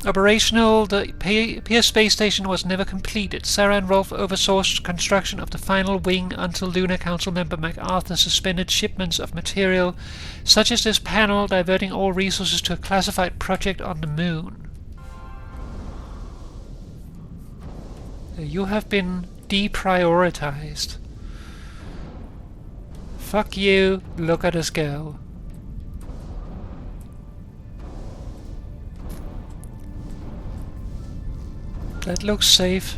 operational, the Pearson Space Station was never completed. Sarah and Rolf oversaw construction of the final wing until Lunar Council member MacArthur suspended shipments of material such as this panel, diverting all resources to a classified project on the moon. You have been deprioritized. Fuck you, look at us go. That looks safe.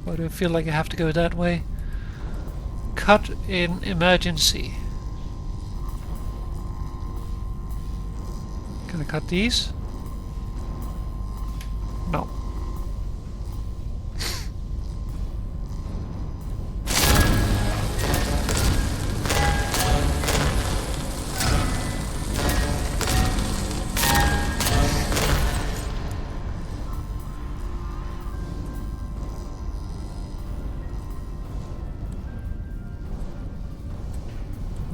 Why do I feel like I have to go that way? Cut in emergency. Can I cut these? No.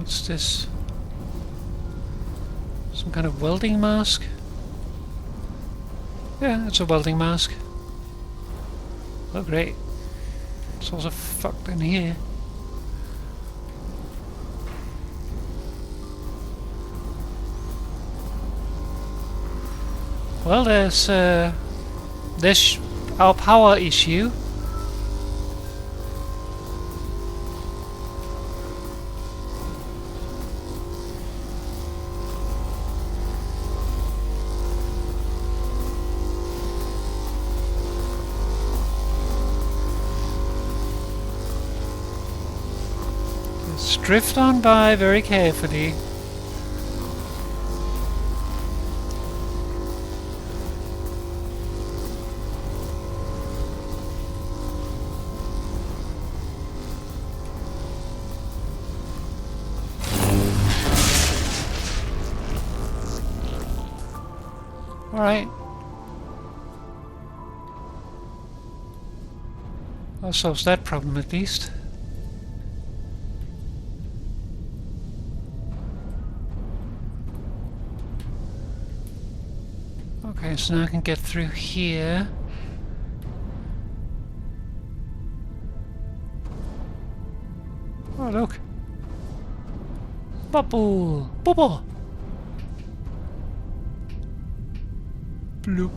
What's this? Some kind of welding mask? Yeah, it's a welding mask. Oh great. It's also fucked in here. Well, there's our power issue. Just drift on by very carefully. Alright. That solves that problem at least. Okay, so now I can get through here. Oh look! Bubble! Bubble! Bloop.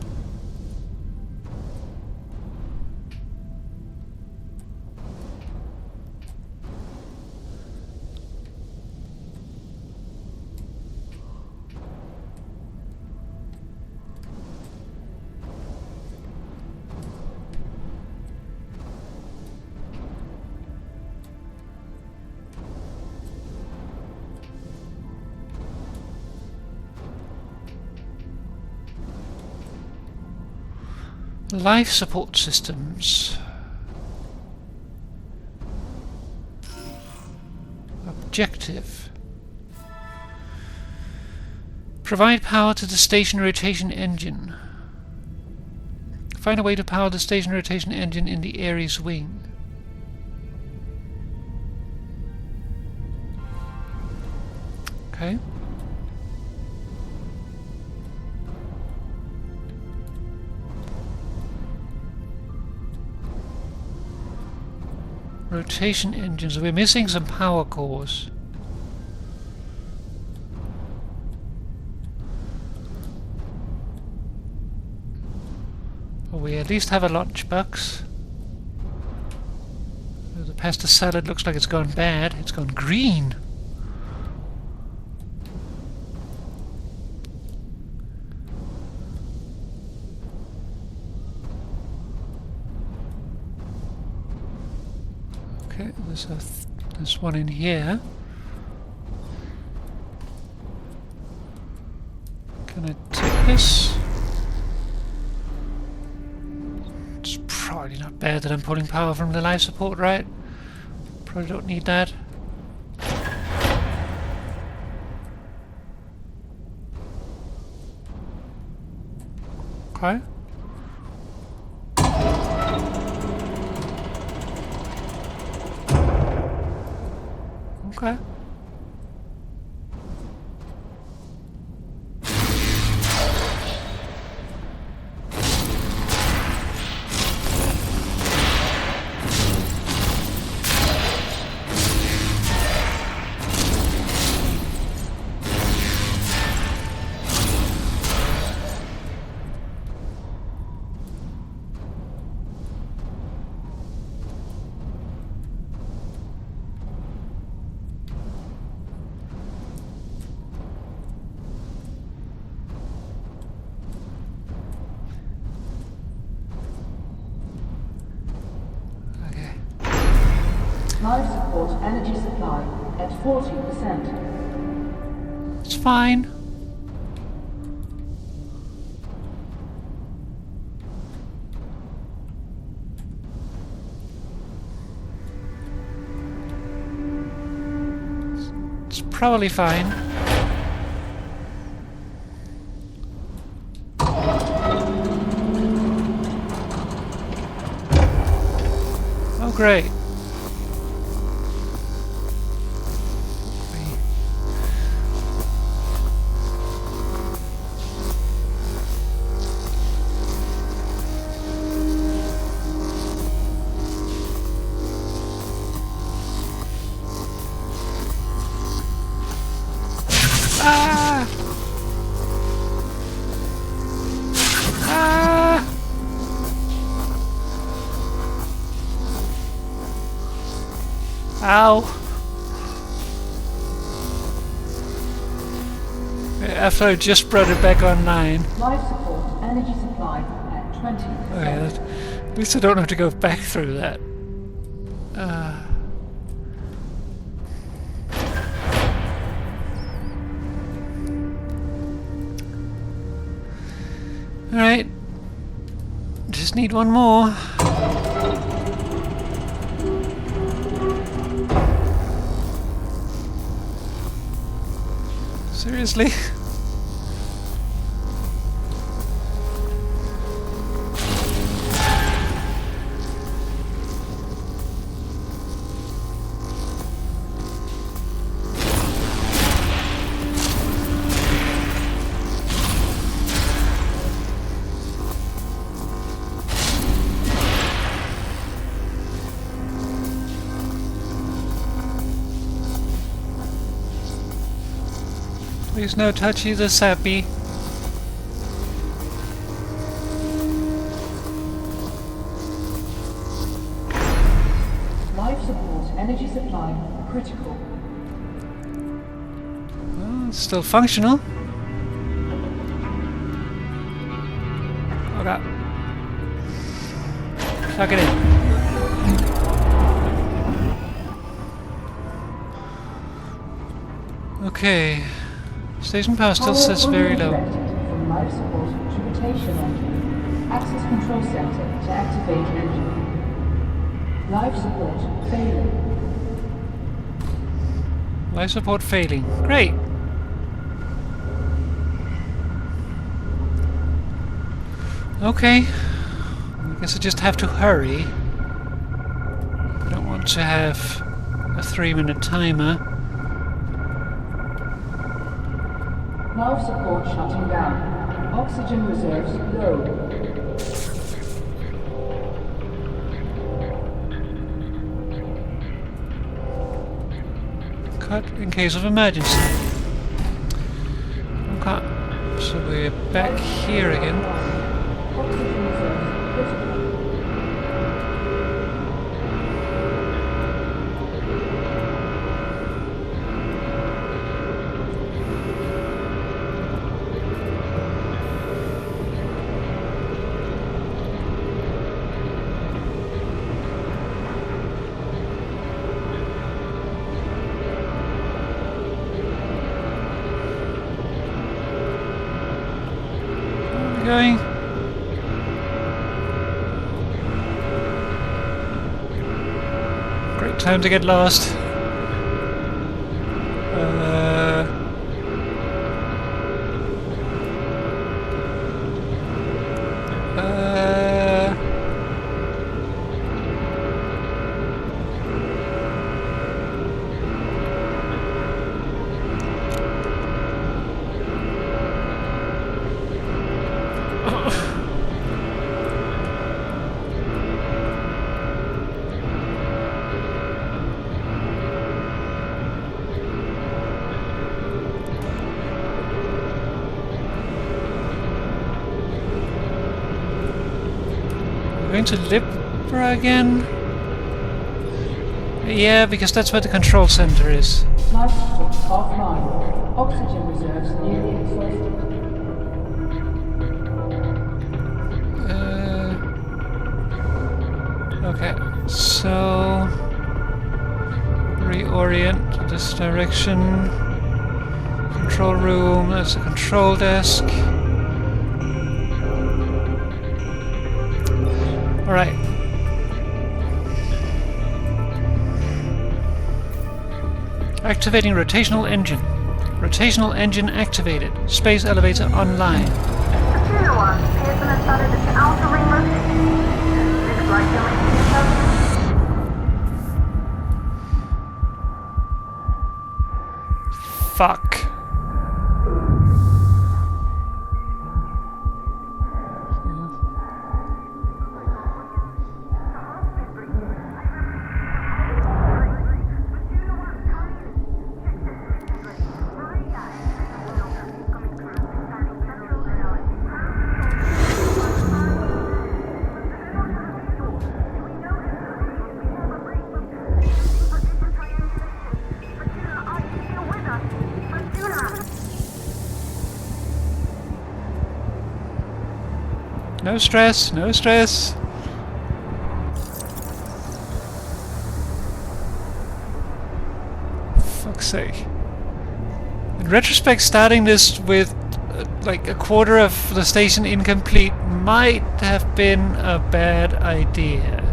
Life support systems. Objective. Provide power to the station rotation engine. Find a way to power the station rotation engine in the Ares wing. Okay. Rotation engines. We're missing some power cores. Well, we at least have a lunchbox. The pasta salad looks like it's gone bad. It's gone green. Okay, there's one in here. Can I take this? It's probably not bad that I'm pulling power from the life support, right? Probably don't need that. Okay. Okay. Life support energy supply at 40%. It's fine. It's probably fine. Oh, great. Ow! After I just brought it back online. Life support, energy supply at 20%. Okay, at least I don't have to go back through that. Alright. Just need one more. Seriously? Please no touchy the sappy. Life support, energy supply critical. Well, it's still functional. Okay. Plug it in. Okay. Station power still says very low. From life support to rotation engine. Access control center to activate engine. Life support failing. Life support failing. Great. Okay. I guess I just have to hurry. I don't want to have a 3-minute timer. Life support shutting down. Oxygen reserves low. Cut in case of emergency. Okay. So we're back here again. Oxygen reserves critical. Going. Great time to get lost. Going to Libra again? Yeah, because that's where the control center is. Life support offline. Oxygen reserves nearly exhausted. Okay, so reorient this direction. Control room, that's a control desk. Alright. Activating rotational engine. Rotational engine activated. Space elevator online. Fortuna 1, Pearson has started its outer ring rotation. Looks like you're making yourself. Fuck. No stress, no stress. Fuck's sake. In retrospect, starting this with like a quarter of the station incomplete might have been a bad idea.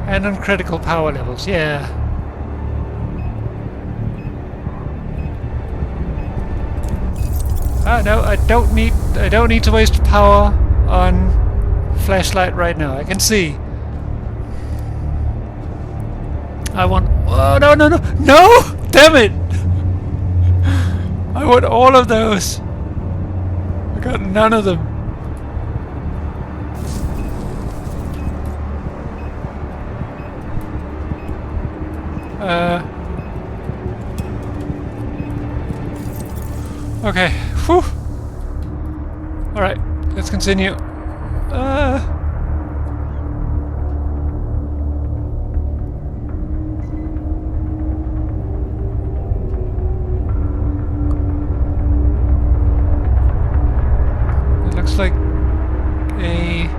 And on critical power levels, yeah. Ah, no, I don't need to waste power on flashlight right now. I can see. I want... Oh, no, no, no! No! Damn it! I want all of those. I got none of them. Okay. Whew. Alright, let's continue. It looks like a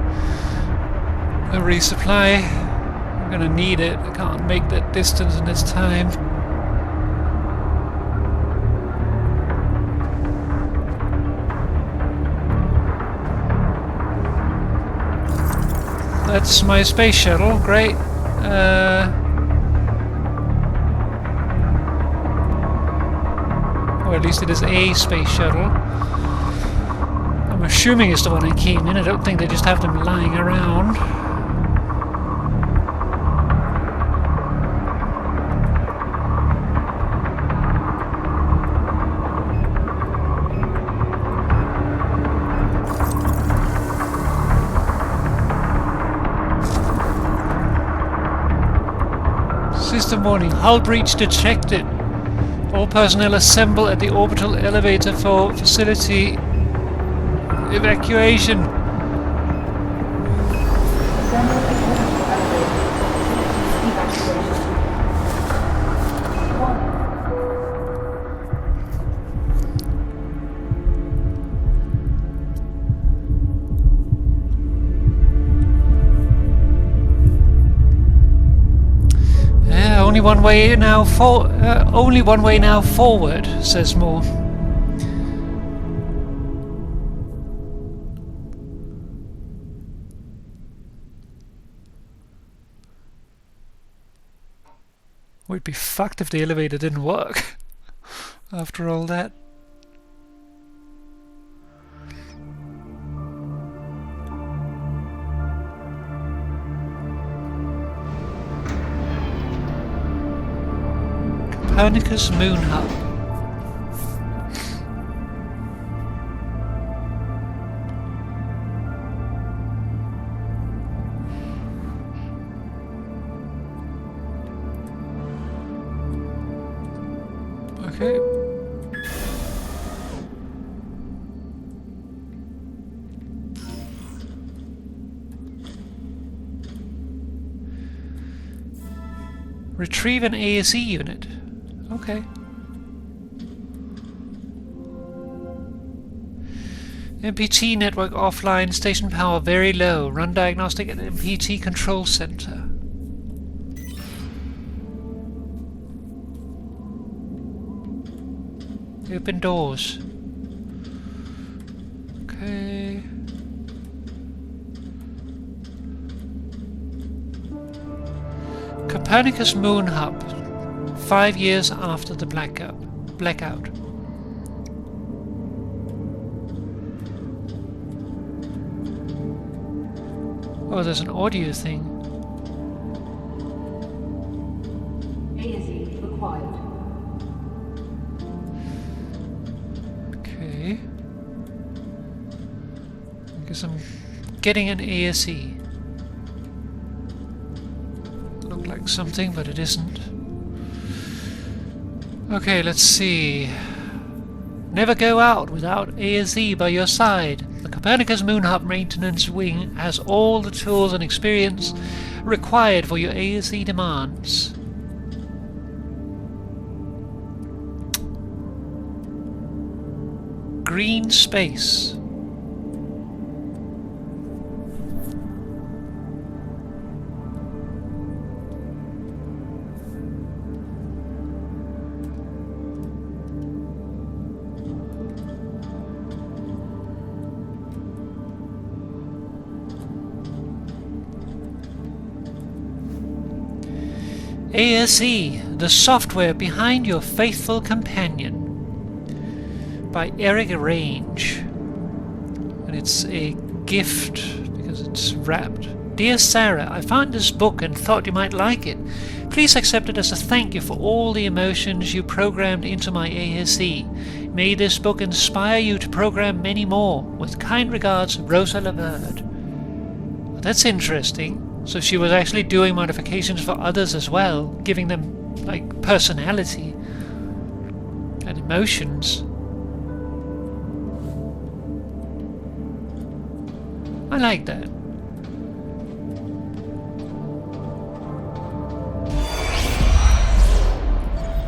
resupply. I'm gonna need it. I can't make that distance in this time. That's my space shuttle, great. Or at least it is a space shuttle. I'm assuming it's the one I came in. I don't think they just have them lying around. System warning, hull breach detected. All personnel assemble at the orbital elevator for facility evacuation. Only one way now forward, says Moore. We'd be fucked if the elevator didn't work after all that. Copernicus Moon Hub. Okay. Retrieve an ASE unit. Okay. MPT network offline, station power very low. Run diagnostic at MPT control center. Open doors. Okay. Copernicus Moon Hub. 5 years after the blackout. Oh, there's an audio thing. ASE required. Okay. I guess I'm getting an ASE. Looked like something, but it isn't. Okay, let's see. Never go out without ASE by your side. The Copernicus Moon Hub Maintenance Wing has all the tools and experience required for your ASE demands. Green space. ASE, the software behind your faithful companion, by Eric Range. And it's a gift because it's wrapped. Dear Sarah, I found this book and thought you might like it. Please accept it as a thank you for all the emotions you programmed into my ASE. May this book inspire you to program many more. With kind regards, Rosa Laverde. Well, that's interesting. So she was actually doing modifications for others as well, giving them, like, personality and emotions. I like that.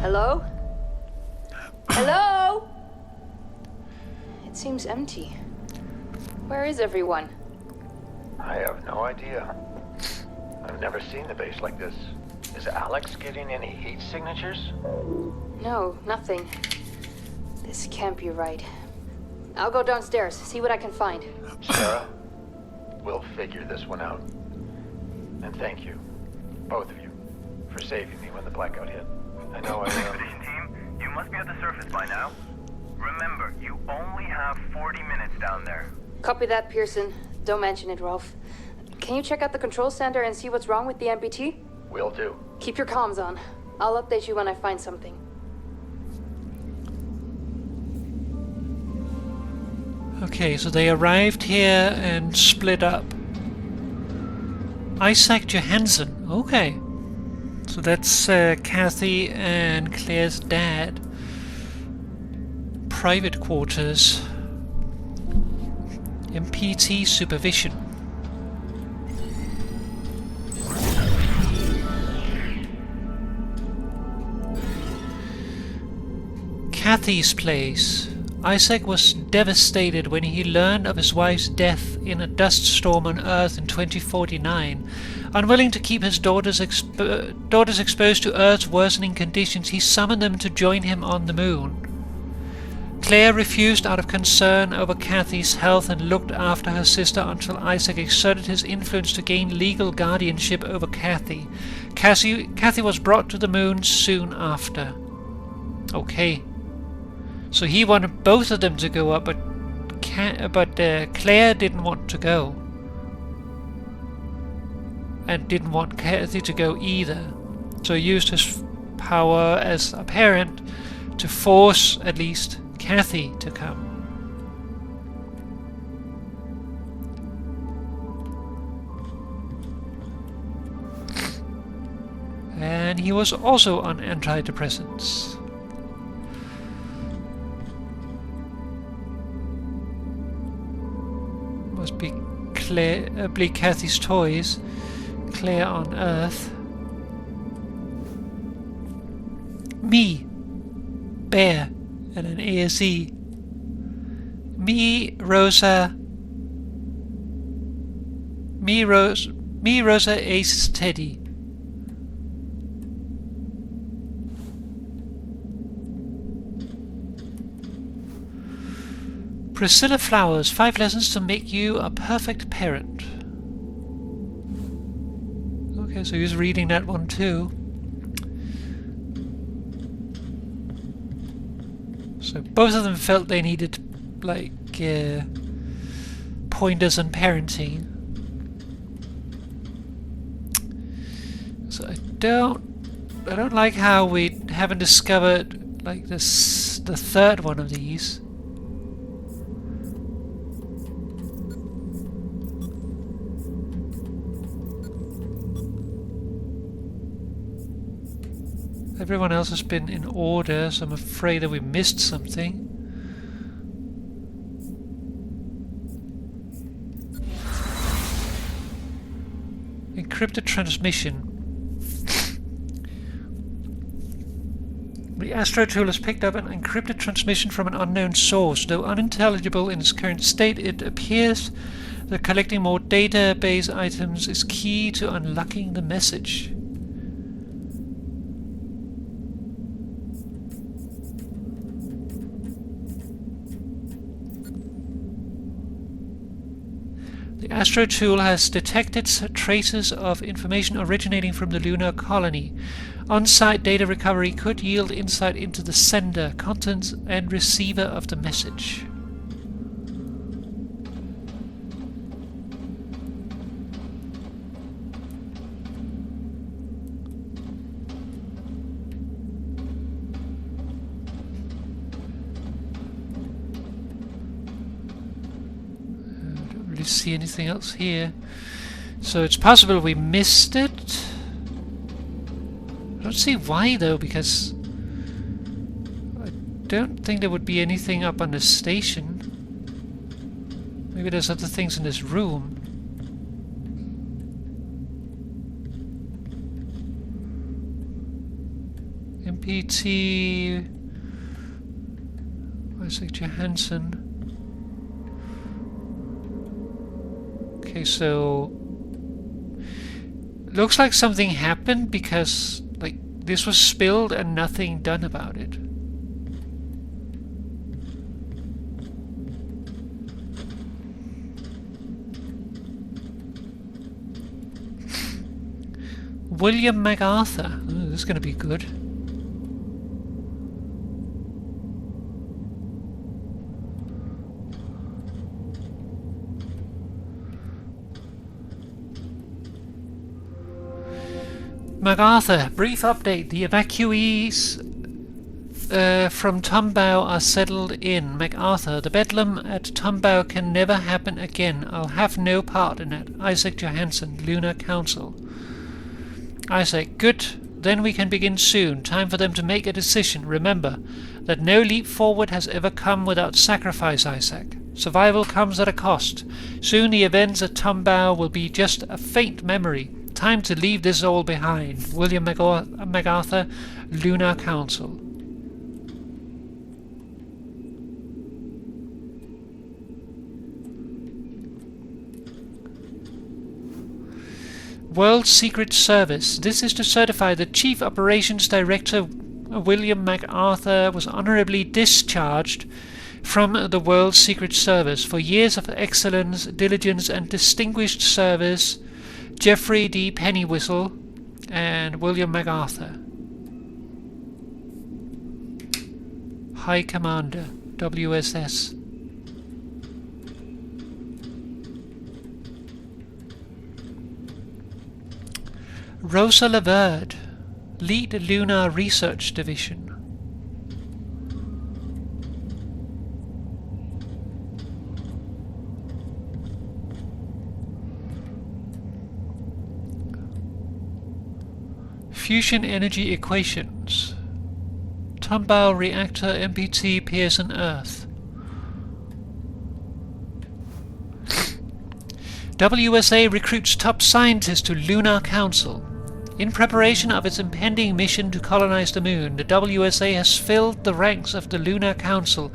Hello? Hello? It seems empty. Where is everyone? I have no idea. I've never seen the base like this. Is Alex getting any heat signatures? No, nothing. This can't be right. I'll go downstairs, see what I can find. Sarah, we'll figure this one out. And thank you, both of you, for saving me when the blackout hit. I know Expedition team, you must be at the surface by now. Remember, you only have 40 minutes down there. Copy that, Pearson. Don't mention it, Rolf. Can you check out the control center and see what's wrong with the MPT? Will do. Keep your comms on. I'll update you when I find something. Okay, so they arrived here and split up. Isaac Johansson. Okay. So that's Kathy and Claire's dad. Private quarters. MPT supervision. Kathy's place. Isaac was devastated when he learned of his wife's death in a dust storm on Earth in 2049. Unwilling to keep his daughters exposed to Earth's worsening conditions, he summoned them to join him on the moon. Claire refused out of concern over Kathy's health and looked after her sister until Isaac exerted his influence to gain legal guardianship over Kathy. Kathy was brought to the moon soon after. Okay. So he wanted both of them to go up, but Claire didn't want to go. And didn't want Kathy to go either. So he used his power as a parent to force, at least, Kathy to come. And he was also on antidepressants. Must be Kathy's toys. Claire on Earth. Me, Bear, and an ASE. Me, Rosa, Ace, Teddy. Priscilla Flowers, 5 lessons to make you a perfect parent. Okay, so he's reading that one too. So both of them felt they needed, like, pointers on parenting. So I don't like how we haven't discovered, like, the third one of these. Everyone else has been in order, so I'm afraid that we missed something. Encrypted transmission. The Astro tool has picked up an encrypted transmission from an unknown source. Though unintelligible in its current state, it appears that collecting more database items is key to unlocking the message. The Astro tool has detected traces of information originating from the lunar colony. On-site data recovery could yield insight into the sender, contents, and receiver of the message. See anything else here, so it's possible we missed it. I don't see why though, because I don't think there would be anything up on the station. Maybe there's other things in this room. MPT Isaac Johansson. Okay, so looks like something happened because like this was spilled and nothing done about it. William MacArthur. Ooh, this is going to be good. MacArthur, brief update. The evacuees from Tombow are settled in. MacArthur, the bedlam at Tombow can never happen again. I'll have no part in it. Isaac Johansson, Lunar Council. Isaac, good. Then we can begin soon. Time for them to make a decision. Remember that no leap forward has ever come without sacrifice, Isaac. Survival comes at a cost. Soon the events at Tombow will be just a faint memory. Time to leave this all behind. William MacArthur, Lunar Council. World Secret Service. This is to certify that Chief Operations Director William MacArthur was honorably discharged from the World Secret Service for years of excellence, diligence, and distinguished service. Jeffrey D. Pennywhistle and William MacArthur. High Commander, WSS. Rosa Laverde, Lead Lunar Research Division. Fusion energy equations. Tombow reactor MPT Pearson Earth. WSA recruits top scientists to Lunar Council. In preparation of its impending mission to colonize the moon, the WSA has filled the ranks of the Lunar Council,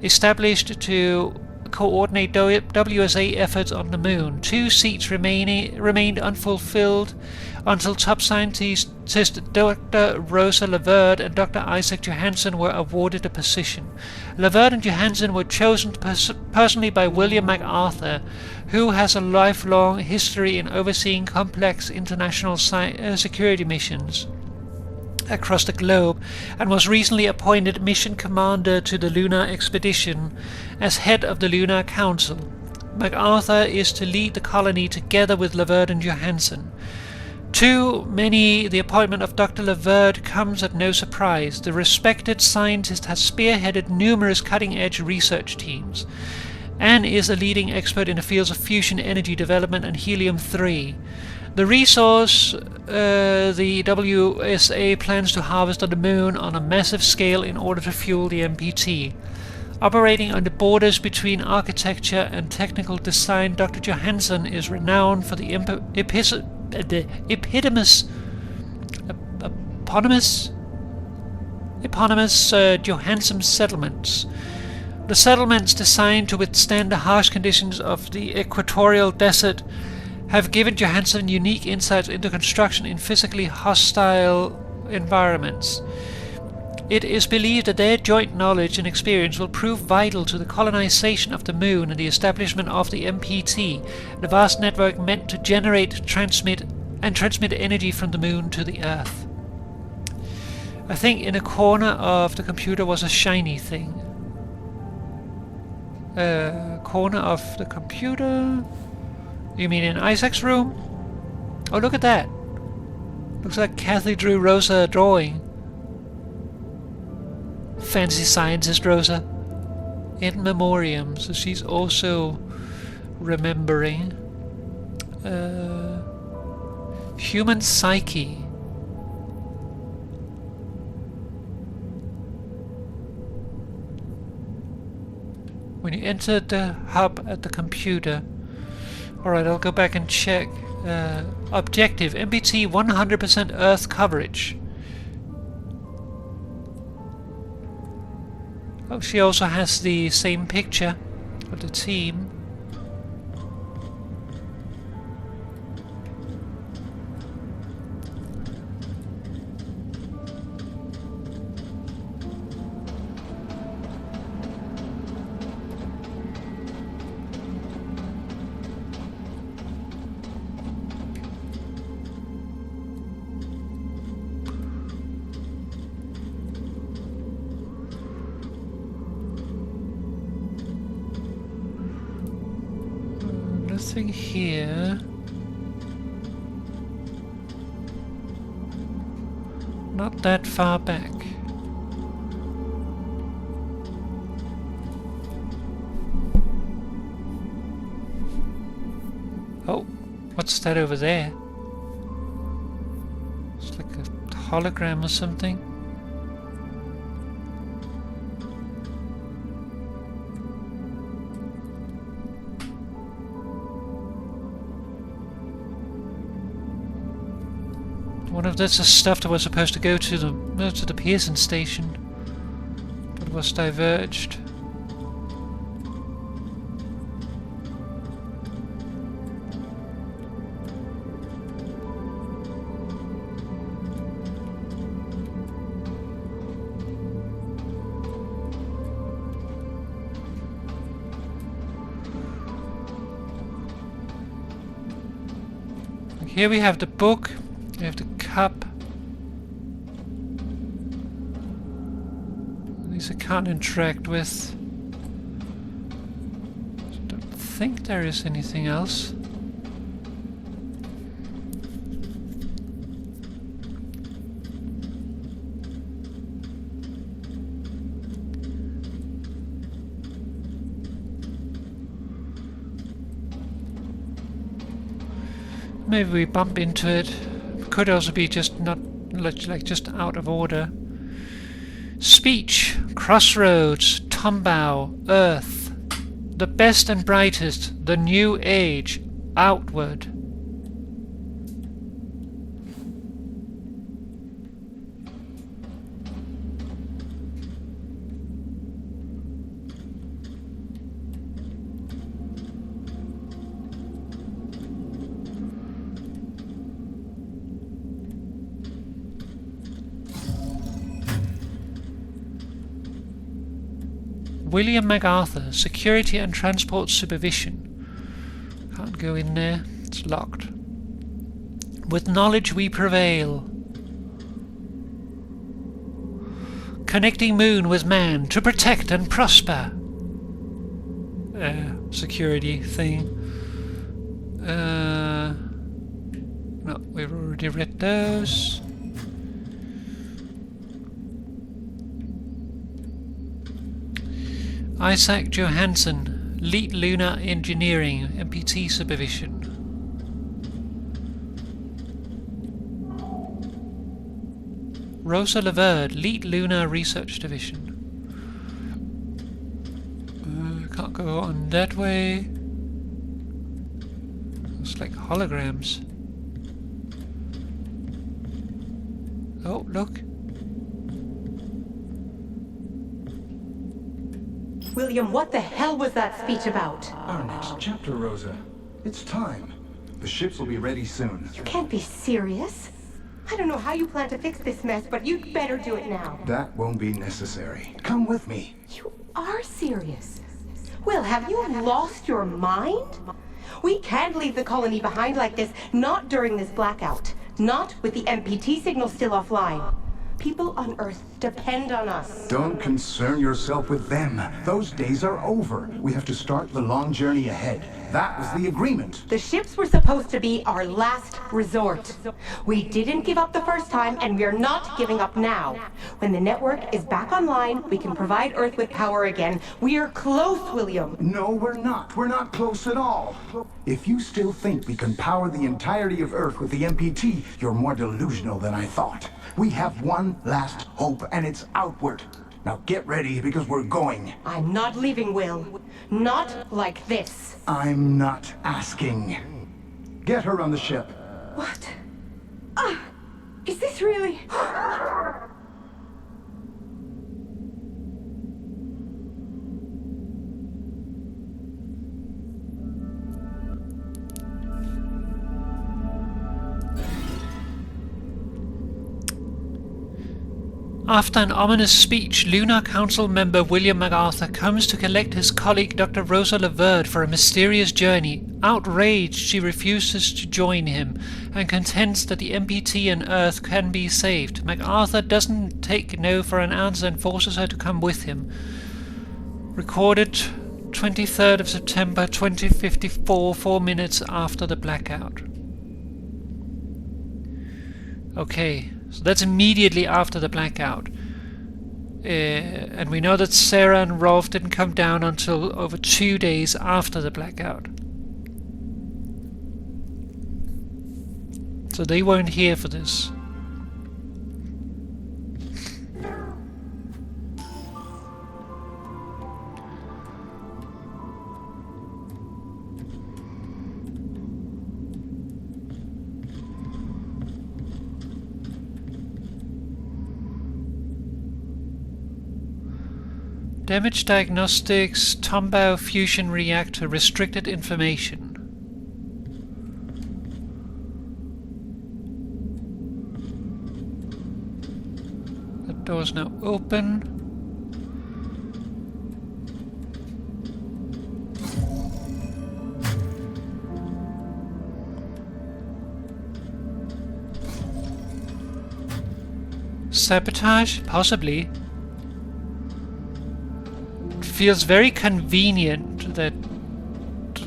established to coordinate WSA efforts on the moon. 2 seats remained unfulfilled until top scientist Dr. Rosa Laverde and Dr. Isaac Johansson were awarded a position. Laverde and Johansson were chosen personally by William MacArthur, who has a lifelong history in overseeing complex international security missions across the globe, and was recently appointed mission commander to the lunar expedition as head of the Lunar Council. MacArthur is to lead the colony together with Laverde and Johansson. To many, the appointment of Dr. Laverde comes at no surprise. The respected scientist has spearheaded numerous cutting-edge research teams and is a leading expert in the fields of fusion energy development and helium-3. The resource the WSA plans to harvest on the moon on a massive scale in order to fuel the MPT. Operating on the borders between architecture and technical design, Dr. Johansson is renowned for the eponymous Johansen settlements. The settlements designed to withstand the harsh conditions of the equatorial desert have given Johansen unique insights into construction in physically hostile environments. It is believed that their joint knowledge and experience will prove vital to the colonization of the moon and the establishment of the MPT, the vast network meant to generate, transmit energy from the moon to the Earth. I think in a corner of the computer was a shiny thing. Corner of the computer? You mean in Isaac's room? Oh, look at that. Looks like Kathy drew Rosa a drawing. Fancy scientist Rosa. In memoriam, so she's also remembering. Human psyche. When you enter the hub at the computer. Alright, I'll go back and check. Objective, MPT 100% Earth coverage. Oh, she also has the same picture of the team. Nothing here. Not that far back. Oh, what's that over there? It's like a hologram or something. One of this is stuff that was supposed to go to the Pearson Station, but was diverged. Here we have the book. We have the cup. These I can't interact with. I don't think there is anything else. Maybe we bump into it. Could also be just not like just out of order. Speech, crossroads, Tombow, Earth, the best and brightest, the new age, outward. William MacArthur, Security and Transport Supervision. Can't go in there, it's locked. With knowledge we prevail. Connecting moon with man to protect and prosper. Security thing. No, we've already read those. Isaac Johansen, Lead Lunar Engineering, MPT Supervision. Rosa Leverd, Lead Lunar Research Division. Can't go on that way. It's like holograms. Oh, look. William, what the hell was that speech about? Our next chapter, Rosa. It's time. The ships will be ready soon. You can't be serious. I don't know how you plan to fix this mess, but you'd better do it now. That won't be necessary. Come with me. You are serious. Will, have you lost your mind? We can't leave the colony behind like this, not during this blackout. Not with the MPT signal still offline. People on Earth depend on us. Don't concern yourself with them. Those days are over. We have to start the long journey ahead. That was the agreement. The ships were supposed to be our last resort. We didn't give up the first time, and we're not giving up now. When the network is back online, we can provide Earth with power again. We're close, William. No, we're not. We're not close at all. If you still think we can power the entirety of Earth with the MPT, you're more delusional than I thought. We have one last hope, and it's outward. Now get ready, because we're going. I'm not leaving, Will. Not like this. I'm not asking. Get her on the ship. What? Is this really... After an ominous speech, Lunar Council member William MacArthur comes to collect his colleague Dr. Rosa LeVert for a mysterious journey. Outraged, she refuses to join him and contends that the MPT and Earth can be saved. MacArthur doesn't take no for an answer and forces her to come with him. Recorded 23rd of September 2054, 4 minutes after the blackout. Okay. So that's immediately after the blackout. And we know that Sarah and Rolf didn't come down until over 2 days after the blackout. So they weren't here for this. Damage diagnostics, Tombow fusion reactor, restricted information. The door's now open. Sabotage? Possibly. Feels very convenient that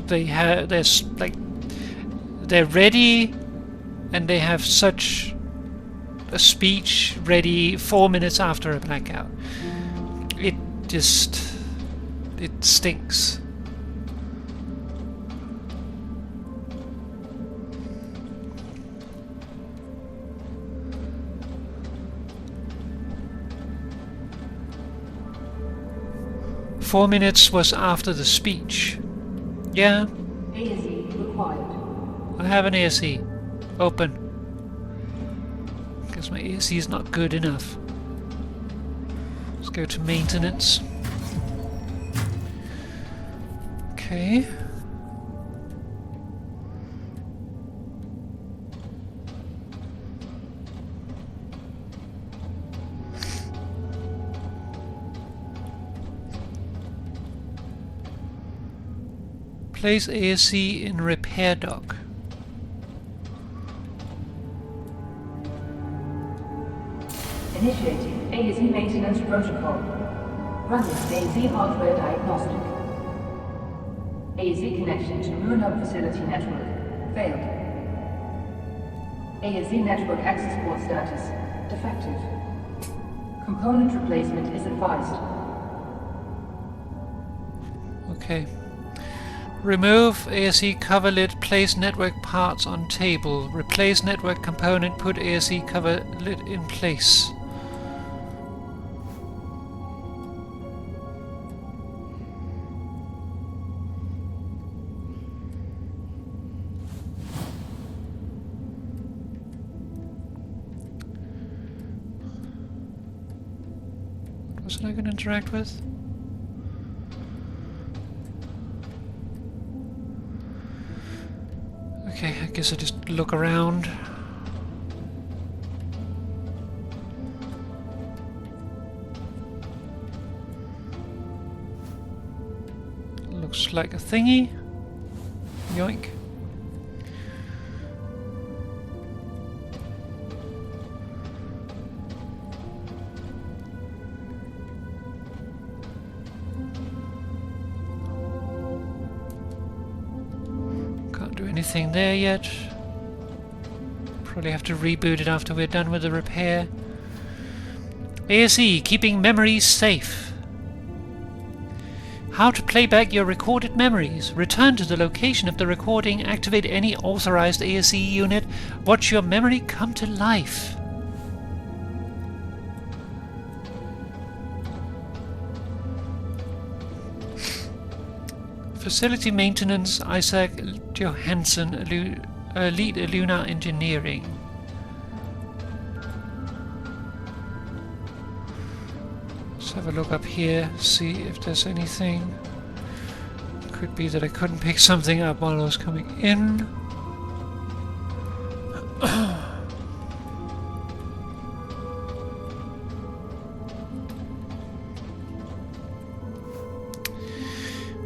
they have they're ready and they have such a speech ready 4 minutes after a blackout. It stinks. Four minutes was after the speech. Yeah. ASE required. I have an ASE. Open. Because my ASE is not good enough. Let's go to maintenance. Okay. Place ASE in repair dock. Initiating ASE maintenance protocol. Running ASE hardware diagnostic. ASE connection to Lunar facility network. Failed. ASE network access port status. Defective. Component replacement is advised. Okay. Remove ASE cover lid, place network parts on table. Replace network component, put ASE cover lid in place. Was it I can interact with? Okay, I guess I just look around. Looks like a thingy. Yoink. Can't do anything there yet. Probably have to reboot it after we're done with the repair. ASE, keeping memories safe. How to play back your recorded memories. Return to the location of the recording, activate any authorized ASE unit, watch your memory come to life. Facility maintenance, Isaac Johansson, lead Lunar Engineering. Let's have a look up here, see if there's anything. Could be that I couldn't pick something up while I was coming in.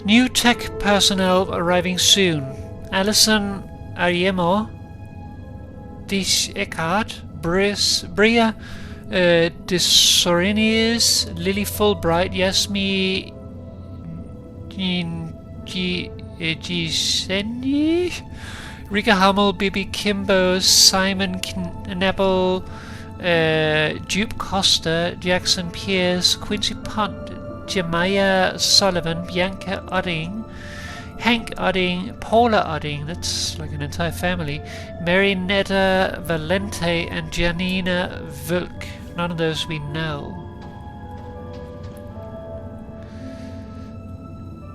New tech personnel arriving soon. Alison Ariemo, Dish Eckhart, Bria Desorinius, Lily Fulbright, Yasmi Giseni, Rika Hummel, Bibi Kimbo, Simon Knappel, Jupe Costa, Jackson Pierce, Quincy Pont, Jemiah Sullivan, Bianca Udding, Hank Udding, Paula Udding, that's like an entire family, Marinetta Valente, and Janina Vulk. None of those we know.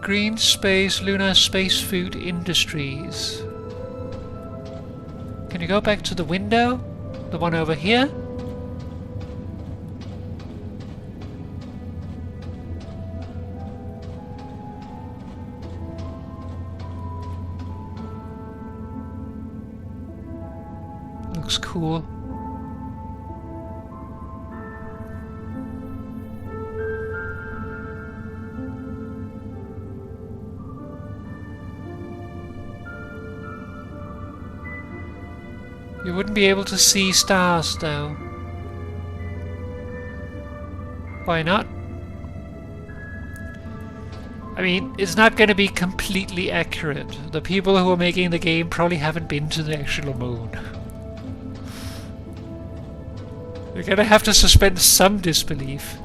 Green Space, Lunar Space Food Industries. Can you go back to the window? The one over here? Looks cool. You wouldn't be able to see stars, though. Why not? I mean, it's not going to be completely accurate. The people who are making the game probably haven't been to the actual moon. You're going to have to suspend some disbelief.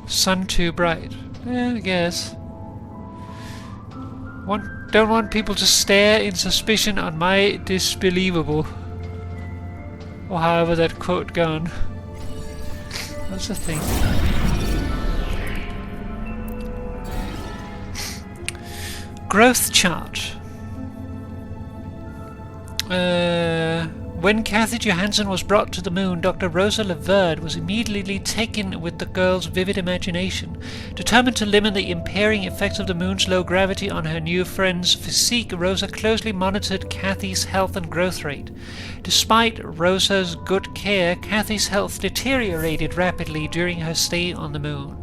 Sun too bright. Yeah, I guess. Don't want people to stare in suspicion on my disbelievable. Or however that quote gone. What's the thing? Growth chart. When Kathy Johansson was brought to the moon, Dr. Rosa Leverd was immediately taken with the girl's vivid imagination. Determined to limit the impairing effects of the moon's low gravity on her new friend's physique, Rosa closely monitored Kathy's health and growth rate. Despite Rosa's good care, Kathy's health deteriorated rapidly during her stay on the moon.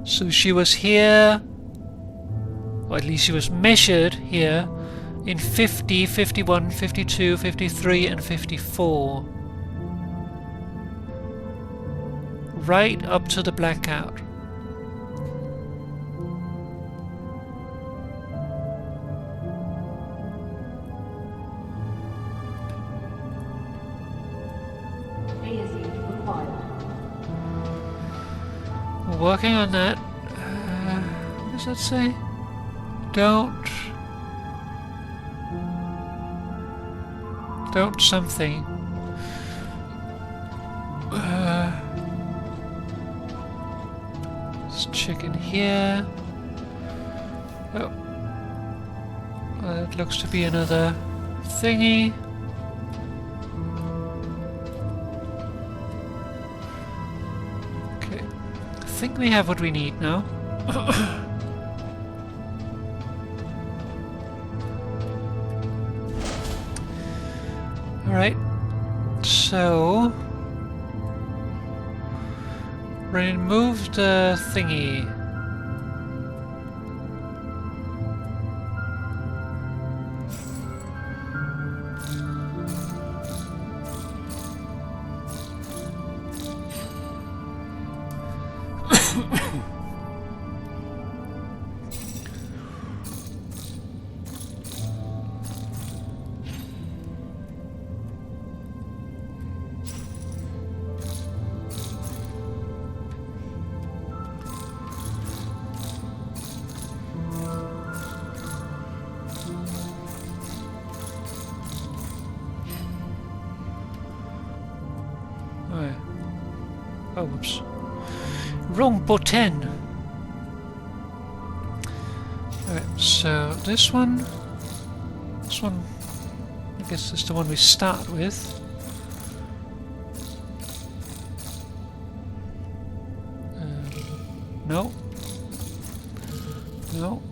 So she was here, or at least she was measured here, in 50, 51, 52, 53 and 54. Right up to the blackout. We're working on that. What does that say? Don't Don't something. Let's check in here. Oh. It looks to be another thingy. Okay. I think we have what we need now. Alright. So remove the thingy. Oh, whoops. Wrong button! Alright, so this one... I guess is the one we start with. No. No.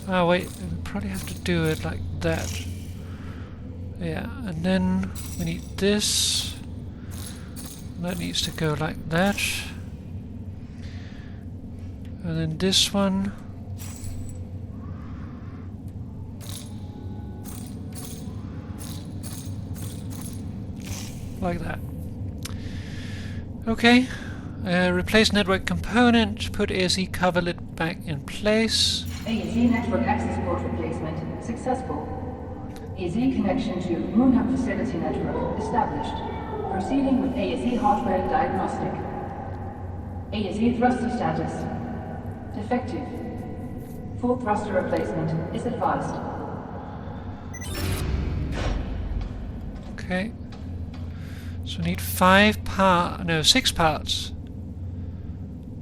Oh wait, we probably have to do it like that. Yeah, and then we need this. That needs to go like that. And then this one. Like that. Okay. Replace network component. Put ASE coverlet back in place. ASE network access port replacement successful. ASE connection to Moon Hub facility network established. Proceeding with ASE hardware diagnostic. ASE thruster status defective. Full thruster replacement is advised. Okay. So we need 6 parts.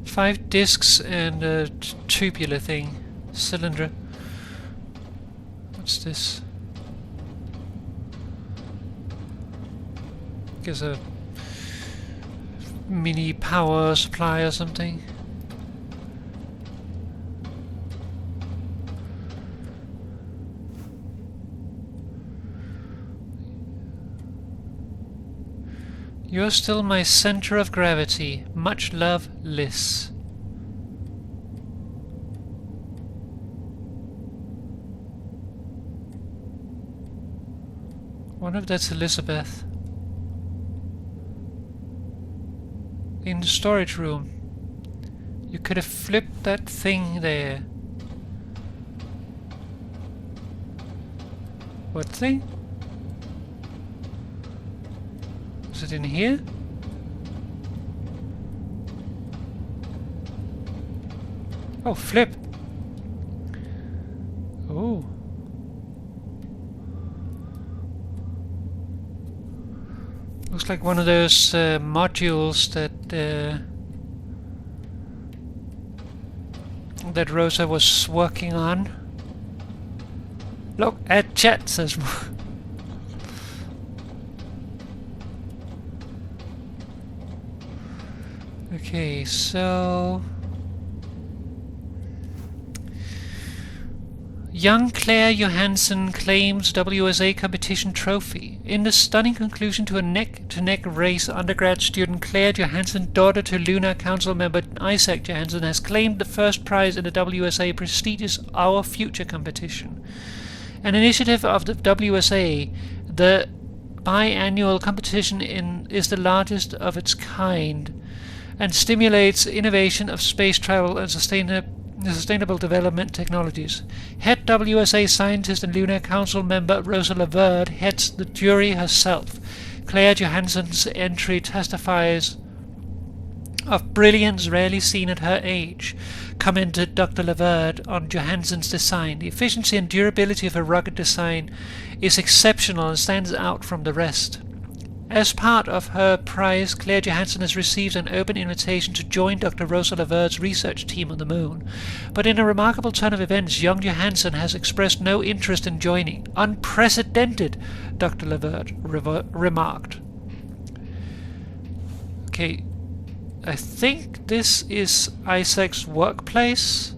5 discs and a tubular thing. Cylinder. What's this? I guess a mini power supply or something. You're still my center of gravity. Much love, Liz. Wonder if that's Elizabeth. In the storage room. You could have flipped that thing there. What thing? Is it in here? Oh, flip! Oh. Looks like one of those modules that Rosa was working on. Look at chat, says. Okay, so young Claire Johansson claims WSA competition trophy. In the stunning conclusion to a neck-to-neck race, undergrad student Claire Johansson, daughter to Lunar Council member Isaac Johansson, has claimed the first prize in the WSA prestigious Our Future competition. An initiative of the WSA, the biannual competition is the largest of its kind and stimulates innovation of space travel and sustainable development technologies. Head WSA scientist and Lunar Council member Rosa Laverde heads the jury herself. Claire Johansson's entry testifies of brilliance rarely seen at her age, commented Dr. Laverde on Johansson's design. The efficiency and durability of her rugged design is exceptional and stands out from the rest. As part of her prize, Claire Johansson has received an open invitation to join Dr. Rosa Laverde's research team on the moon. But in a remarkable turn of events, young Johansson has expressed no interest in joining. Unprecedented, Dr. Laverde remarked. Okay, I think this is Isaac's workplace.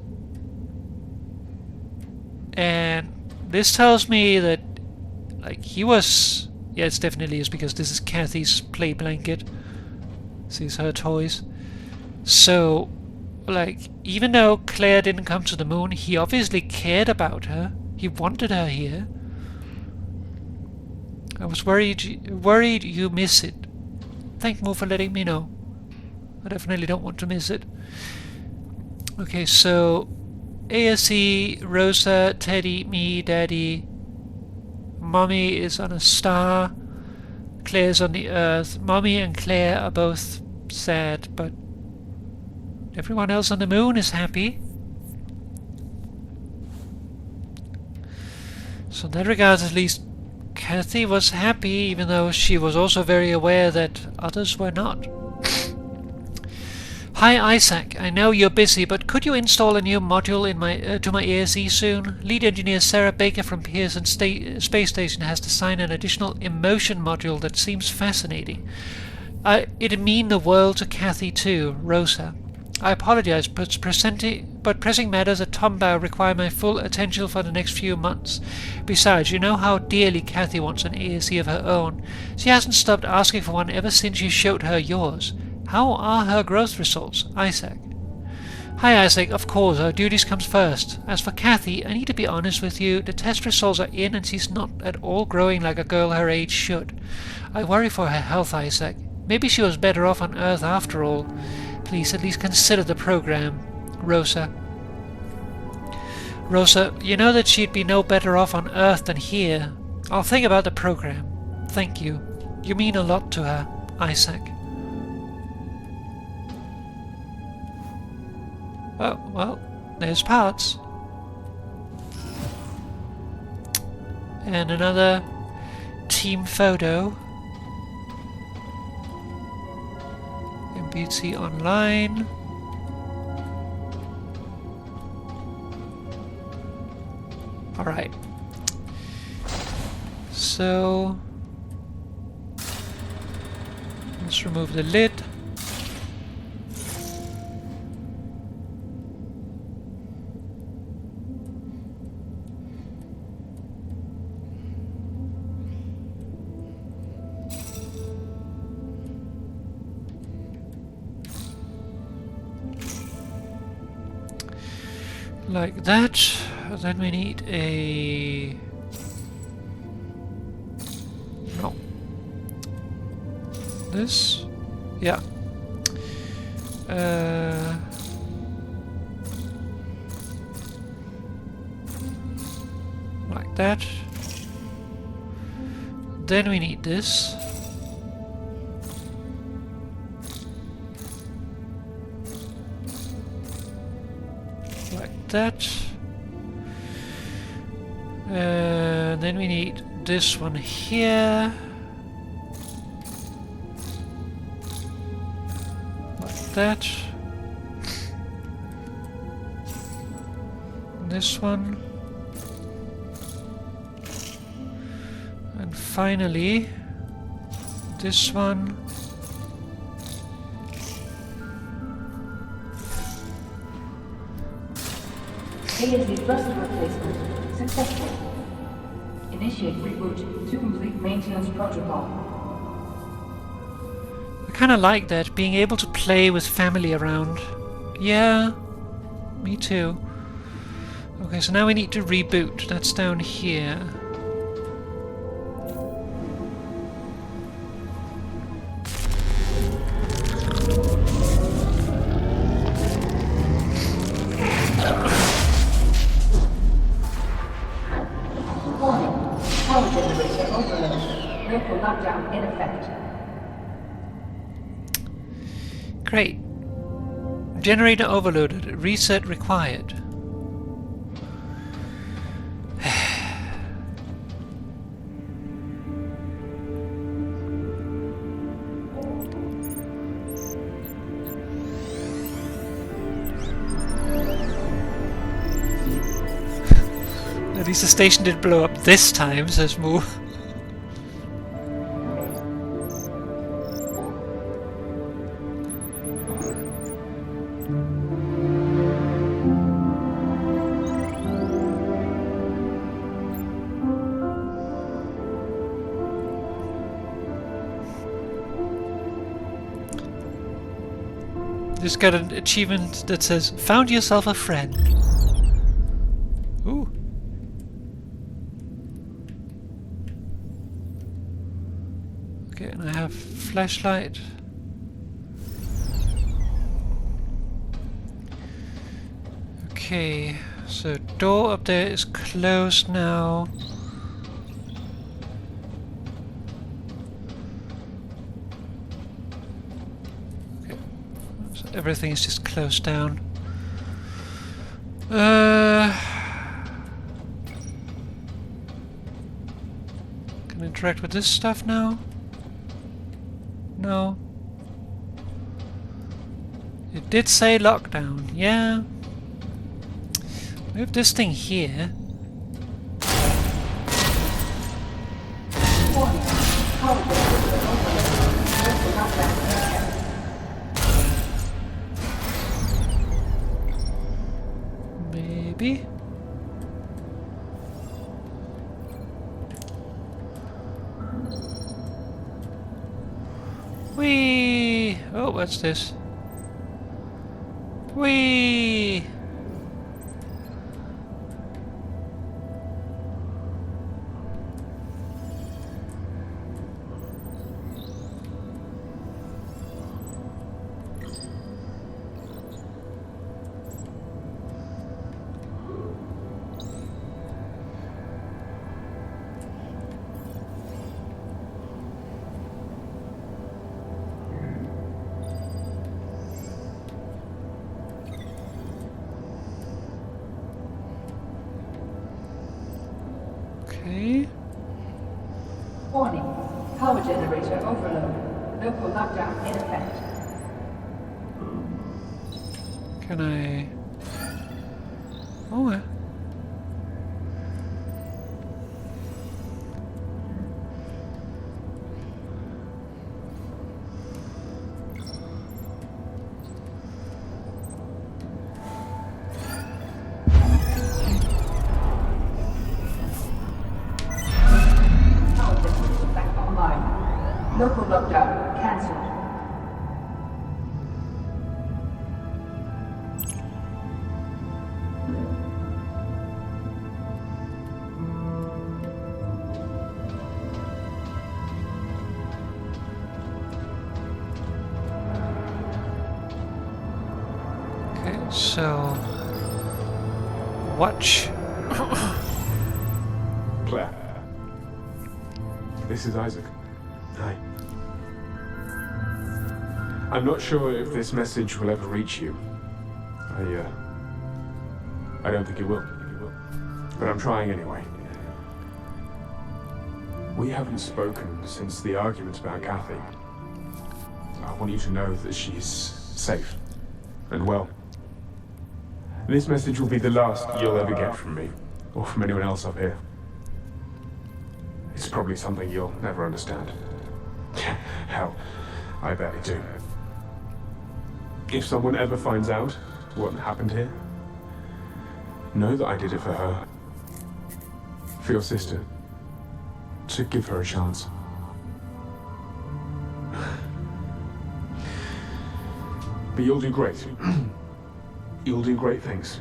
And this tells me that, like, he was... Yeah, it definitely is, because this is Kathy's play blanket. These are her toys. So, like, even though Claire didn't come to the moon, he obviously cared about her. He wanted her here. I was worried you miss it. Thank Mo for letting me know. I definitely don't want to miss it. Okay, so ASE, Rosa, Teddy, me, Daddy. Mommy is on a star. Claire's on the Earth. Mommy and Claire are both sad, but everyone else on the moon is happy. So in that regard, at least, Kathy was happy, even though she was also very aware that others were not. Hi Isaac, I know you're busy, but could you install a new module in to my ASE soon? Lead engineer Sarah Baker from Pearson Space Station has designed an additional emotion module that seems fascinating. It'd mean the world to Kathy too, Rosa. I apologize, but pressing matters at Tombow require my full attention for the next few months. Besides, you know how dearly Kathy wants an ASE of her own. She hasn't stopped asking for one ever since you showed her yours. How are her growth results, Isaac? Hi Isaac, of course, our duties comes first. As for Kathy, I need to be honest with you, the test results are in and she's not at all growing like a girl her age should. I worry for her health, Isaac. Maybe she was better off on Earth after all. Please at least consider the program, Rosa. Rosa, you know that she'd be no better off on Earth than here. I'll think about the program. Thank you. You mean a lot to her, Isaac. Oh, well, there's parts. And another team photo. MPT online. Alright. So let's remove the lid. Like that. Then we need a... No. This? Yeah. Like that. Then we need this. That. Then we need this one here. Like that. This one. And finally, this one. ASE thruster replacement successful. Initiate reboot to complete maintenance protocol. I kind of like that, being able to play with family around. Yeah, me too. Okay, so now we need to reboot. That's down here. Great. Generator overloaded. Reset required. At least the station didn't blow up this time, says Moo. Just got an achievement that says, found yourself a friend. Ooh. Okay, and I have flashlight. Okay, so door up there is closed now. Okay, so everything is just closed down. Can I interact with this stuff now? No. It did say lockdown, yeah. Move this thing here. Maybe. Whee! Oh, what's this? Whee! Okay. Warning. Power generator overload. Local lockdown in effect. Can I... Oh, yeah. Local lockdown cancelled. Okay, so... Watch. Claire. This is Isaac. Hi. I'm not sure if this message will ever reach you. I don't think it will. But I'm trying anyway. We haven't spoken since the argument about Kathy. I want you to know that she's safe and well. This message will be the last you'll ever get from me, or from anyone else up here. It's probably something you'll never understand. Hell, I barely do. If someone ever finds out what happened here, know that I did it for her. For your sister. To give her a chance. But you'll do great. You'll do great things.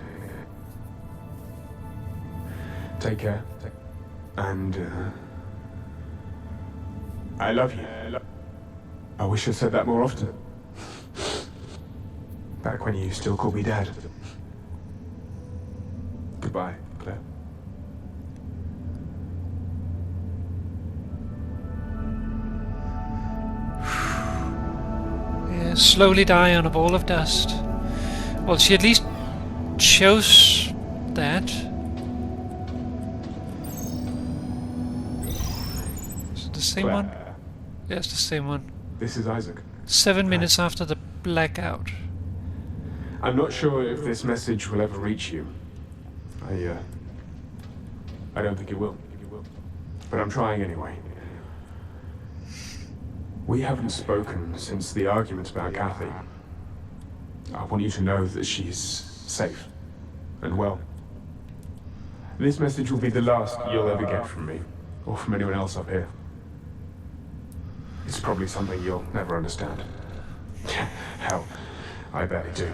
Take care. And, I love you. I wish I'd said that more often. Back when you still called me Dad. Goodbye, Claire. Yeah, slowly die on a ball of dust. Well, she at least chose that. Is it the same one? Yeah, it's the same one. This is Isaac. 7 minutes after the blackout. I'm not sure if this message will ever reach you. I don't think it will. But I'm trying anyway. We haven't spoken since the argument about Kathy. I want you to know that she's safe and well. This message will be the last you'll ever get from me, or from anyone else up here. It's probably something you'll never understand. Hell, I barely do.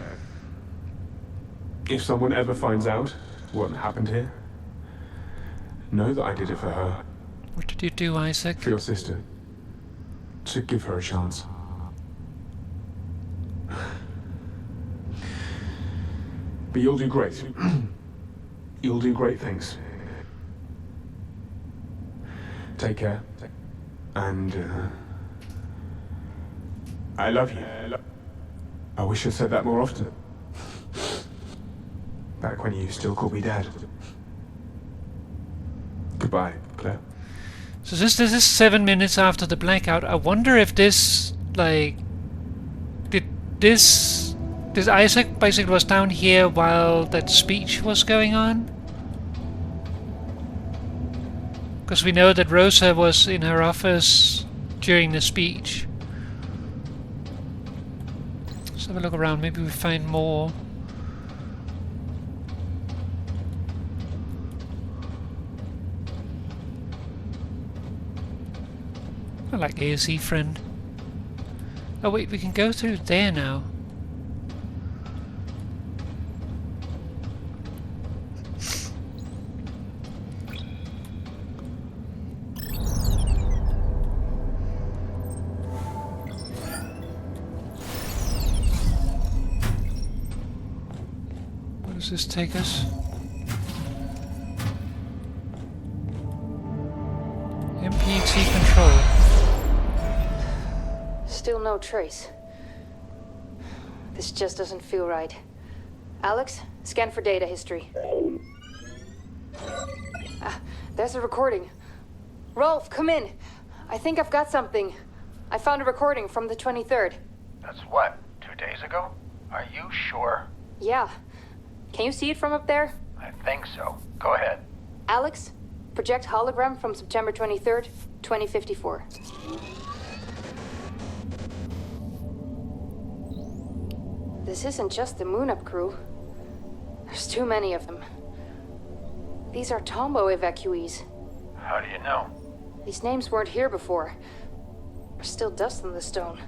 If someone ever finds out what happened here, know that I did it for her. What did you do, Isaac? For your sister. To give her a chance. But you'll do great. You'll do great things. Take care. And, I love you. I wish I'd said that more often. Back when you still called me Dad. Goodbye, Claire. So this is 7 minutes after the blackout. I wonder if this, like, this Isaac basically was down here while that speech was going on? Because we know that Rosa was in her office during the speech. Let's have a look around, maybe we find more. I like ASE friend. Oh wait, we can go through there now. Where does this take us? MPT control. Still no trace. This just doesn't feel right. Alex, scan for data history. There's a recording. Rolf, come in. I think I've got something. I found a recording from the 23rd. That's what, 2 days ago? Are you sure? Yeah. Can you see it from up there? I think so. Go ahead. Alex, project hologram from September 23rd, 2054. This isn't just the Moon-Up crew. There's too many of them. These are Tombo evacuees. How do you know? These names weren't here before. There's still dust on the stone.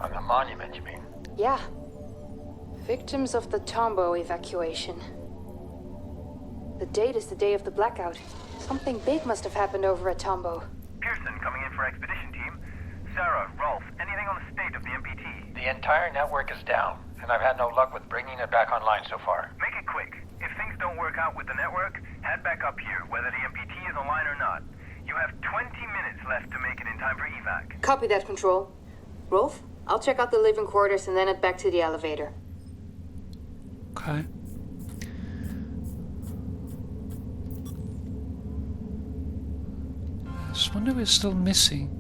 On the monument, you mean? Yeah. Victims of the Tombo evacuation. The date is the day of the blackout. Something big must have happened over at Tombo. Pearson coming in for expedition team. Sarah, Rolf, anything on the state of the MPT? The entire network is down, and I've had no luck with bringing it back online so far. Make it quick. If things don't work out with the network, head back up here, whether the MPT is online or not. You have 20 minutes left to make it in time for evac. Copy that, Control. Rolf, I'll check out the living quarters and then head back to the elevator. Okay. I just wonder we're still missing.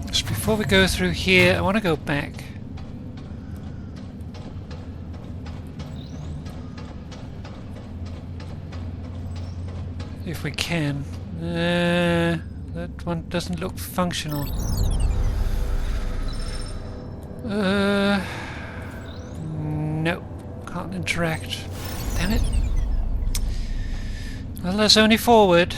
Just before we go through here, I want to go back. If we can. That one doesn't look functional. Nope. Can't interact. Damn it. Well, there's only forward.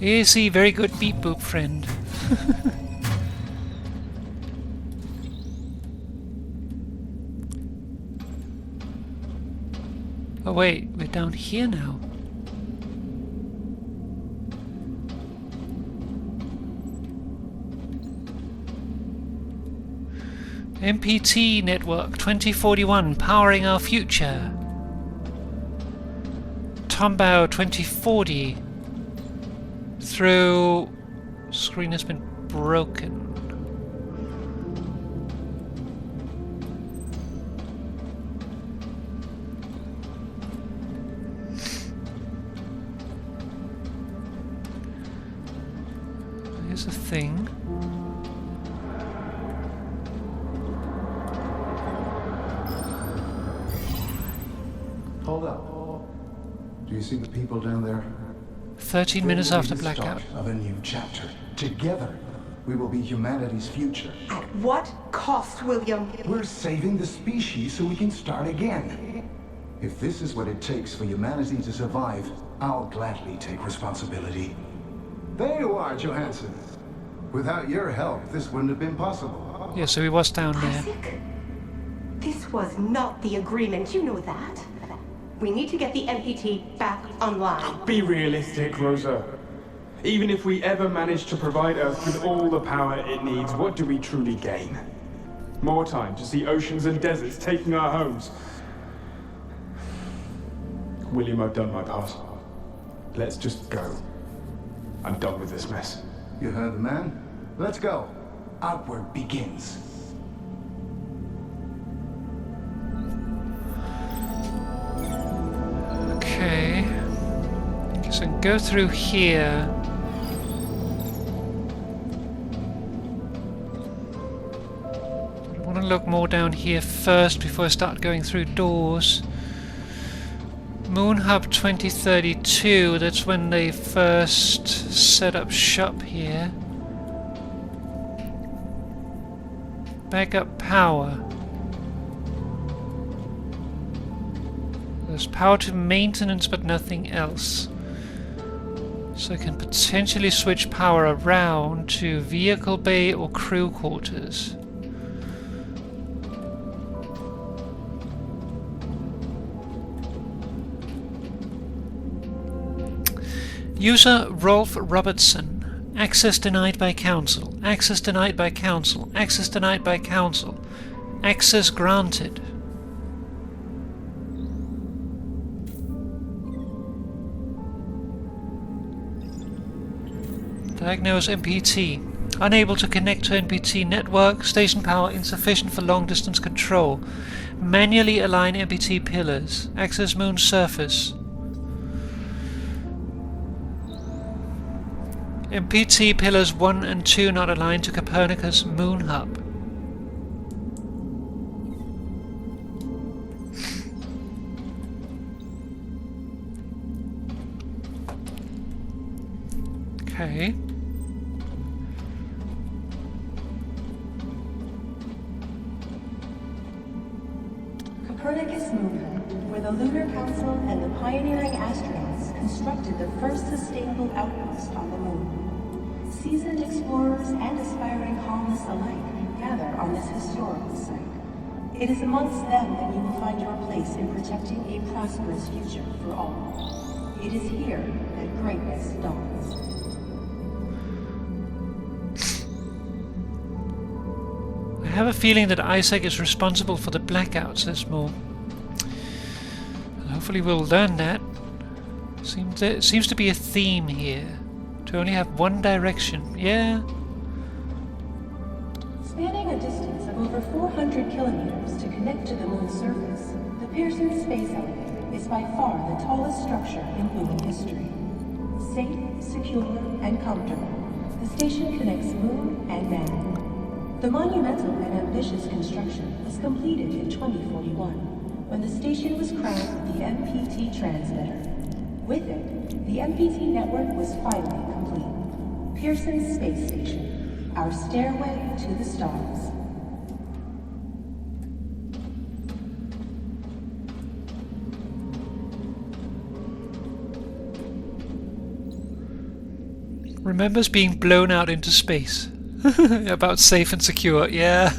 Easy, very good beep boop friend. Oh wait, we're down here now. MPT network 2041 powering our future. Tombow 2040 through... Screen has been broken. Here's a thing. Hold up. Do you see the people down there? 13 minutes after blackout. Start of a new chapter. Together, we will be humanity's future. At what cost, William? We're saving the species so we can start again. If this is what it takes for humanity to survive, I'll gladly take responsibility. There you are, Johansson. Without your help, this wouldn't have been possible. Yeah, so he was down there. Isaac? This was not the agreement, you know that. We need to get the MPT back online. Be realistic, Rosa. Even if we ever manage to provide Earth with all the power it needs, what do we truly gain? More time to see oceans and deserts taking our homes. William, I've done my part. Let's just go. I'm done with this mess. You heard the man? Let's go. Outward begins. Okay. Guess I can go through here. I want to look more down here first before I start going through doors. Moon Hub 2032, that's when they first set up shop here. Backup power. There's power to maintenance but nothing else. So I can potentially switch power around to vehicle bay or crew quarters. User Rolf Robertson. Access denied by Council. Access denied by Council. Access denied by Council. Access granted. Diagnose MPT. Unable to connect to MPT network. Station power insufficient for long distance control. Manually align MPT pillars. Access moon surface. MPT pillars 1 and 2 not aligned to Copernicus moon hub. Okay. Copernicus moon hub, where the Lunar Council and the pioneering astronauts constructed the first sustainable outpost on the moon. Seasoned explorers and aspiring colonists alike gather on this historical site. It is amongst them that you will find your place in protecting a prosperous future for all. It is here that greatness dawns. I have a feeling that Isaac is responsible for the blackout, says Moore. And hopefully we'll learn that. Seems to be a theme here. To only have one direction, yeah. Spanning a distance of over 400 kilometers to connect to the moon's surface, the Pearson Space Elevator is by far the tallest structure in human history. Safe, secure, and comfortable, the station connects moon and man. The monumental and ambitious construction was completed in 2041, when the station was crowned the MPT transmitter. With it, the MPT network was finally complete. Pearson Space Station, our stairway to the stars. Remembers being blown out into space. About safe and secure, yeah.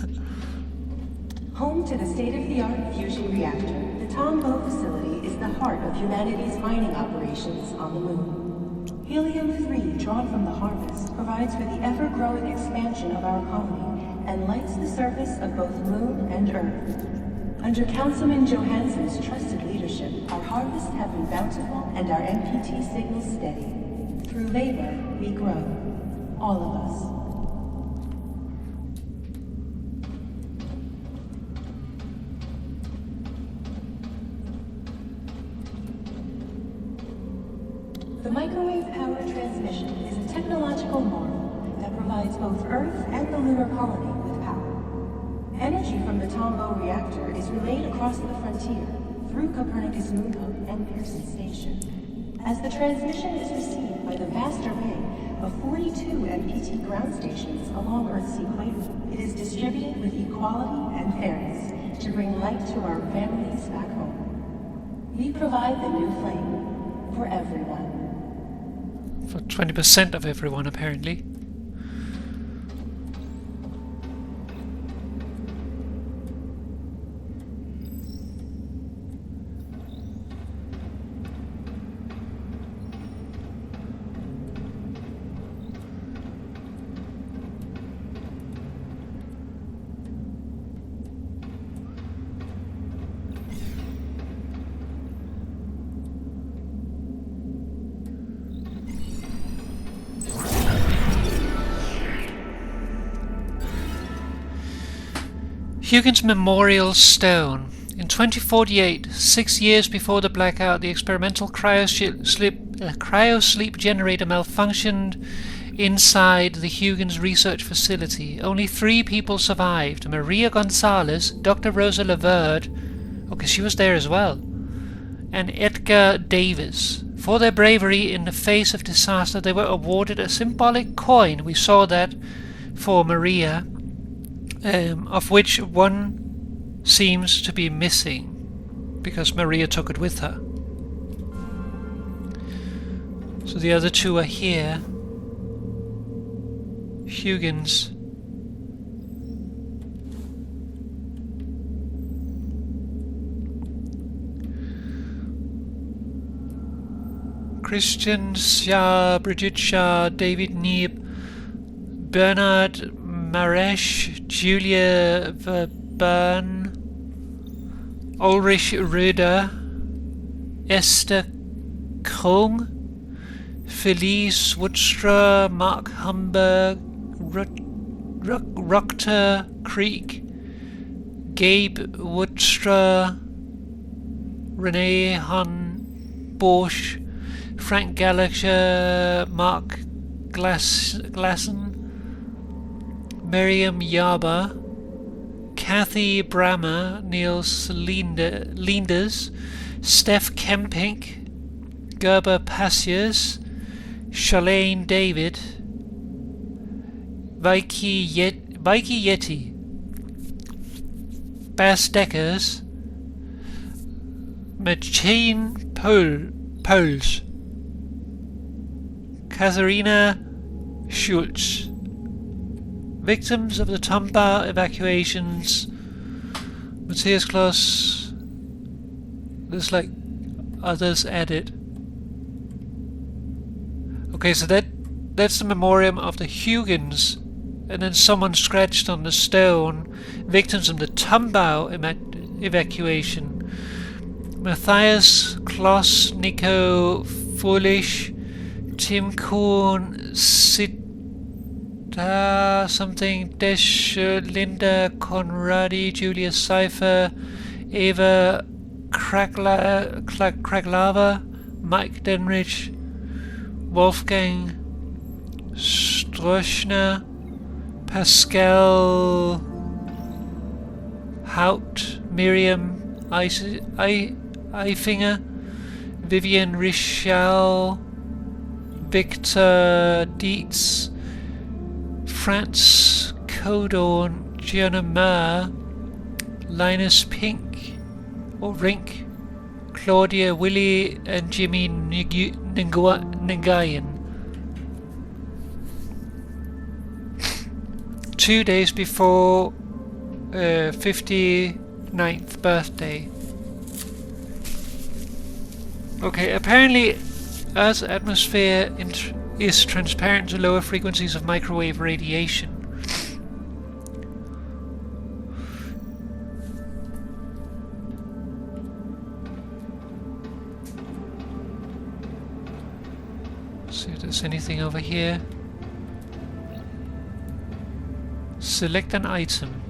Home to the state-of-the-art fusion reactor, the Tombow facility is the heart of humanity's mining operations on the moon. Helium-3 drawn from the harvest provides for the ever-growing expansion of our colony and lights the surface of both moon and Earth. Under Councilman Johansson's trusted leadership, our harvests have been bountiful and our MPT signals steady. Through labor, we grow. All of us. The microwave power transmission is a technological marvel that provides both Earth and the lunar colony with power. Energy from the Tombow reactor is relayed across the frontier through Copernicus Moon Hub and Pearson Station. As the transmission is received by the vast array of 42 MPT ground stations along Earth's equator, it is distributed with equality and fairness to bring light to our families back home. We provide the new flame for everyone. For 20% of everyone, apparently. Huygen's Memorial Stone. In 2048, 6 years before the blackout, the experimental cryosleep generator malfunctioned inside the Huygens research facility. Only 3 people survived: Maria Gonzalez, Dr. Rosa Laverde, okay, she was there as well, and Edgar Davis. For their bravery in the face of disaster, they were awarded a symbolic coin. We saw that for Maria. Of which one seems to be missing, because Maria took it with her. So the other 2 are here. Huygens. Christian Shah, Bridget Shah, David Neeb, Bernard Maresh, Julia Verburn, Ulrich Röder, Esther Krung, Felice Woodstra, Mark Humberg, Rukter Creek, Gabe Woodstra, Renee Hun Bosch, Frank Gallagher, Mark Glassen, Miriam Yaba, Kathy Brammer, Niels Linders, Steph Kempink, Gerber Passiers, Charlene David, Vicky Yeti, Bas Deckers, Machine Poles, Katharina Schultz. Victims of the Tombow evacuations. Matthias Kloss. There's like others added. Okay, so that's the memoriam of the Huygens, and then someone scratched on the stone. Victims of the Tombow evacuation. Matthias Kloss, Nico Foolish, Tim Kuhn, something, Desh, Linda Conradi, Julia Cipher, Eva Kraglava, Mike Denrich, Wolfgang Stroschner, Pascal Haut, Miriam Eifinger, Vivian Richel, Victor Dietz, France Codorn, Gianna Mer, Linus Pink, or Rink, Claudia Willie, and Jimmy Nguyen. 2 days before 59th birthday. Okay, apparently Earth's atmosphere is transparent to lower frequencies of microwave radiation. See if there's anything over here. Select an item.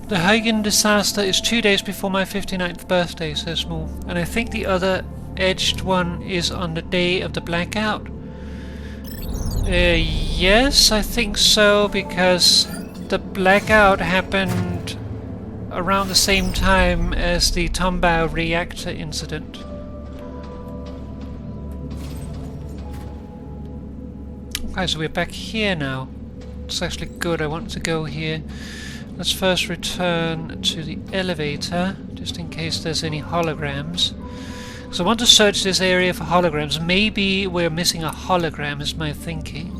The Huygen disaster is 2 days before my 59th birthday, says Moo. And I think the other edged one is on the day of the blackout. Yes, I think so, because the blackout happened around the same time as the Tombow reactor incident. Okay, so we're back here now. It's actually good, I want to go here. Let's first return to the elevator, just in case there's any holograms. So I want to search this area for holograms. Maybe we're missing a hologram, is my thinking.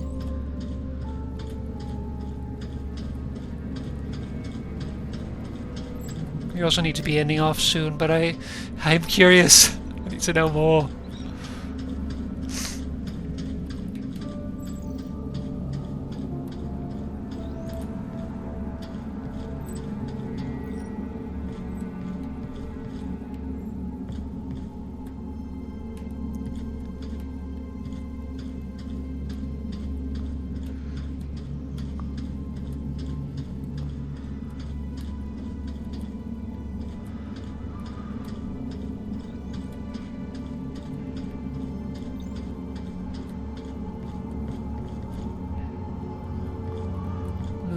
We also need to be ending off soon, but I'm curious. I need to know more.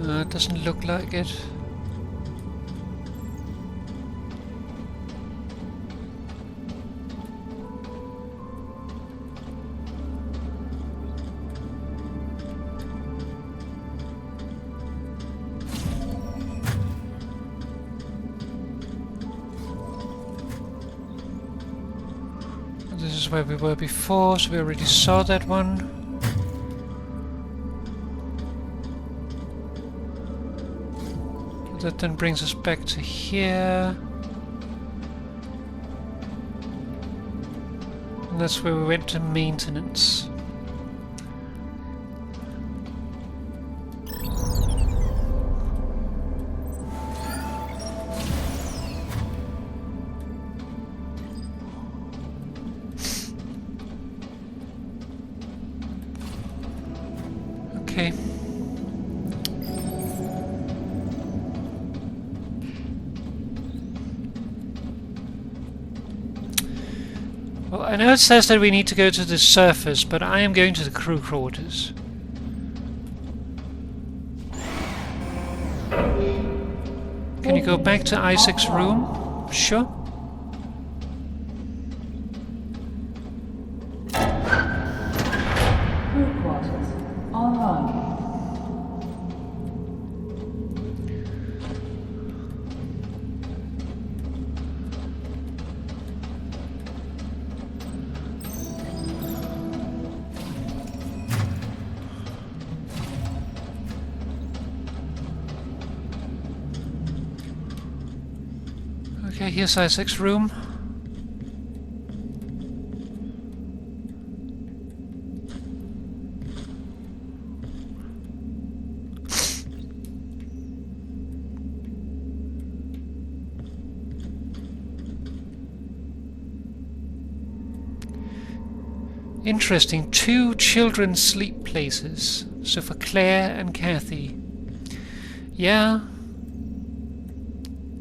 It doesn't look like it. This is where we were before, so we already saw that one. That then brings us back to here. And that's where we went to maintenance. Okay. Well, I know it says that we need to go to the surface, but I am going to the crew quarters. Can you go back to Isaac's room? Sure. Crew quarters online. Okay, here's Isaac's room. Interesting, 2 children's sleep places. So for Claire and Kathy. Yeah.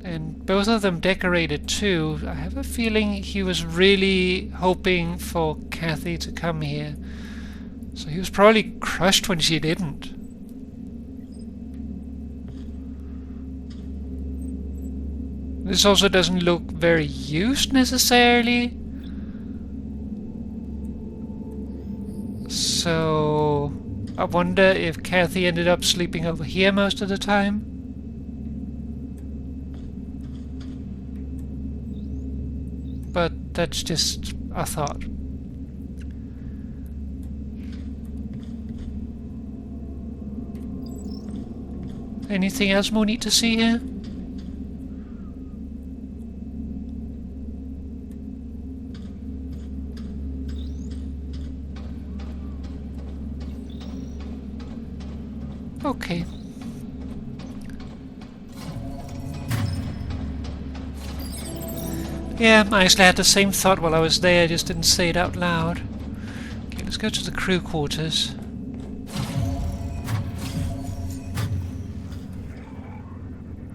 And both of them decorated too. I have a feeling he was really hoping for Kathy to come here. So he was probably crushed when she didn't. This also doesn't look very used necessarily. So I wonder if Kathy ended up sleeping over here most of the time. But that's just a thought. Anything else more need to see here? Okay. Yeah, I actually had the same thought while I was there, I just didn't say it out loud. Okay, let's go to the crew quarters.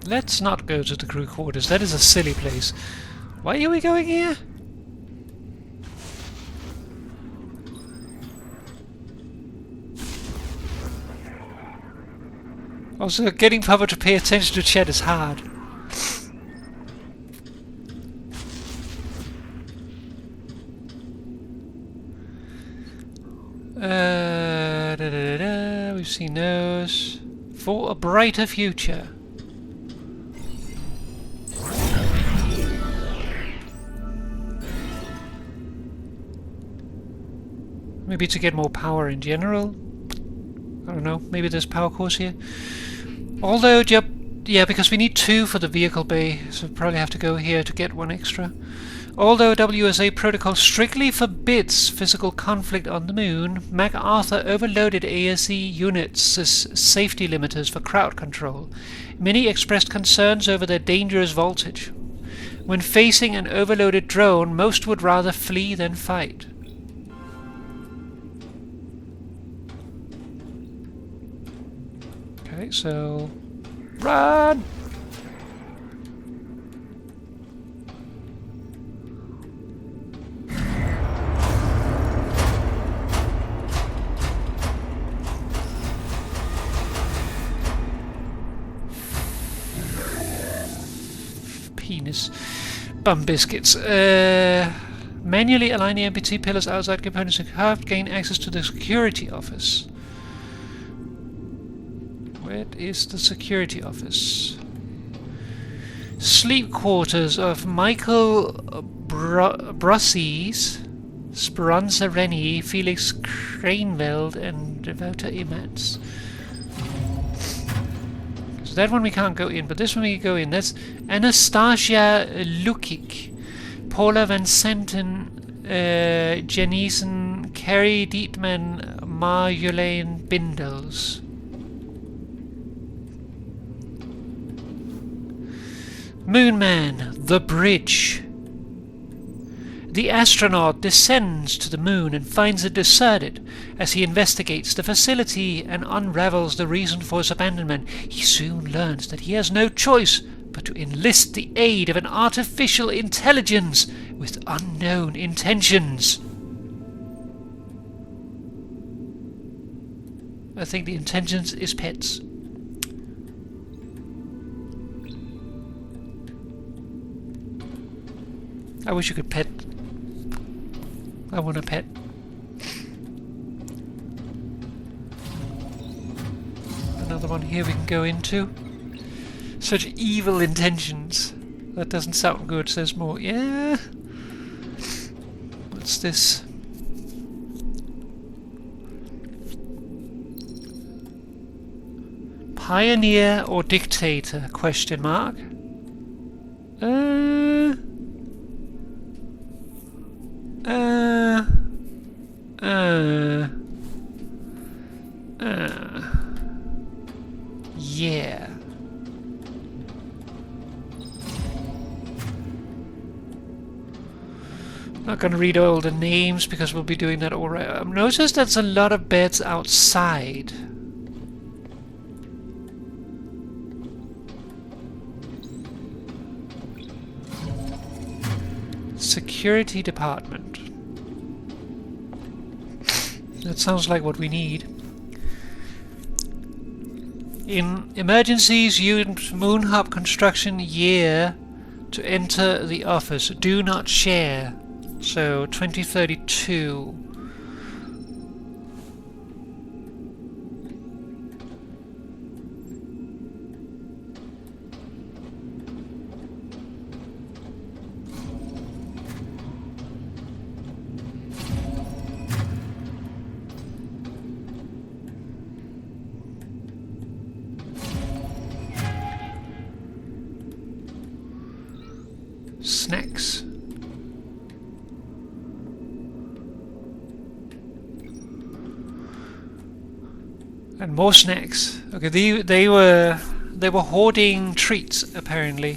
Let's not go to the crew quarters, that is a silly place. Why are we going here? Also, getting Papa to pay attention to chat is hard. We've seen those. For a brighter future. Maybe to get more power in general. I don't know, maybe there's power cores here. Although, yeah, because we need 2 for the vehicle bay, so we probably have to go here to get 1 extra. Although WSA protocol strictly forbids physical conflict on the moon, MacArthur overloaded ASE units as safety limiters for crowd control. Many expressed concerns over their dangerous voltage. When facing an overloaded drone, most would rather flee than fight. Okay, so run! Penis. Bum biscuits. Manually align the MPT pillars outside components and craft. Gain access to the security office. Where is the security office? Sleep quarters of Michael Brusses, Speranza Rennie, Felix Kraneveld, and Devota Imats. So that one we can't go in, but this one we can go in. That's Anastasia Lukic, Paula Van Senten, Janissen, Carrie Dietman, Marjolaine Bindels. Moonman, the bridge. The astronaut descends to the moon and finds it deserted. As he investigates the facility and unravels the reason for his abandonment, he soon learns that he has no choice but to enlist the aid of an artificial intelligence with unknown intentions. I think the intentions is pets. I wish you could pet. I want a pet. Another one here we can go into. Such evil intentions. That doesn't sound good, says more. Yeah. What's this? Pioneer or dictator? Question mark. Yeah. Not going to read all the names because we'll be doing that already. I've noticed there's a lot of beds outside. Security department. That sounds like what we need. In emergencies, unit moon hub construction year To enter the office, do not share. So 2032. Snacks. And more snacks. Okay, they were hoarding treats apparently,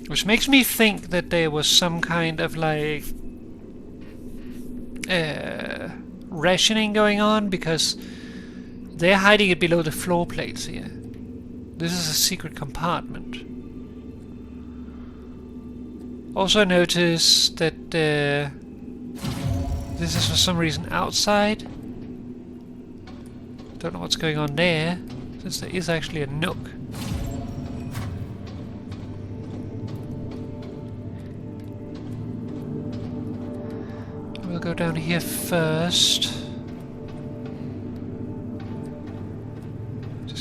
which makes me think that there was some kind of like rationing going on, because they're hiding it below the floor plates here. This is a secret compartment. Also notice that this is for some reason outside. Don't know what's going on there, since there is actually a nook. We'll go down here first.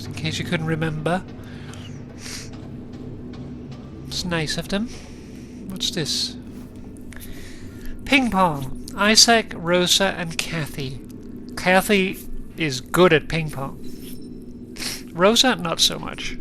In case you couldn't remember. It's nice of them. What's this? Ping pong. Isaac, Rosa and Kathy. Kathy is good at ping pong. Rosa, not so much.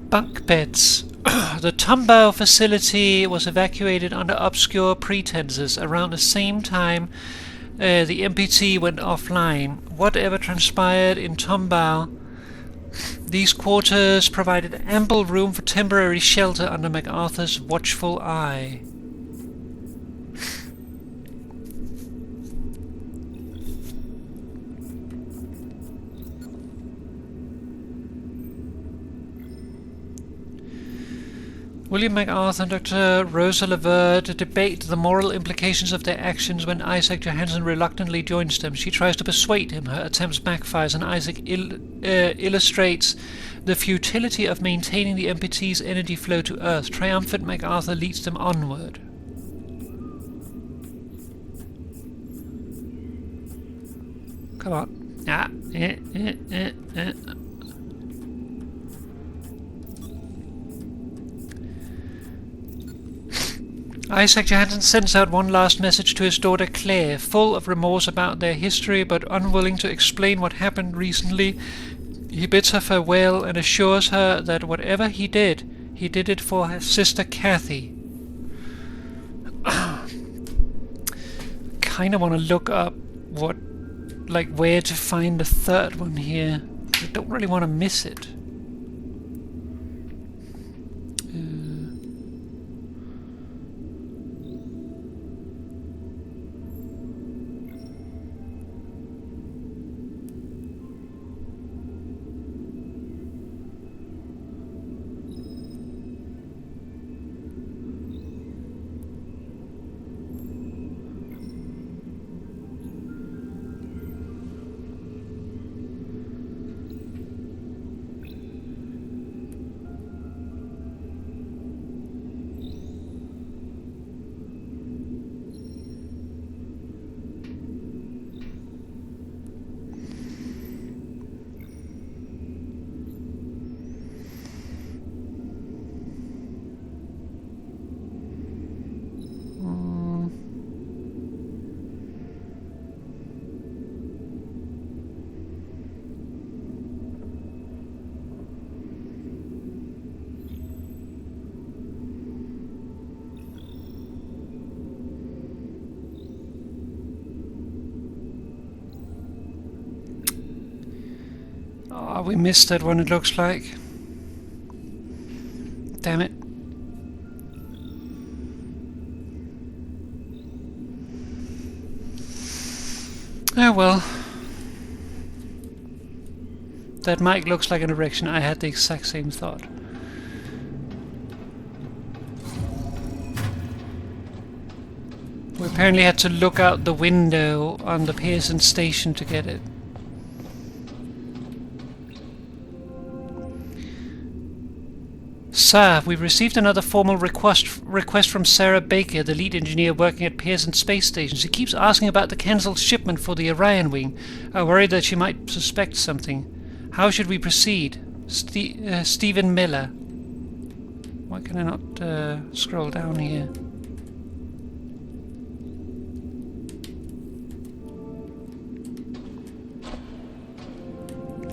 Bunk beds. The Tombow facility was evacuated under obscure pretenses around the same time the MPT went offline. Whatever transpired in Tombow, these quarters provided ample room for temporary shelter under MacArthur's watchful eye. William MacArthur and Dr. Rosa Levert debate the moral implications of their actions when Isaac Johansson reluctantly joins them. She tries to persuade him. Her attempts backfires, and Isaac illustrates the futility of maintaining the MPT's energy flow to Earth. Triumphant, MacArthur leads them onward. Come on. Ah. Isaac Johansson sends out one last message to his daughter Claire, full of remorse about their history but unwilling to explain what happened recently. He bids her farewell and assures her that whatever he did it for her sister Kathy. Kinda wanna look up where to find the third one here. I don't really wanna miss it. Oh, we missed that one, it looks like. Damn it. Oh well. That mic looks like an erection. I had the exact same thought. We apparently had to look out the window on the Pearson Station to get it. Sir, we've received another formal request from Sarah Baker, the lead engineer working at Pearson Space Station. She keeps asking about the cancelled shipment for the Orion wing. I worry that she might suspect something. How should we proceed? Stephen Miller. Why can I not scroll down here?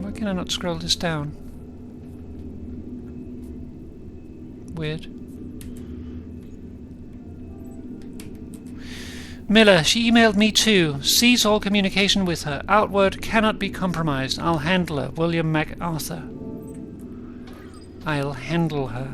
Why can I not scroll this down? Weird. Miller, she emailed me too. Cease all communication with her. Outward cannot be compromised. I'll handle her. William MacArthur. I'll handle her.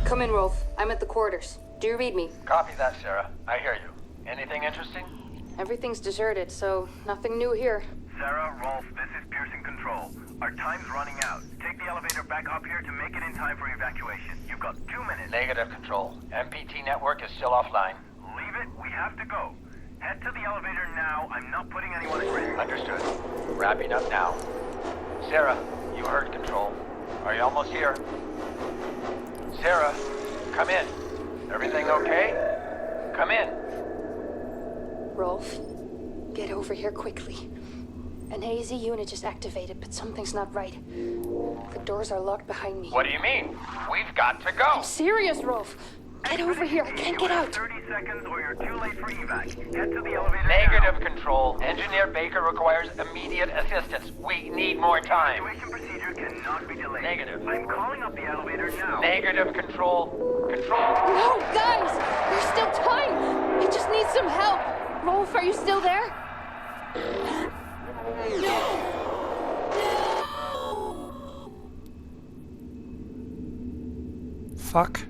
Come in, Rolf. I'm at the quarters. Do you read me? Copy that, Sarah. I hear you. Anything interesting? Everything's deserted, so nothing new here. Sarah, Rolf, this is Pearson Control. Our time's running out. Take the elevator back up here to make it in time for evacuation. You've got 2 minutes. Negative, Control. MPT network is still offline. Leave it. We have to go. Head to the elevator now. I'm not putting anyone at risk. Understood. Wrapping up now. Sarah, you heard Control. Are you almost here? Sarah, come in. Everything okay? Come in. Rolf, get over here quickly. An AZ unit just activated, but something's not right. The doors are locked behind me. What do you mean? We've got to go. I'm serious, Rolf. Get over here. I can't get out. 30 seconds or you're too late for evac. Head to the elevator Negative, now. Control. Engineer Baker requires immediate assistance. We need more time. Evacuation procedure cannot be delayed. Negative. I'm calling up the elevator now. Negative, Control. Control. No, guys! There's still time! I just need some help! Rolf, are you still there? Fuck.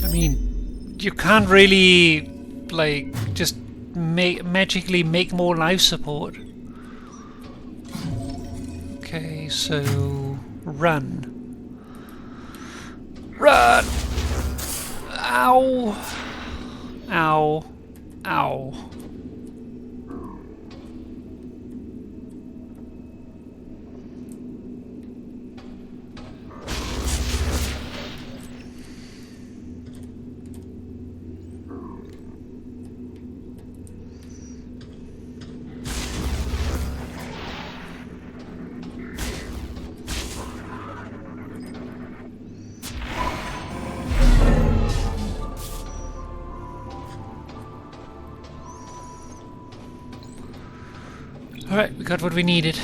I mean, you can't really, like, just magically make more life support. Okay, so run. Run! Ow! Ow. Ow. Alright, we got what we needed.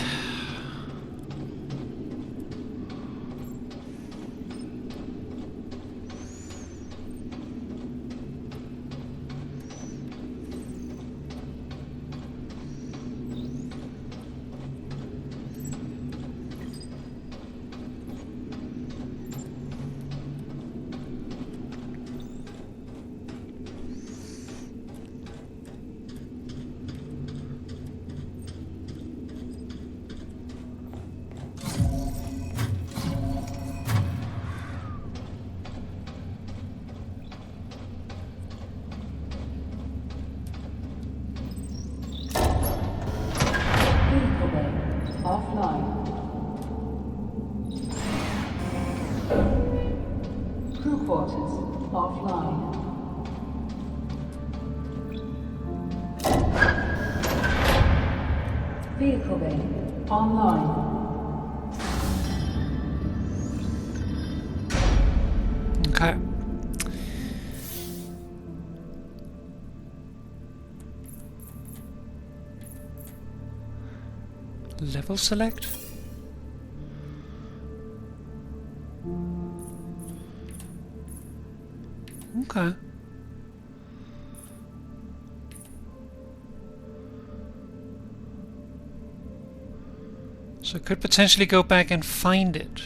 Vehicle bay online. Okay. Level select? Okay. So I could potentially go back and find it.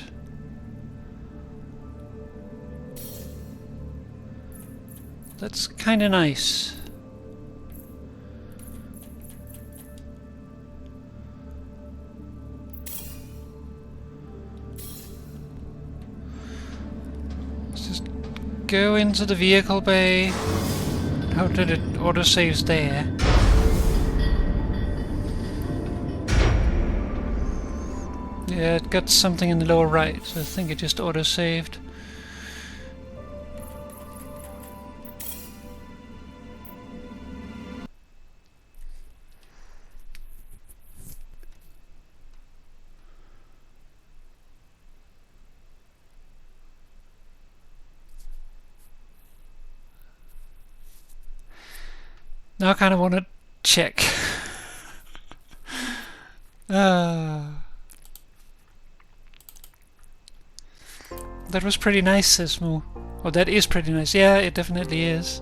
That's kinda nice. Let's just go into the vehicle bay. How did it autosaves there? Yeah, it got something in the lower right, so I think it just autosaved. Now I kind of want to check. That was pretty nice, says Moo. Oh, that is pretty nice. Yeah, it definitely is.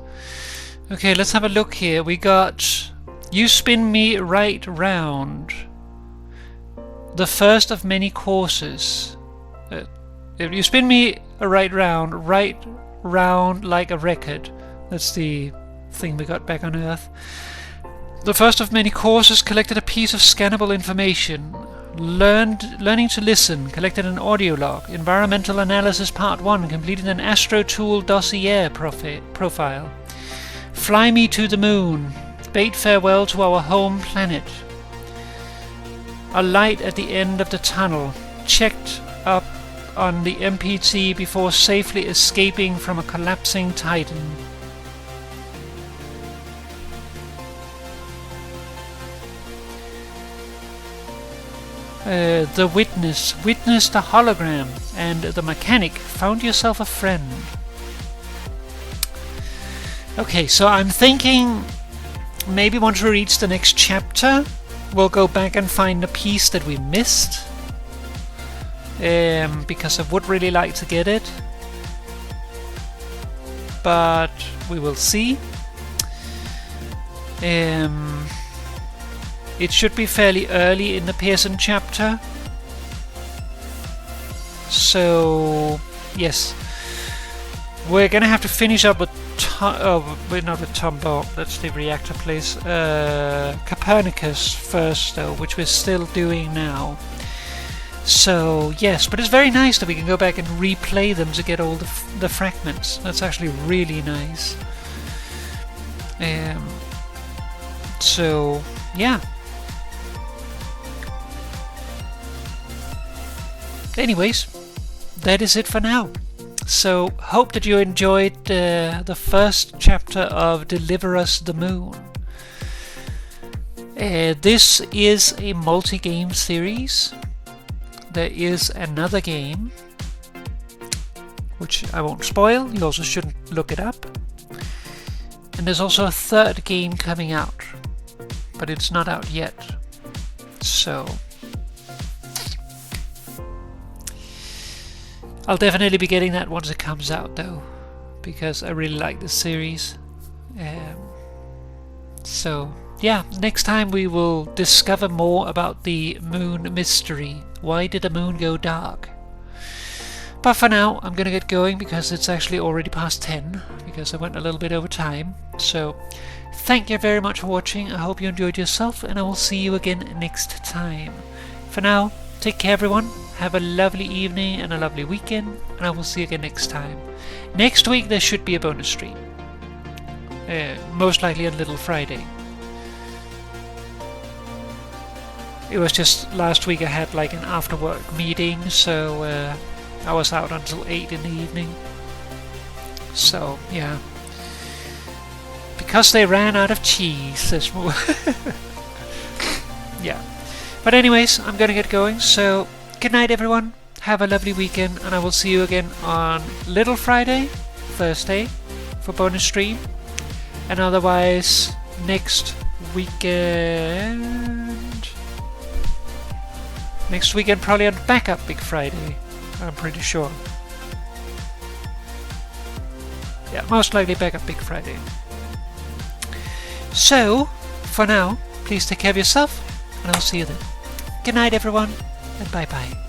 Okay, let's have a look here. We got... You spin me right round. The first of many courses. If you spin me right round like a record. That's the thing we got back on Earth. The first of many courses collected a piece of scannable information. Learning to listen, collected an audio log. Environmental analysis part 1, completed an Astro Tool dossier profile. Fly me to the moon. Bade farewell to our home planet. A light at the end of the tunnel. Checked up on the MPT before safely escaping from a collapsing Titan. The witness witnessed a hologram, and the mechanic found yourself a friend. Okay, so I'm thinking maybe once we reach the next chapter, we'll go back and find a piece that we missed. Because I would really like to get it. But we will see. It should be fairly early in the Pearson chapter. So, yes. We're gonna have to finish up with not with Tombo, that's the reactor place. Copernicus first though, which we're still doing now. So, yes, but it's very nice that we can go back and replay them to get all the fragments. That's actually really nice. So, yeah. Anyways, that is it for now. So, hope that you enjoyed the first chapter of Deliver Us the Moon. This is a multi-game series. There is another game, which I won't spoil, you also shouldn't look it up. And there's also a third game coming out, but it's not out yet. So... I'll definitely be getting that once it comes out though, because I really like this series. So yeah, next time we will discover more about the moon mystery. Why did the moon go dark? But for now, I'm gonna get going because it's actually already past 10, because I went a little bit over time. So thank you very much for watching. I hope you enjoyed yourself, and I will see you again next time. For now, take care everyone. Have a lovely evening and a lovely weekend, and I will see you again next time. Next week there should be a bonus stream. Most likely on Little Friday. It was just last week I had like an after work meeting, so I was out until 8 in the evening. So, yeah. Because they ran out of cheese, says Moo. Yeah. But anyways, I'm gonna get going, so good night everyone, have a lovely weekend, and I will see you again on Little Friday, Thursday, for bonus stream, and otherwise next weekend probably on Backup Big Friday, I'm pretty sure. Yeah, most likely Backup Big Friday. So, for now, please take care of yourself, and I'll see you then. Good night everyone, and bye bye.